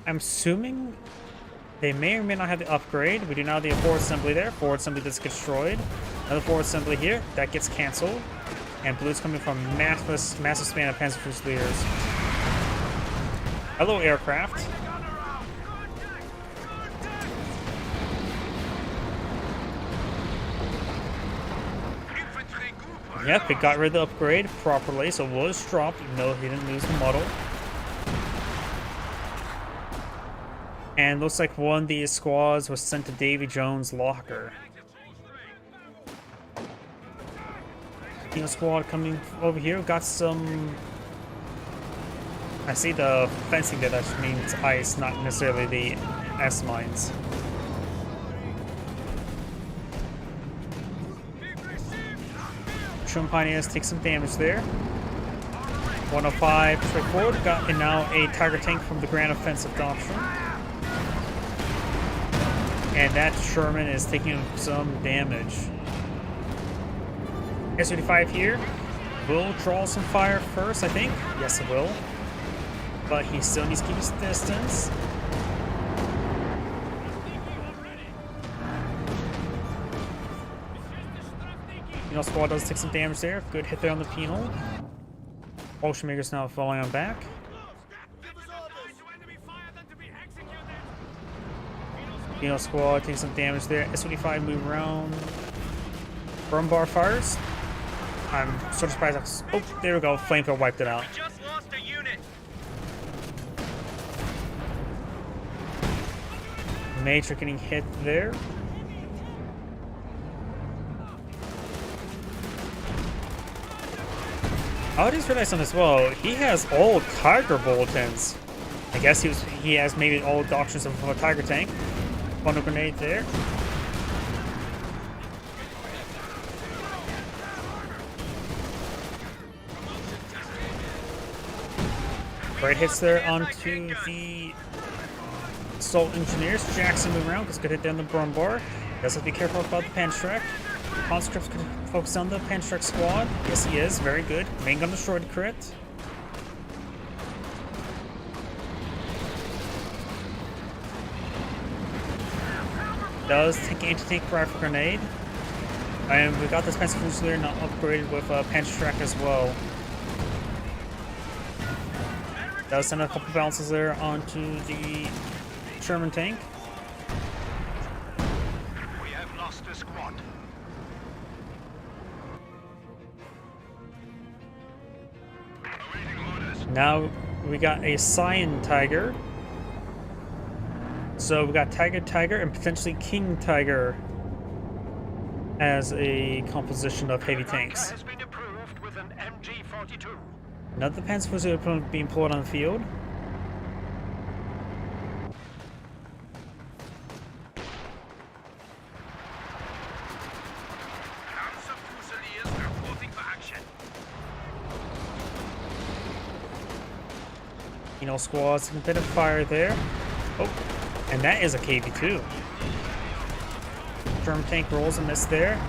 I'm assuming they may or may not have the upgrade. We do now have the forward assembly there. Forward assembly does get destroyed. Another forward assembly here. That gets cancelled. And blue's coming from massive span of Panzer Fusiliers. Hello, aircraft. Yep, it got rid of the upgrade properly, so it was dropped, even though he didn't lose the model. And looks like one of these squads was sent to Davy Jones' locker. Squad coming over here, got some... I see the fencing there, that means ice, not necessarily the S-mines. Trum Pioneers take some damage there. 105 straight forward, got and now a Tiger tank from the Grand Offensive Doctrine. And that Sherman is taking some damage. S-35 here will draw some fire first, I think. Yes, it will. But he still needs to keep his distance. Penal squad does take some damage there. Good hit there on the penal. Ocean Maker's now falling on back. Penal squad takes some damage there. S-35 move around. Brumbar fires. I'm sort of surprised. Oh, there we go. Flamethrower wiped it out. Just lost a unit. Major getting hit there. I just realized something as well. He has all Tiger bulletins. I guess he has maybe all doctrines of a Tiger tank. One grenade there. Great hits there onto the Assault Engineers. Jackson moving around because good hit down the Brumbar. Does have to be careful about the Panstrek. Conscript's going to focus on the Panstrek squad. Yes, he is. Very good. Main gun destroyed crit. Does take anti-tank rifle grenade. And we got this Panzer Fusilier now upgraded with Panstrek as well. Does send a couple bounces there onto the Sherman tank. We have lost a squad. Now we got a Cyan Tiger. So we got Tiger, and potentially King Tiger as a composition of heavy tanks. Has been approved with an MG42. Another Panzer Fusilier being pulled on the field. Kino squads, a bit of fire there. Oh, and that is a KV-2. German tank rolls a miss there.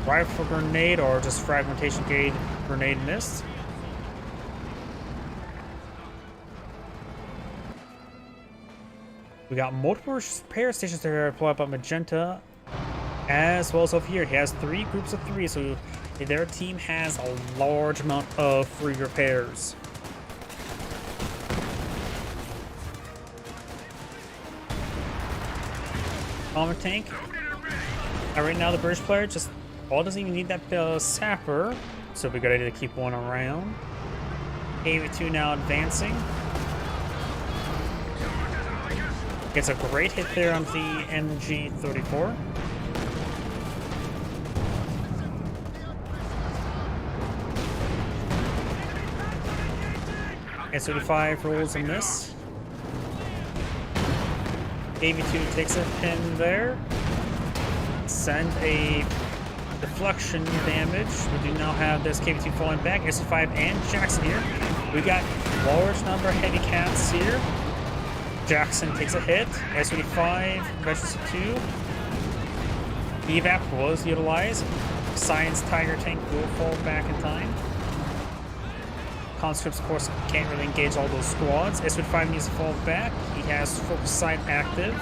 Rifle grenade or just fragmentation grenade missed. We got multiple repair stations that are deployed by Magenta, as well as over here. He has 3 groups of 3, so their team has a large amount of free repairs. Armor tank. Right now, the British player just doesn't even need that sapper, so we got to keep one around. KV-2 now advancing. Gets a great hit there on the MG-34. S-35 rolls a miss. KV-2 takes a pin there. Send a deflection damage. We do now have this KV-2 falling back. S-5 and Jackson here. We got large number of heavy cats here. Jackson takes a hit. S-35 ventures to 2. Evap was utilized. Science Tiger tank will fall back in time. Conscripts, of course, can't really engage all those squads. S-5 needs to fall back. He has focus sight active.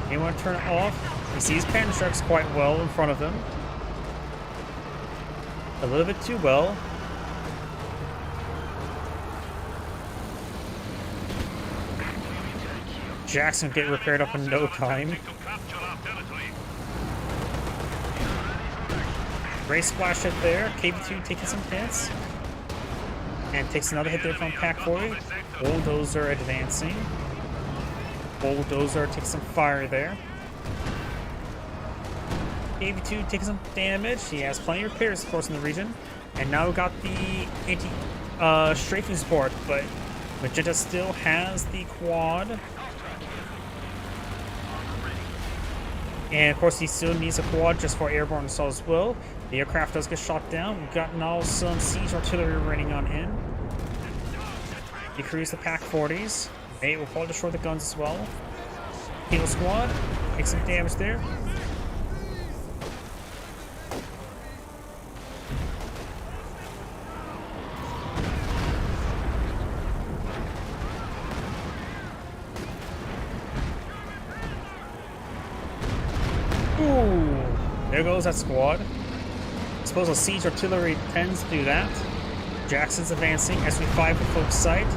They want to turn it off. He sees Panzerstrikes quite well in front of him. A little bit too well. Jackson will get repaired up in no time. Great splash hit there. KV-2 taking some hits. And takes another hit there from Pack 40. Bulldozer advancing. Bulldozer takes some fire there. KV-2 taking some damage. He has plenty of repairs, of course, in the region. And now we got the anti-strafing support, but Magenta still has the quad. And of course, he still needs a quad just for airborne assault as well. The aircraft does get shot down. We've got now some siege artillery raining on in. Decrease the Pack 40s. They will probably destroy the guns as well. Kilo squad, take some damage there. Ooh, there goes that squad. I suppose a siege artillery tends to do that. Jackson's advancing. SV5 with focus sight.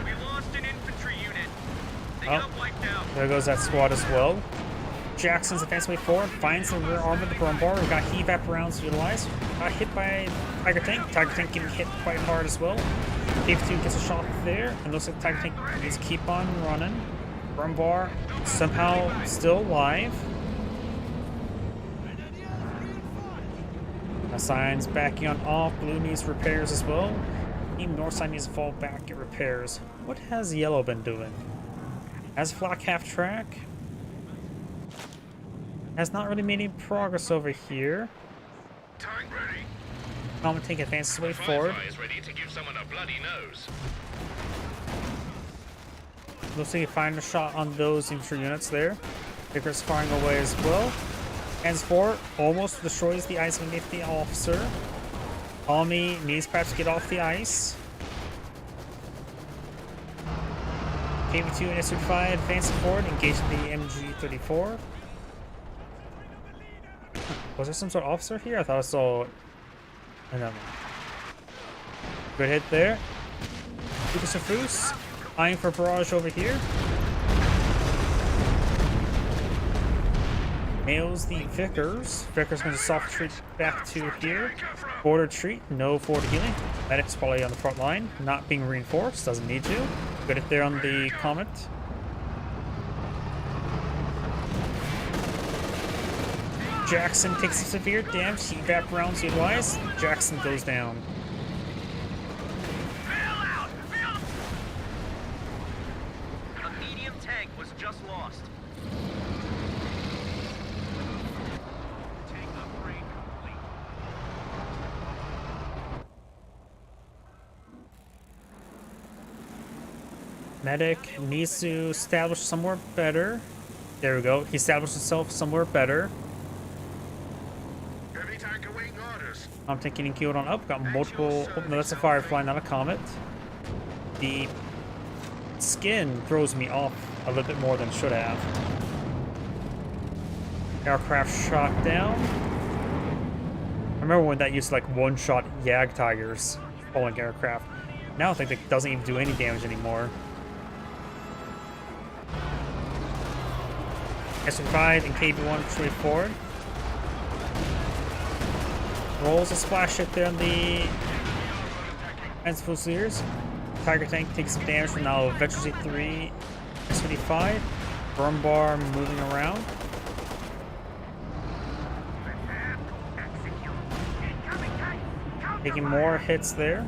We lost an infantry unit. They Oh. got wiped out. There goes that squad as well. Jackson's advancing way forward. Finds the rear arm of the Brumbar. We've got HEVAP rounds utilized. Got hit by Tiger Tank. Tiger Tank getting hit quite hard as well. KV-2 gets a shot there. And looks like Tiger Tank needs to keep on running. Brumbar somehow still alive. Signs backing on off. Blue needs repairs as well. Team Northside needs to fall back, get repairs. What has Yellow been doing? Has Flak half track? Has not really made any progress over here. Tank ready. Common Tank advances way forward. Firefly is ready to give someone a bloody nose. Looks like you find a shot on those infantry units there. Vickers firing away as well. Hands forward, almost destroys the ice beneath the officer. Army needs perhaps to get off the ice. KV-2 and S-5 advancing forward, engaging the MG-34. Was there some sort of officer here? I thought I saw another. Good hit there. Lucas Afus, eyeing for barrage over here. Nails the Vickers. Vickers going to soft retreat back to here. Forward retreat, no forward healing. Medic's probably on the front line, not being reinforced, doesn't need to. Good hit there on the Comet. Jackson takes some severe damage. Evap rounds utilized. Jackson goes down. A medium tank was just lost. Tank upgrade complete. Medic needs to establish somewhere better. There we go. He established himself somewhere better. Heavy tank awaiting orders. I'm getting killed on up. Got multiple. Oh, no, that's a Firefly, not a Comet. The skin throws me off a little bit more than it should have. Aircraft shot down. I remember when that used to like one-shot Yag Tigers falling aircraft. Now I think it doesn't even do any damage anymore. S-5 and KB-1 straight forward. Rolls a splash hit there on the Defense Fusiliers. Tiger tank takes some damage from now Vector Z3, S-55. Burn bar moving around. Taking more hits there.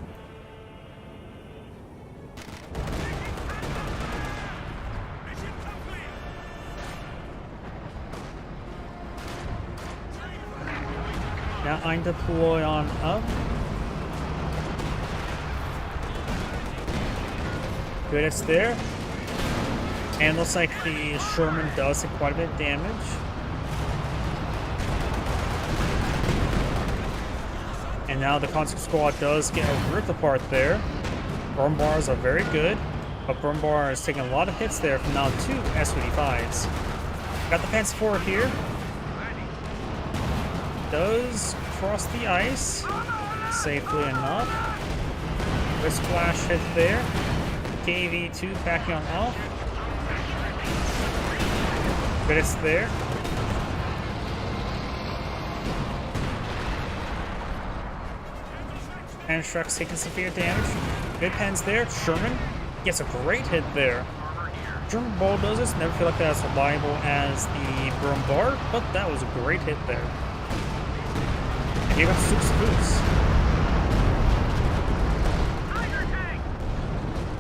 Now I deploy on up. Good, it's there. And looks like the Sherman does take quite a bit of damage. And now the Conscript Squad does get ripped apart there. Burn bars are very good, but Burn bar is taking a lot of hits there from now two S-55s. Got the Panzer IV here. Does cross the ice safely enough. Good splash hit there. KV-2 backing on off. Good, it's there. Panzerstruck's taking severe damage. Good pens there. Sherman gets a great hit there. German bulldozers never feel like they're as reliable as the Burn bar, but that was a great hit there. And you got 6 boosts.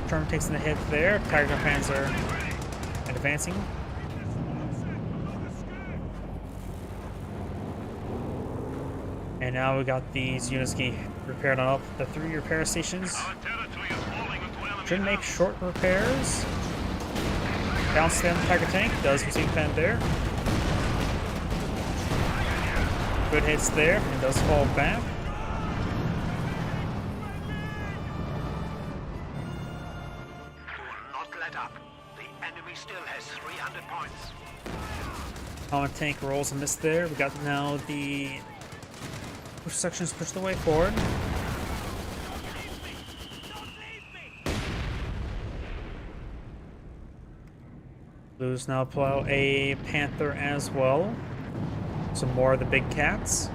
Sherman takes the hit there. Tiger Panzer advancing. And now we got these units getting repaired on up. The 3 repair stations should make short repairs. Bounce down the Tiger tank, does receive pen there. Good hits there, and does fall back. Do not let up. The enemy still has 300 points. Comet tank rolls a miss there. We got now the push sections pushed the way forward. Blues now plow a Panther as well. Some more of the big cats.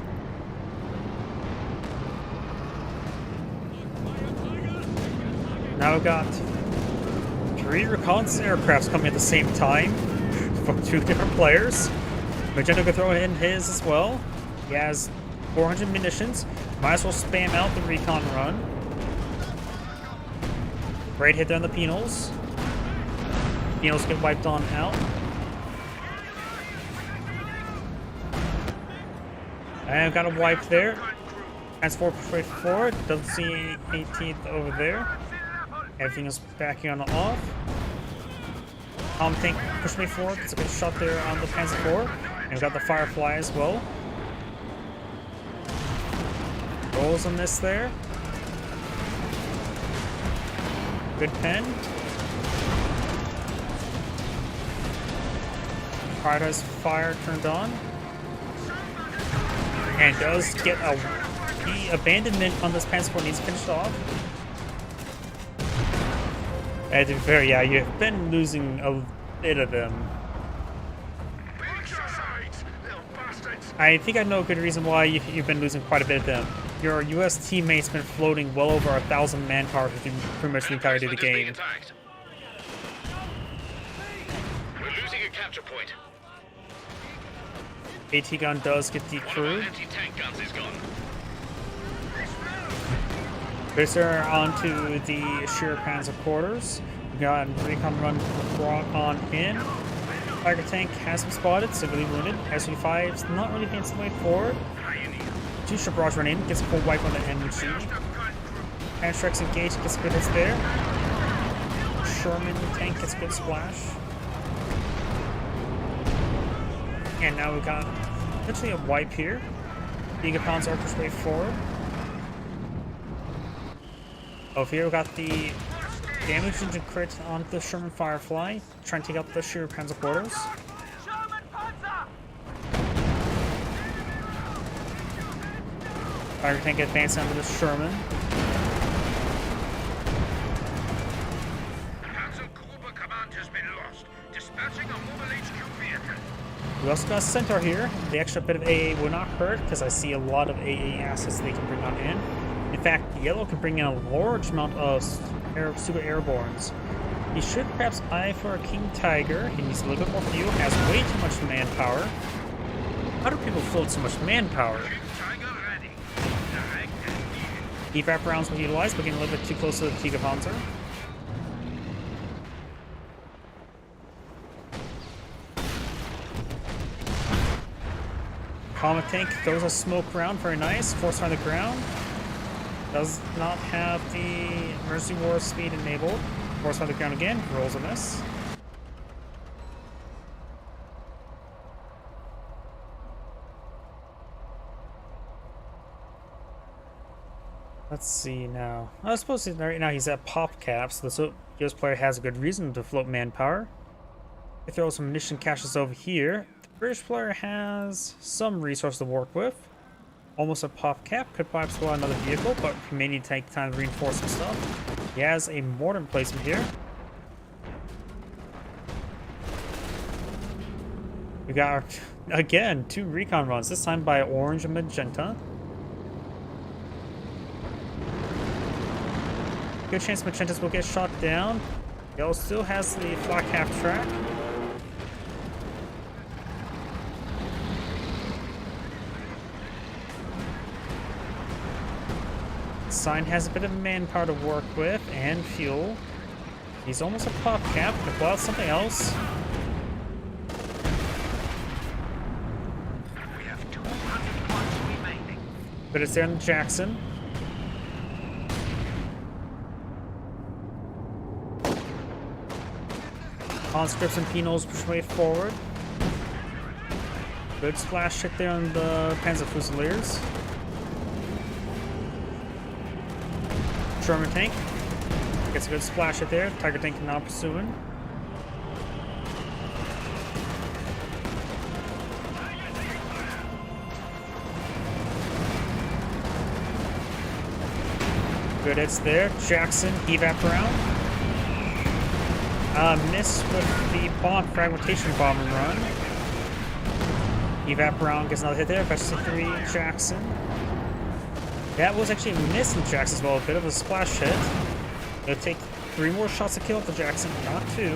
Now we've got 3 reconnaissance aircrafts coming at the same time from 2 different players. Magento can throw in his as well. He has 400 munitions. Might as well spam out the recon run. Great hit there on the Penals. Penals get wiped on out. And got a wipe there. Transport straight forward. Doesn't see 18th over there. Everything is backing on off. Tank push me forward. It's a good shot there on the Panzer IV. And we got the Firefly as well. Rolls on this there. Good pen. Prioritize fire turned on. And does get the abandonment on this Panzer IV needs finished off. And to be fair, yeah, you've been losing a bit of them. I think I know a good reason why you've been losing quite a bit of them. Your US teammates been floating well over 1,000 manpower through pretty much the entirety of the game. We're losing a capture point. AT gun does get decrewed. Anti-tank guns is gone. Cruiser onto the Sheer Panzer quarters. We got recon run brought on in. Tiger tank has been spotted, severely wounded. S-35's not really advancing the way forward. 2 ship barrage run in, gets a full wipe on the NG. Panzerstruck's engaged, gets good hits there. Sherman tank gets a good splash. And now we got literally a wipe here. Gigapon's Archer's way forward. Over here we got the damage engine crit on the Sherman Firefly, trying to take out the Sheer Panzer quarters. Tiger tank advancing onto the Sherman. Panzergruppe command has been lost. Dispatching a mobile HQ vehicle. We also got Centaur here. The extra bit of AA will not hurt because I see a lot of AA assets they can bring on in. In fact, Yellow can bring in a large amount of super airbornes. He should perhaps eye for a King Tiger. He needs a little bit more fuel, has way too much manpower. How do people float so much manpower? Tiger ready. Direct and Evap rounds will utilize, but getting a little bit too close to the Gigapanzer. Comet tank throws a smoke round, very nice. Force on the ground. Does not have the emergency war speed enabled. Force on the ground again, rolls a miss. Let's see now. I suppose right now he's at pop cap, so the US player has a good reason to float manpower. They throw some munition caches over here. The British player has some resource to work with. Almost a pop cap, could perhaps pull out another vehicle, but he may need to take time to reinforce some stuff. He has a mortar placement here. We got, again, 2 recon runs, this time by Orange and Magenta. Good chance Magentas will get shot down. Yellow still has the flak half track. Sign has a bit of manpower to work with and fuel. He's almost a pop cap. Could pull out something else. We have 200 points remaining. But it's there in Jackson. Conscripts and Penals push way forward. Good splash hit there on the Panzer Fusiliers. Sherman tank gets a good splash hit there. Tiger tank now pursuing. Good hits there. Jackson evap around. Miss with the bomb fragmentation bomb and run. Evap round gets another hit there. Versus 3 Jackson. That was actually a miss in Jackson as well. A bit of a splash hit. It'll take 3 more shots to kill the Jackson, not 2.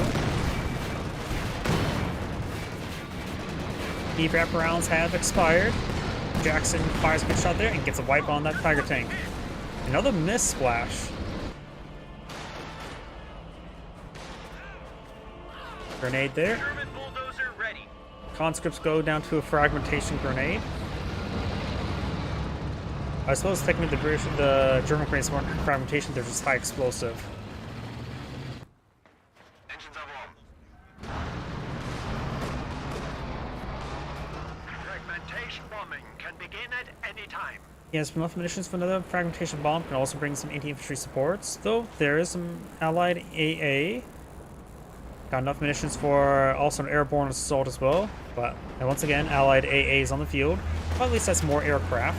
Evap rounds have expired. Jackson fires a good shot there and gets a wipe on that Tiger tank. Another miss splash. Grenade there. German bulldozer ready. Conscripts go down to a fragmentation grenade. I suppose technically the German grenades weren't fragmentation, they're just high explosive. Engines are warm. Fragmentation bombing can begin at any time. He has enough munitions for another fragmentation bomb, can also bring some anti-infantry supports, though there is some allied AA. Got enough munitions for also an airborne assault as well, but and once again, allied AA is on the field. Or at least that's more aircraft.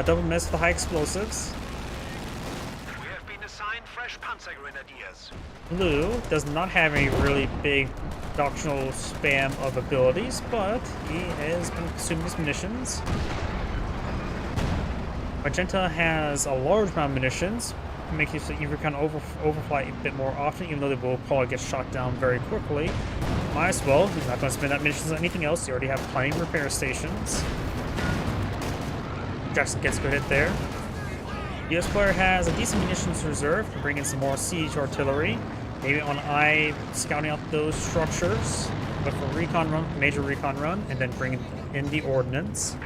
Double miss with the high explosives. We have been assigned fresh Panzer Grenadiers. Blue does not have any really big doctrinal spam of abilities, but he has been consuming his munitions. Magenta has a large amount of munitions, make you so you can overfly a bit more often, even though they will probably get shot down very quickly. Might as well. He's not going to spend that munitions on anything else. You already have plenty of repair stations. Jackson gets a good hit there. The US player has a decent munitions reserve to bring in some more siege artillery. Maybe on eye scouting out those structures, but for recon run, major recon run, and then bring in the ordnance.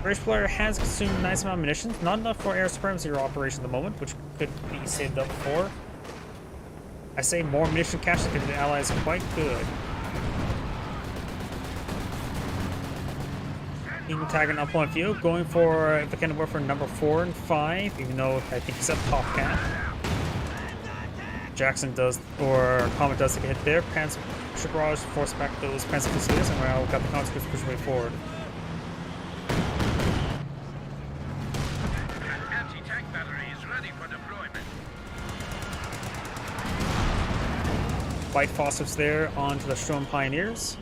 British player has consumed a nice amount of munitions, not enough for air supremacy operation at the moment, which could be saved up for. I say more munition cache to give the allies quite good. King Tiger up on field, going for the kind of warfare number 4 and 5, even though I think he's a top cat. Jackson does, or Comet does take a hit there. Panzer Barrage force back those Panzer Fusiliers, and now got the consequence push way forward. Anti-tank battery is ready for deployment. Fight Fossils there onto the Sturm Pioneers.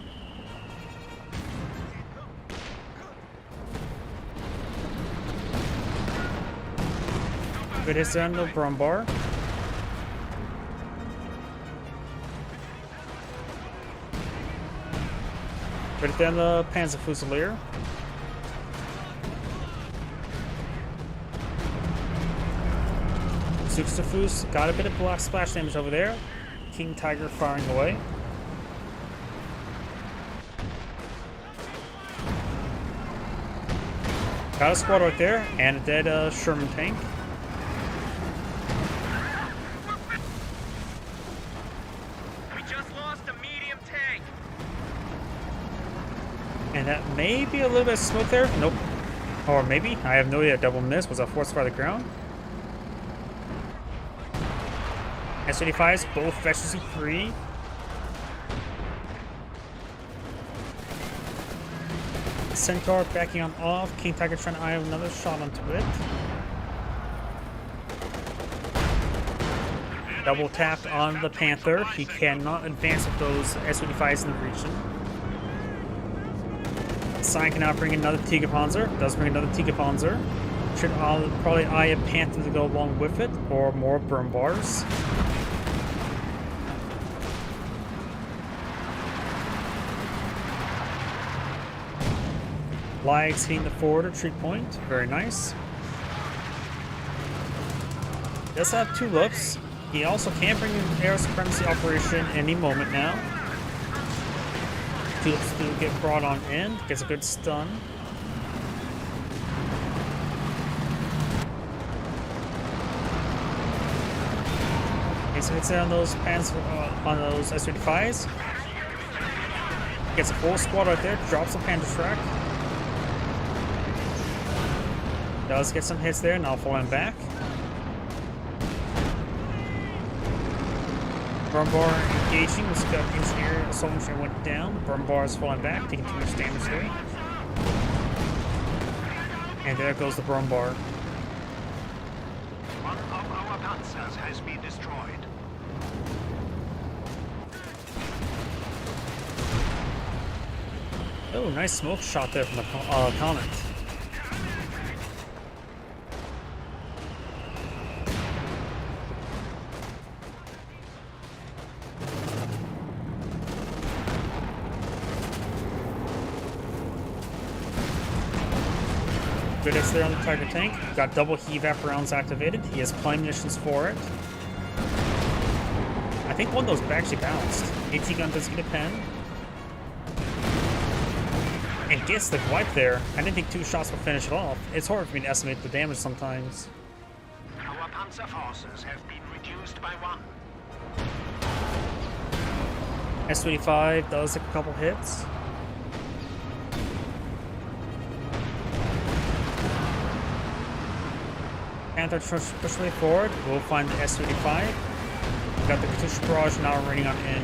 Good hits there on the Brumbar. Good then the Panzer Fusilier. Zuxtafus got a bit of black splash damage over there. King Tiger firing away. Got a squad right there, and a dead Sherman tank. We just lost a medium tank. And that may be a little bit of smoke there. Nope. Or maybe. I have no idea. Double miss. Was a force by the ground. S-35s, both efficiency 3. Centaur backing on off. King Tiger trying to eye another shot onto it. Double tapped on the Panther. He cannot advance with those S-35s in the region. Sign cannot bring another Tigerpanzer. Does bring another Tigerpanzer. Should probably eye a Panther to go along with it, or more burn bars. Lags hitting the forward retreat point. Very nice. Does have 2 looks. He also can bring an air supremacy operation any moment now. 2 looks do get brought on in. Gets a good stun. Okay, so it's on those on those S-35s. Gets a full squad right there. Drops the Panther track. Does get some hits there, now falling back. Brumbar engaging, the Scout Engineer Assault Engineer went down. Brumbar is falling back, taking too much damage there. And there goes the Brumbar. One of our panzers has been destroyed. Oh, nice smoke shot there from the Comet. Good hits there on the Tiger tank. Got double evap rounds activated. He has plenty of munitions for it. I think one of those actually bounced. AT gun does get a pen. And gets the wipe there. I didn't think 2 shots would finish it off. It's hard for me to estimate the damage sometimes. Our panzer forces have been reduced by 1. S-25 does take a couple hits. Panther push way forward. We'll find the S-35. We've got the Katyusha Barrage now running on in.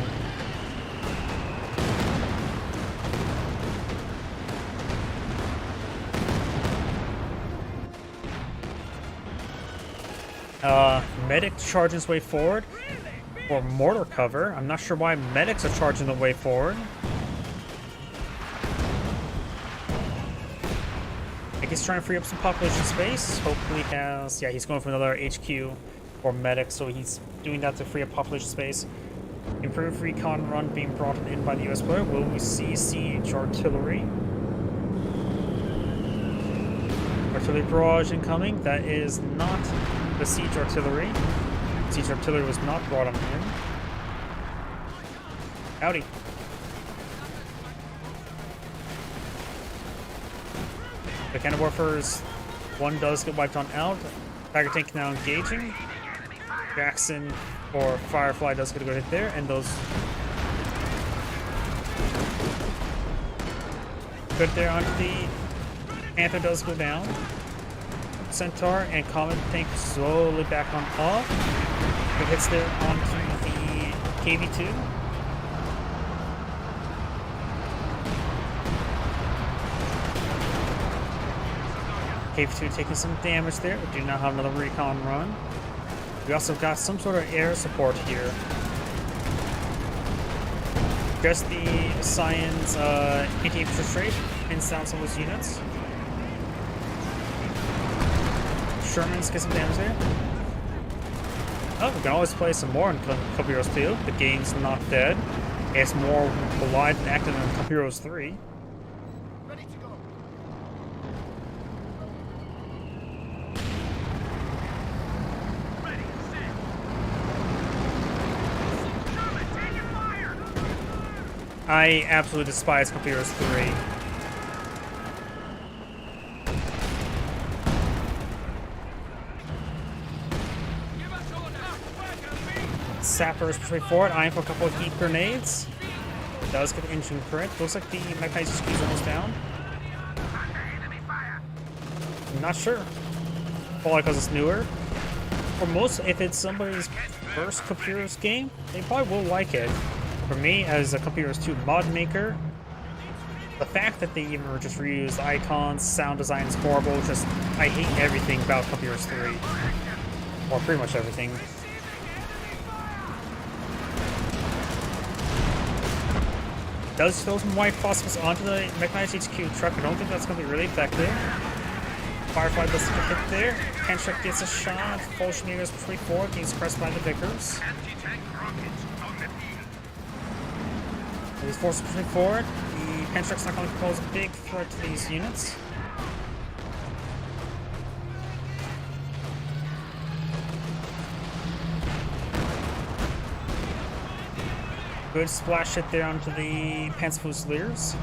Medic charging his way forward for mortar cover. I'm not sure why medics are charging the way forward. I guess trying to free up some population space. Hopefully has, yeah, he's going for another HQ or medic, so he's doing that to free up population space. Improved recon run being brought in by the US player. Will we see siege artillery? Artillery barrage incoming. That is not the siege artillery. Siege artillery was not brought on in. Howdy. The Cannon Warfers, one does get wiped on out. Tiger tank now engaging. Jackson or Firefly does get a good hit there, and those good there onto the Panther does go down. Centaur and Comet Tank slowly back on off. Good hits there onto the KV-2. KV-2 taking some damage there. We do not have another recon run. We also got some sort of air support here. Just the Science anti-infantry straight pins down some of those units. Sherman's get some damage there. Oh, we can always play some more in Cup Heroes 2. The game's not dead. It's more alive and active than Cup Heroes 3. Ready to go. Ready, set. Sherman, taking fire! I absolutely despise Cup Heroes 3. Give us all enough weaponry! Sappers pushing forward, eyeing for a couple of heat grenades. Does get the engine crit. Looks like the mechanized HQ is almost down. Enemy fire! I'm not sure. Probably because it's newer. For most, if it's somebody's first Cup Heroes game, they probably will like it. For me, as a Cup Heroes 2 mod maker, the fact that they even just reused icons, sound design is horrible. Just, I hate everything about Cup Heroes 3. Or pretty much everything. Does throw some white phosphorus onto the mechanized HQ truck. I don't think that's going to be really effective. Firefly does get hit there. Penstruck gets a shot. Bolshevik is pretty forward. Gets pressed by the Vickers. Anti-tank rockets on the field. These forces pushing forward. The Penstruck's not going to pose a big threat to these units. Good splash hit there onto the Panzer Fusiliers.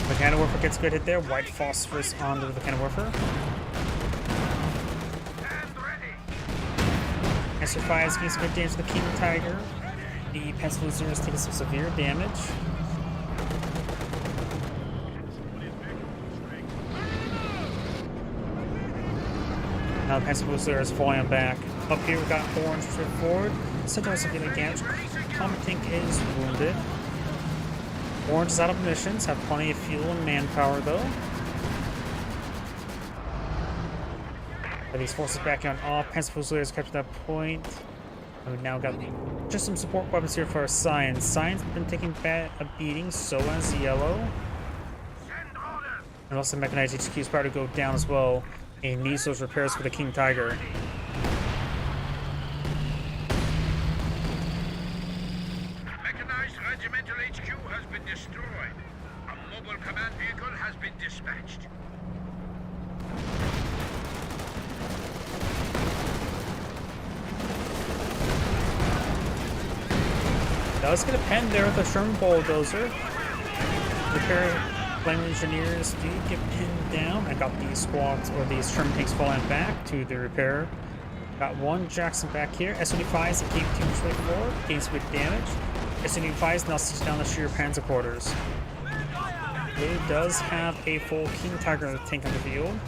Mechanowerfer gets a good hit there. White phosphorus onto the Mechanowerfer. And ready! Answer 5 is getting some good damage to the King Tiger. The Panzer Fusiliers taking some severe damage. Now the Panzer Fusilier is falling back. Up here we got Orange straight forward. Centaur is getting damage. Comet Tank is wounded. Orange is out of munitions, have plenty of fuel and manpower though. But these forces back on off. Panzer Fusiliers kept at that point. And we've now got just some support weapons here for our Science. Science has been taking a beating, so has Yellow. Send orders! And also Mechanized HQ is about to go down as well. And needs those repairs for the King Tiger. Mechanized regimental HQ has been destroyed. A mobile command vehicle has been dispatched. Does get a pen there with a Sherman bulldozer. Repair Flame Engineers do get pinned down. I got these squads or these Sherman tanks falling back to the repair. Got one Jackson back here. SU-5s and KV-2 straight forward. Gains good damage. SU-5s now sits down the sheer Panzer quarters. Blue does have a full King Tiger tank on the field.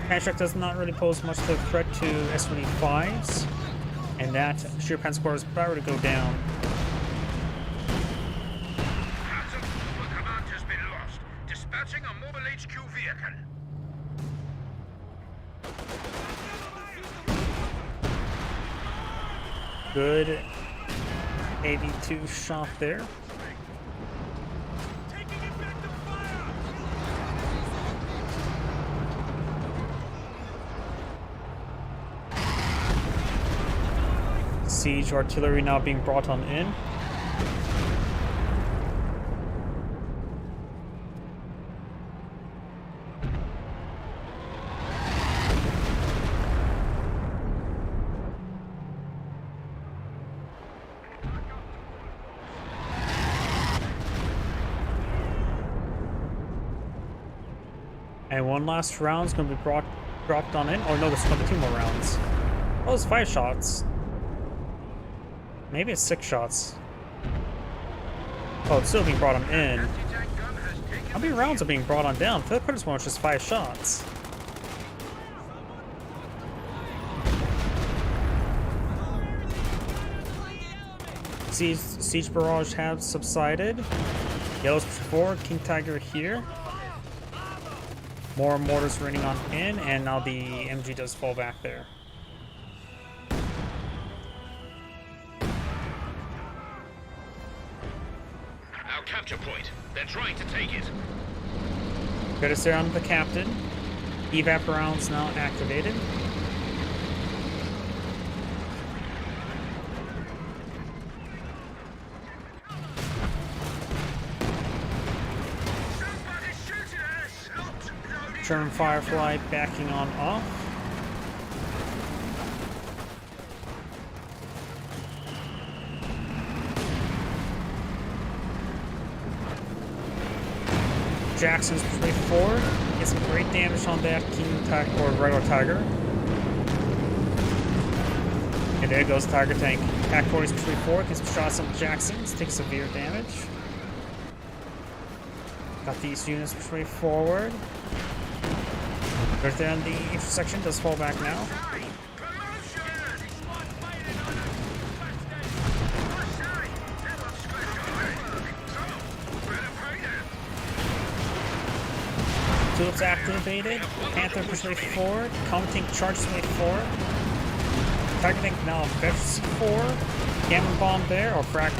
Panzer does not really pose much of a threat to S-25s. And that sheer Panzer quarters is about to go down. Parts of mobile command has been lost. Dispatching a mobile HQ vehicle. Good AV-2 shot there. Taking effective fire! Siege artillery now being brought on in. And one last round's gonna be dropped on in. Oh no, there's gonna be 2 more rounds. Oh, it's 5 shots. Maybe it's 6 shots. Oh, it's still being brought on in. Anti-tank gun has taken How many rounds are being brought on down? For the previous one, it's just 5 shots. Siege barrage has subsided. Yellow's before, King Tiger here. More mortars raining on in, and now the MG does fall back there. Our capture point. They're trying to take it. Good to stay on the captain. Evap rounds now activated. Somebody shooting at us! Loading German Firefly backing on off. Jackson's way forward. Gets some great damage on that King Tiger or regular Tiger. And there goes Tiger Tank. Pack 40's way forward. Gets some shots on Jackson's. Takes severe damage. Got these units way forward. Right there on the intersection. Does fall back now. Tulips activated. Panther pushes way forward. Comet charges way forward. Tiger Tank now vets forward. Cannon bomb there, or frag.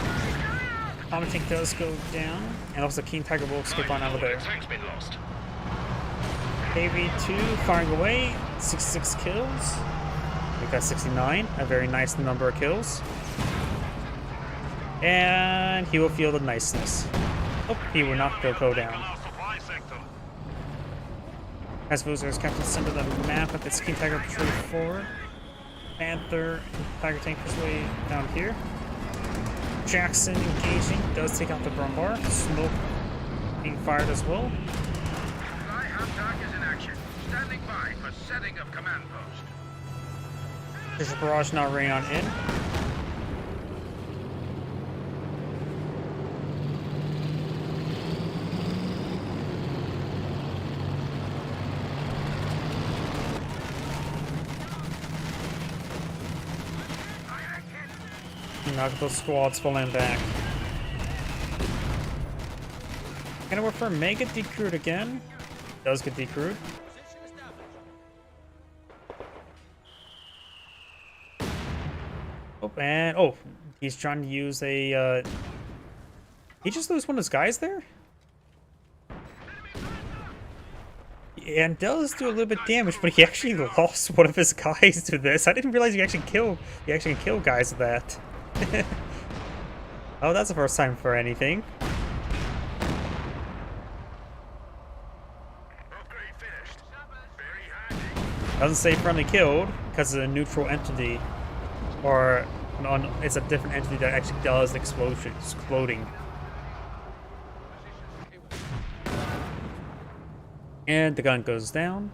Comet Tank does go down. And also King Tiger will skip on out of there. Tank's been lost. KV2 firing away. 66 kills. We got 69. A very nice number of kills. And he will feel the niceness. Oh, he will not go down. Our supply sector. As Vuzer's kept the center of the map, but it's King Tiger pushing forward. Panther and Tiger Tank push way down here. Jackson engaging, does take out the Brumbar. Smoke being fired as well. Fly-Half Target in action. Standing by for setting of command post. There's a barrage now raining on in. Now get those squads falling back. Gonna work for Mega decrewed again. Does get decrewed. Oh, and oh, he's trying to use a. He just lose one of his guys there. And does do a little bit of damage, but he actually lost one of his guys to this. I didn't realize you actually can kill guys with that. Oh, that's the first time for anything. Upgrade finished. Very handy. Doesn't say friendly killed because it's a neutral entity, or no, it's a different entity that actually does exploding. And the gun goes down.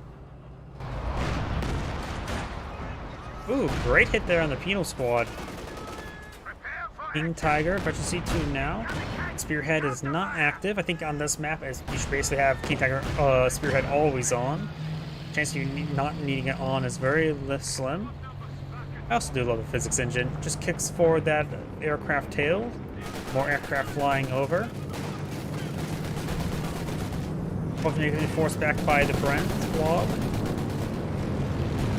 Ooh, great hit there on the penal squad. Prepare for King Tiger, Veteran C2 now. Spearhead is not active. I think on this map, you should basically have King Tiger Spearhead always on. Chance of you not needing it on is very slim. I also do love the physics engine. Just kicks forward that aircraft tail. More aircraft flying over. Hopefully forced back by the Brent blob.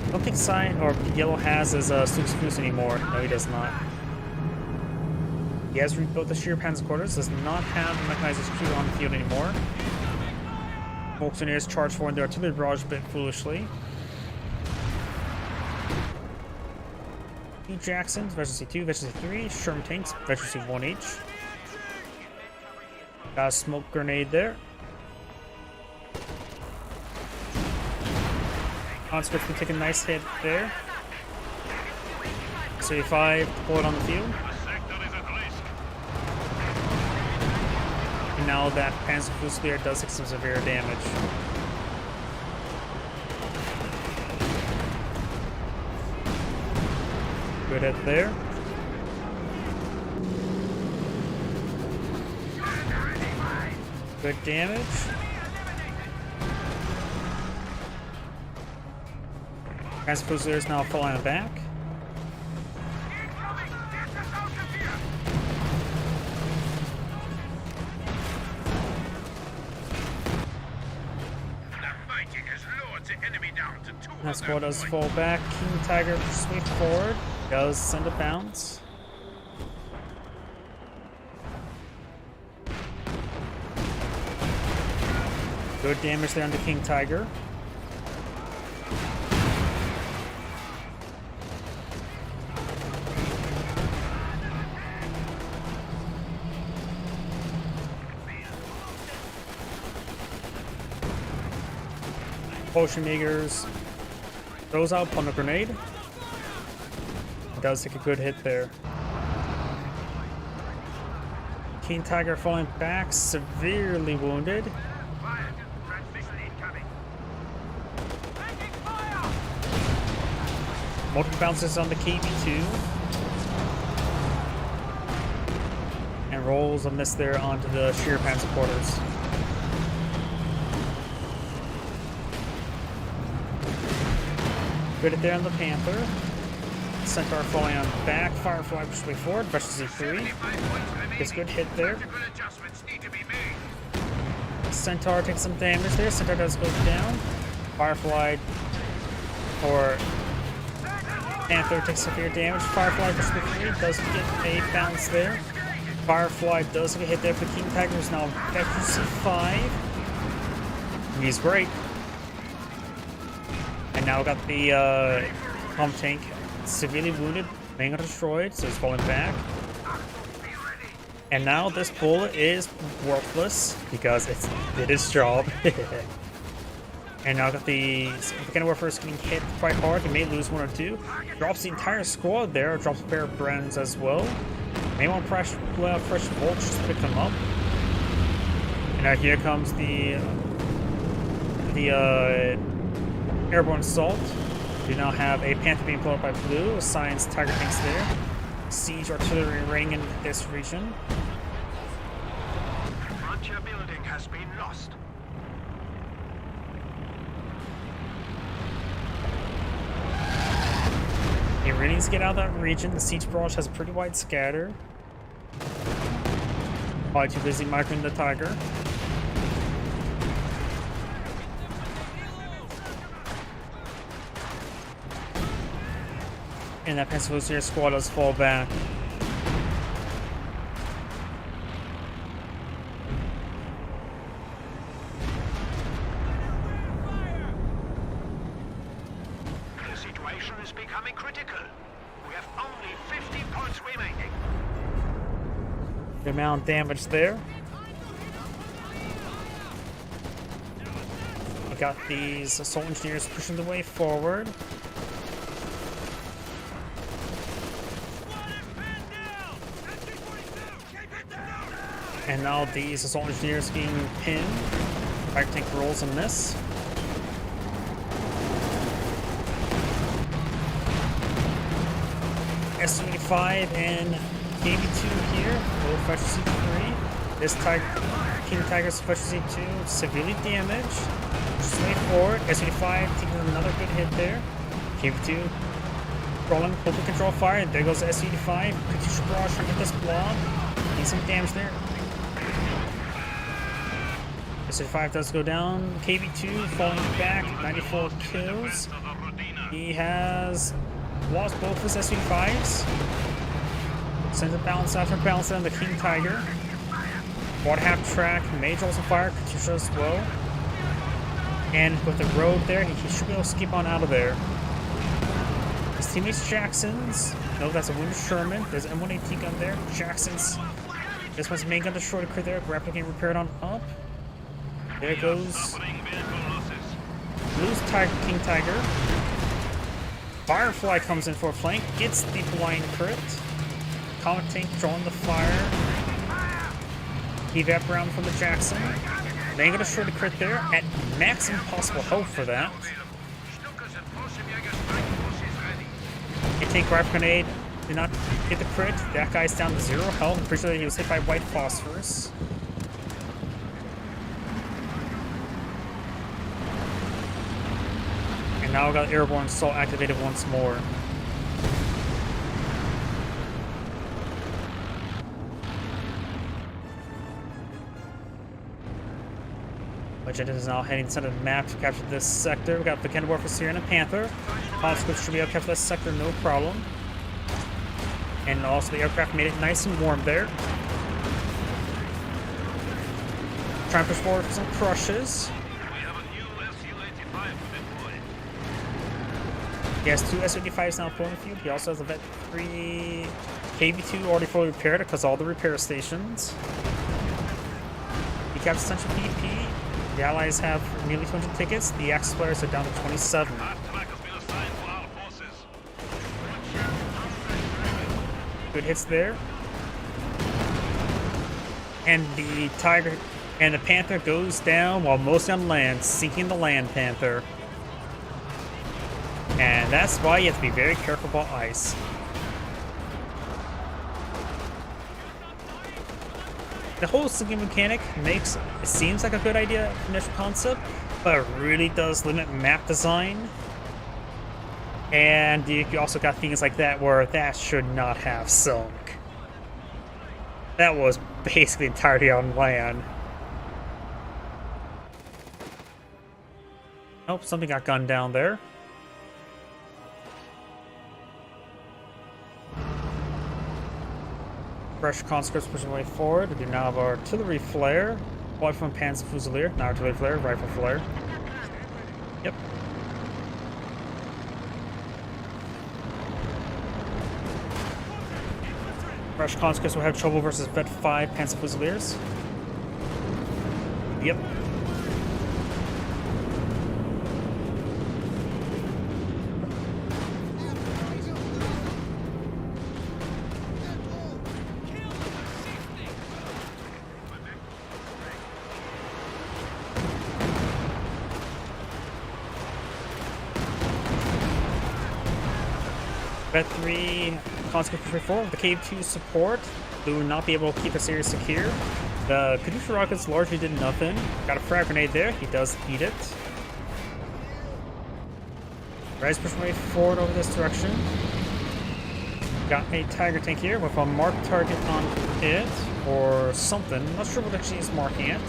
I don't think Cyan or Yellow has his Stukes Goose anymore. No, he does not. He has rebuilt the Sheer Panzer quarters, does not have the mechanized HQ on the field anymore. Volkswagens charge forward the artillery barrage a bit foolishly. E. Jackson's, Veteran C2, Veteran C3, Sherman tanks, Veteran C1 each. Got a smoke grenade there. Conscripts can take a nice hit there. 35 deployed on the field. And now that Panzer Fusilier does take some severe damage. Good hit there. Good damage. Guys, Fusiliers now falling back. That squad does fall back. King Tiger sweep forward. Does send a bounce. Good damage there on the King Tiger. Potion Makers throws out on the grenade. Does take a good hit there. King Tiger falling back, severely wounded. Multiple bounces on the KB2. And rolls a miss there onto the Sheerpan supporters. Good hit there on the Panther. Centaur falling on back. Firefly pushes way forward. Brushes Z3. Gets a good hit there. Centaur takes some damage there. Centaur does go down. Firefly or Panther takes severe damage. Firefly pushes Z3. Does get a bounce there. Firefly does get hit there for King Tiger, who's now back to C5. He's great. And now we got the pump tank severely wounded, being destroyed, so he's falling back. And now this bullet is worthless because it did its job. And now got the Significant Warfare is getting hit quite hard. He may lose one or two. Drops the entire squad there. Drops a pair of Brens as well. May want to fresh vultures to pick them up. And now here comes the airborne assault. We now have a Panther being pulled up by Blue. Science Tiger tanks there. Siege artillery raining in this region. Frontier building has been lost. He really needs to get out of that region. The siege barrage has a pretty wide scatter. Probably too busy microing the Tiger. And that Pennsylvania squad does fall back. The situation is becoming critical. We have only 50 points remaining. The amount of damage there. We got these assault engineers pushing the way forward. And now these assault engineers being pinned. Fire tank rolls a miss. S-75 and KB2 here. Low efficiency 3. This King Tiger's efficiency 2 severely damaged. Just way forward. S-75 taking another good hit there. KB2 rolling, hopefully control fire. And there goes the S-85. Katyusha Barrage trying to get this blob. Need some damage there. S-85 does go down. KB2 falling back. 94 kills. He has lost both his S-85s. Sends a balance after balance on the King Tiger. Water half track. Mage also fire. Katyusha as well. And with the road there, he should be able to skip on out of there. His teammates Jackson's. No, that's a wounded Sherman. There's an M1AT gun there. Jackson's. This one's main gun destroyed a crit there. Grappling getting repaired on up. There goes Blue's King Tiger. Firefly comes in for a flank. Gets the blind crit. Comet tank drawing the fire. Evap round from the Jackson. They ain't gonna destroy the crit there at max impossible health for that. A tank grab grenade Did not hit the crit. That guy's down to 0 health. I'm pretty sure he was hit by white phosphorus. And now we got airborne assault activated once more. Legend is now heading center of the map to capture this sector. We got the Weekend Warfare here and a Panther. Conscripts should be able to capture this sector, no problem. And also the aircraft made it nice and warm there. Trying to push forward for some crushes. We have a new Su-85 deployed. He has 2 Su-85s now pulling the field. He also has a Vet 3 KV-2 already fully repaired because all the repair stations. He captured Central PP. The Allies have nearly 200 tickets. The Axis players are down to 27. Astromech has been assigned to our forces. Good hits there. And the Tiger and the Panther goes down while mostly on land, sinking the Land Panther. And that's why you have to be very careful about ice. The whole sinking mechanic seems like a good idea, initial concept, but it really does limit map design. And you also got things like that where that should not have sunk. That was basically entirely on land. Oh, something got gunned down there. Fresh conscripts pushing way forward. We do now have artillery flare. White from Panzer Fusilier. Now artillery flare, rifle flare. Yep. Fresh conscripts will have trouble versus Vet 5 Panzer Fusiliers. Yep. Vet 3 conscript push forward with the Cave 2 support. They will not be able to keep this area secure. The Katyusha rockets largely did nothing. Got a frag grenade there. He does eat it. Rise pushing way forward over this direction. Got a Tiger tank here with a marked target on it or something. Not sure what actually is marking it.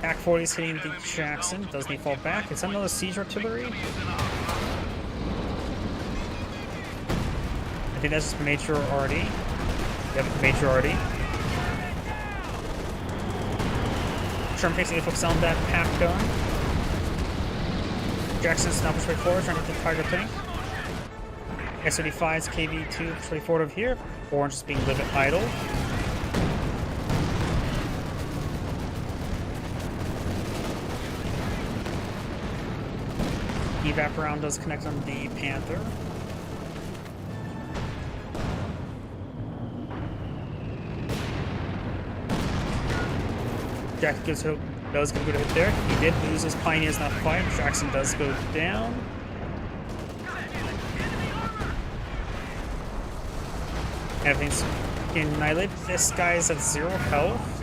Pack 40 is hitting the Jackson. Doesn't he fall back? Is that another siege artillery? I think that's just Major Artie. Yep, Major Artie. Sherman takes a focus on that pack gun. Jackson's now pushing forward, trying to hit the Tiger tank. S-35's KV-2 pushing forward over here. Orange is being live at idle. Evap round does connect on the Panther. Jack does get a good hit there. He did lose his Pioneers in that fight. Jackson does go down. Everything's annihilated. This guy's at 0 health.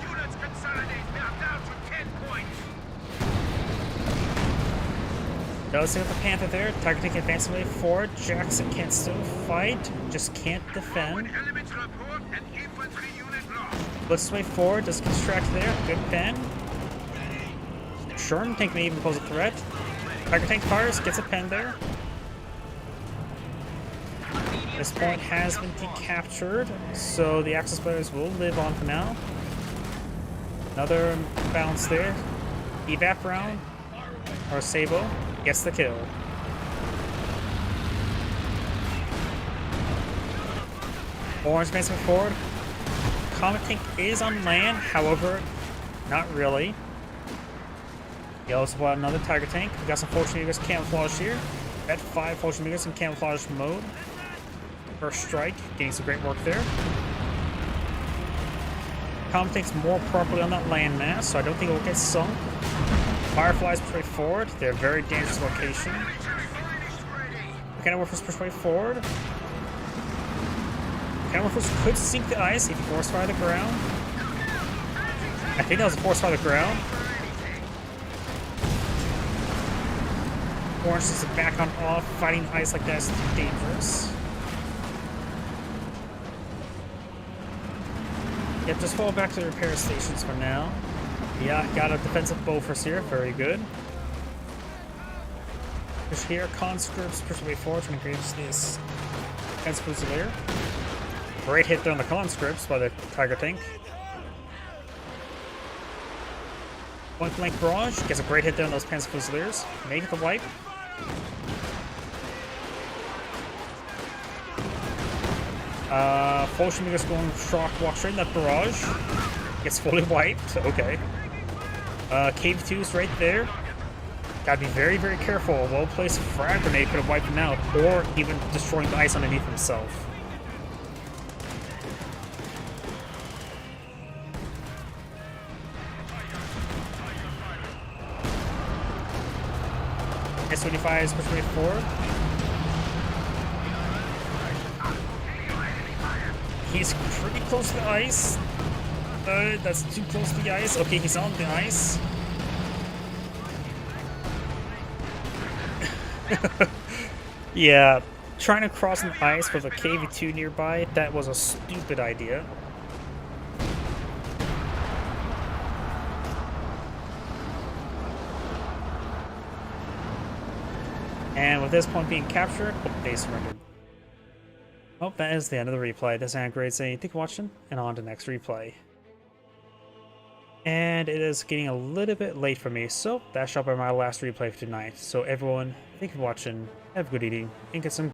Units consolidate. We are down to 10 points. Does hit the Panther there. Tiger tank advancing way forward. Jackson can still fight, just can't defend. Elements report an infantry unit lost. Let's way forward. Does construct there. Good pen. Sherman tank may even pose a threat. Tiger tank fires, gets a pen there. This point has been decaptured, so the Axis players will live on for now. Another bounce there. Evap round, or Sabo, gets the kill. Orange advancing forward. Comet tank is on land, however, not really. We also bought another Tiger tank. We got some Fortune Eagles camouflage here. Vet 5 Fortune Eagles in camouflage mode. First strike, getting some great work there. Comet tank's more properly on that landmass, so I don't think it will get sunk. Fireflies push way forward. They're a very dangerous location. Cannon Warfers push way forward. Cannon Warfers could sink the ice if you force fire the ground. I think that was a force fire the ground. Orange is back on off. Fighting ice like that is dangerous. Yep, just fall back to the repair stations for now. Yeah, got a defensive Bofors here. Very good. Push here. Conscripts push way forward to engage this defensive Fusilier. Great hit there on the Conscripts by the Tiger tank. Point blank barrage gets a great hit there on those Panzer Fusiliers. Make the wipe. Fallschirmjäger's going shock walk straight in that barrage. Gets fully wiped. Okay. KV-2's right there. Gotta be very, very careful. A well-placed frag grenade could have wiped him out, or even destroying the ice underneath himself. S-25 is pushing forward. He's pretty close to the ice. That's too close to the ice. Okay, he's on the ice. Yeah, trying to cross the ice with a KV-2 nearby, that was a stupid idea. And with this point being captured, they surrendered. Well, that is the end of the replay. This is Android saying thank you for watching, and on to the next replay. And it is getting a little bit late for me, so that shall be my last replay for tonight. So everyone, thank you for watching, have a good evening, and get some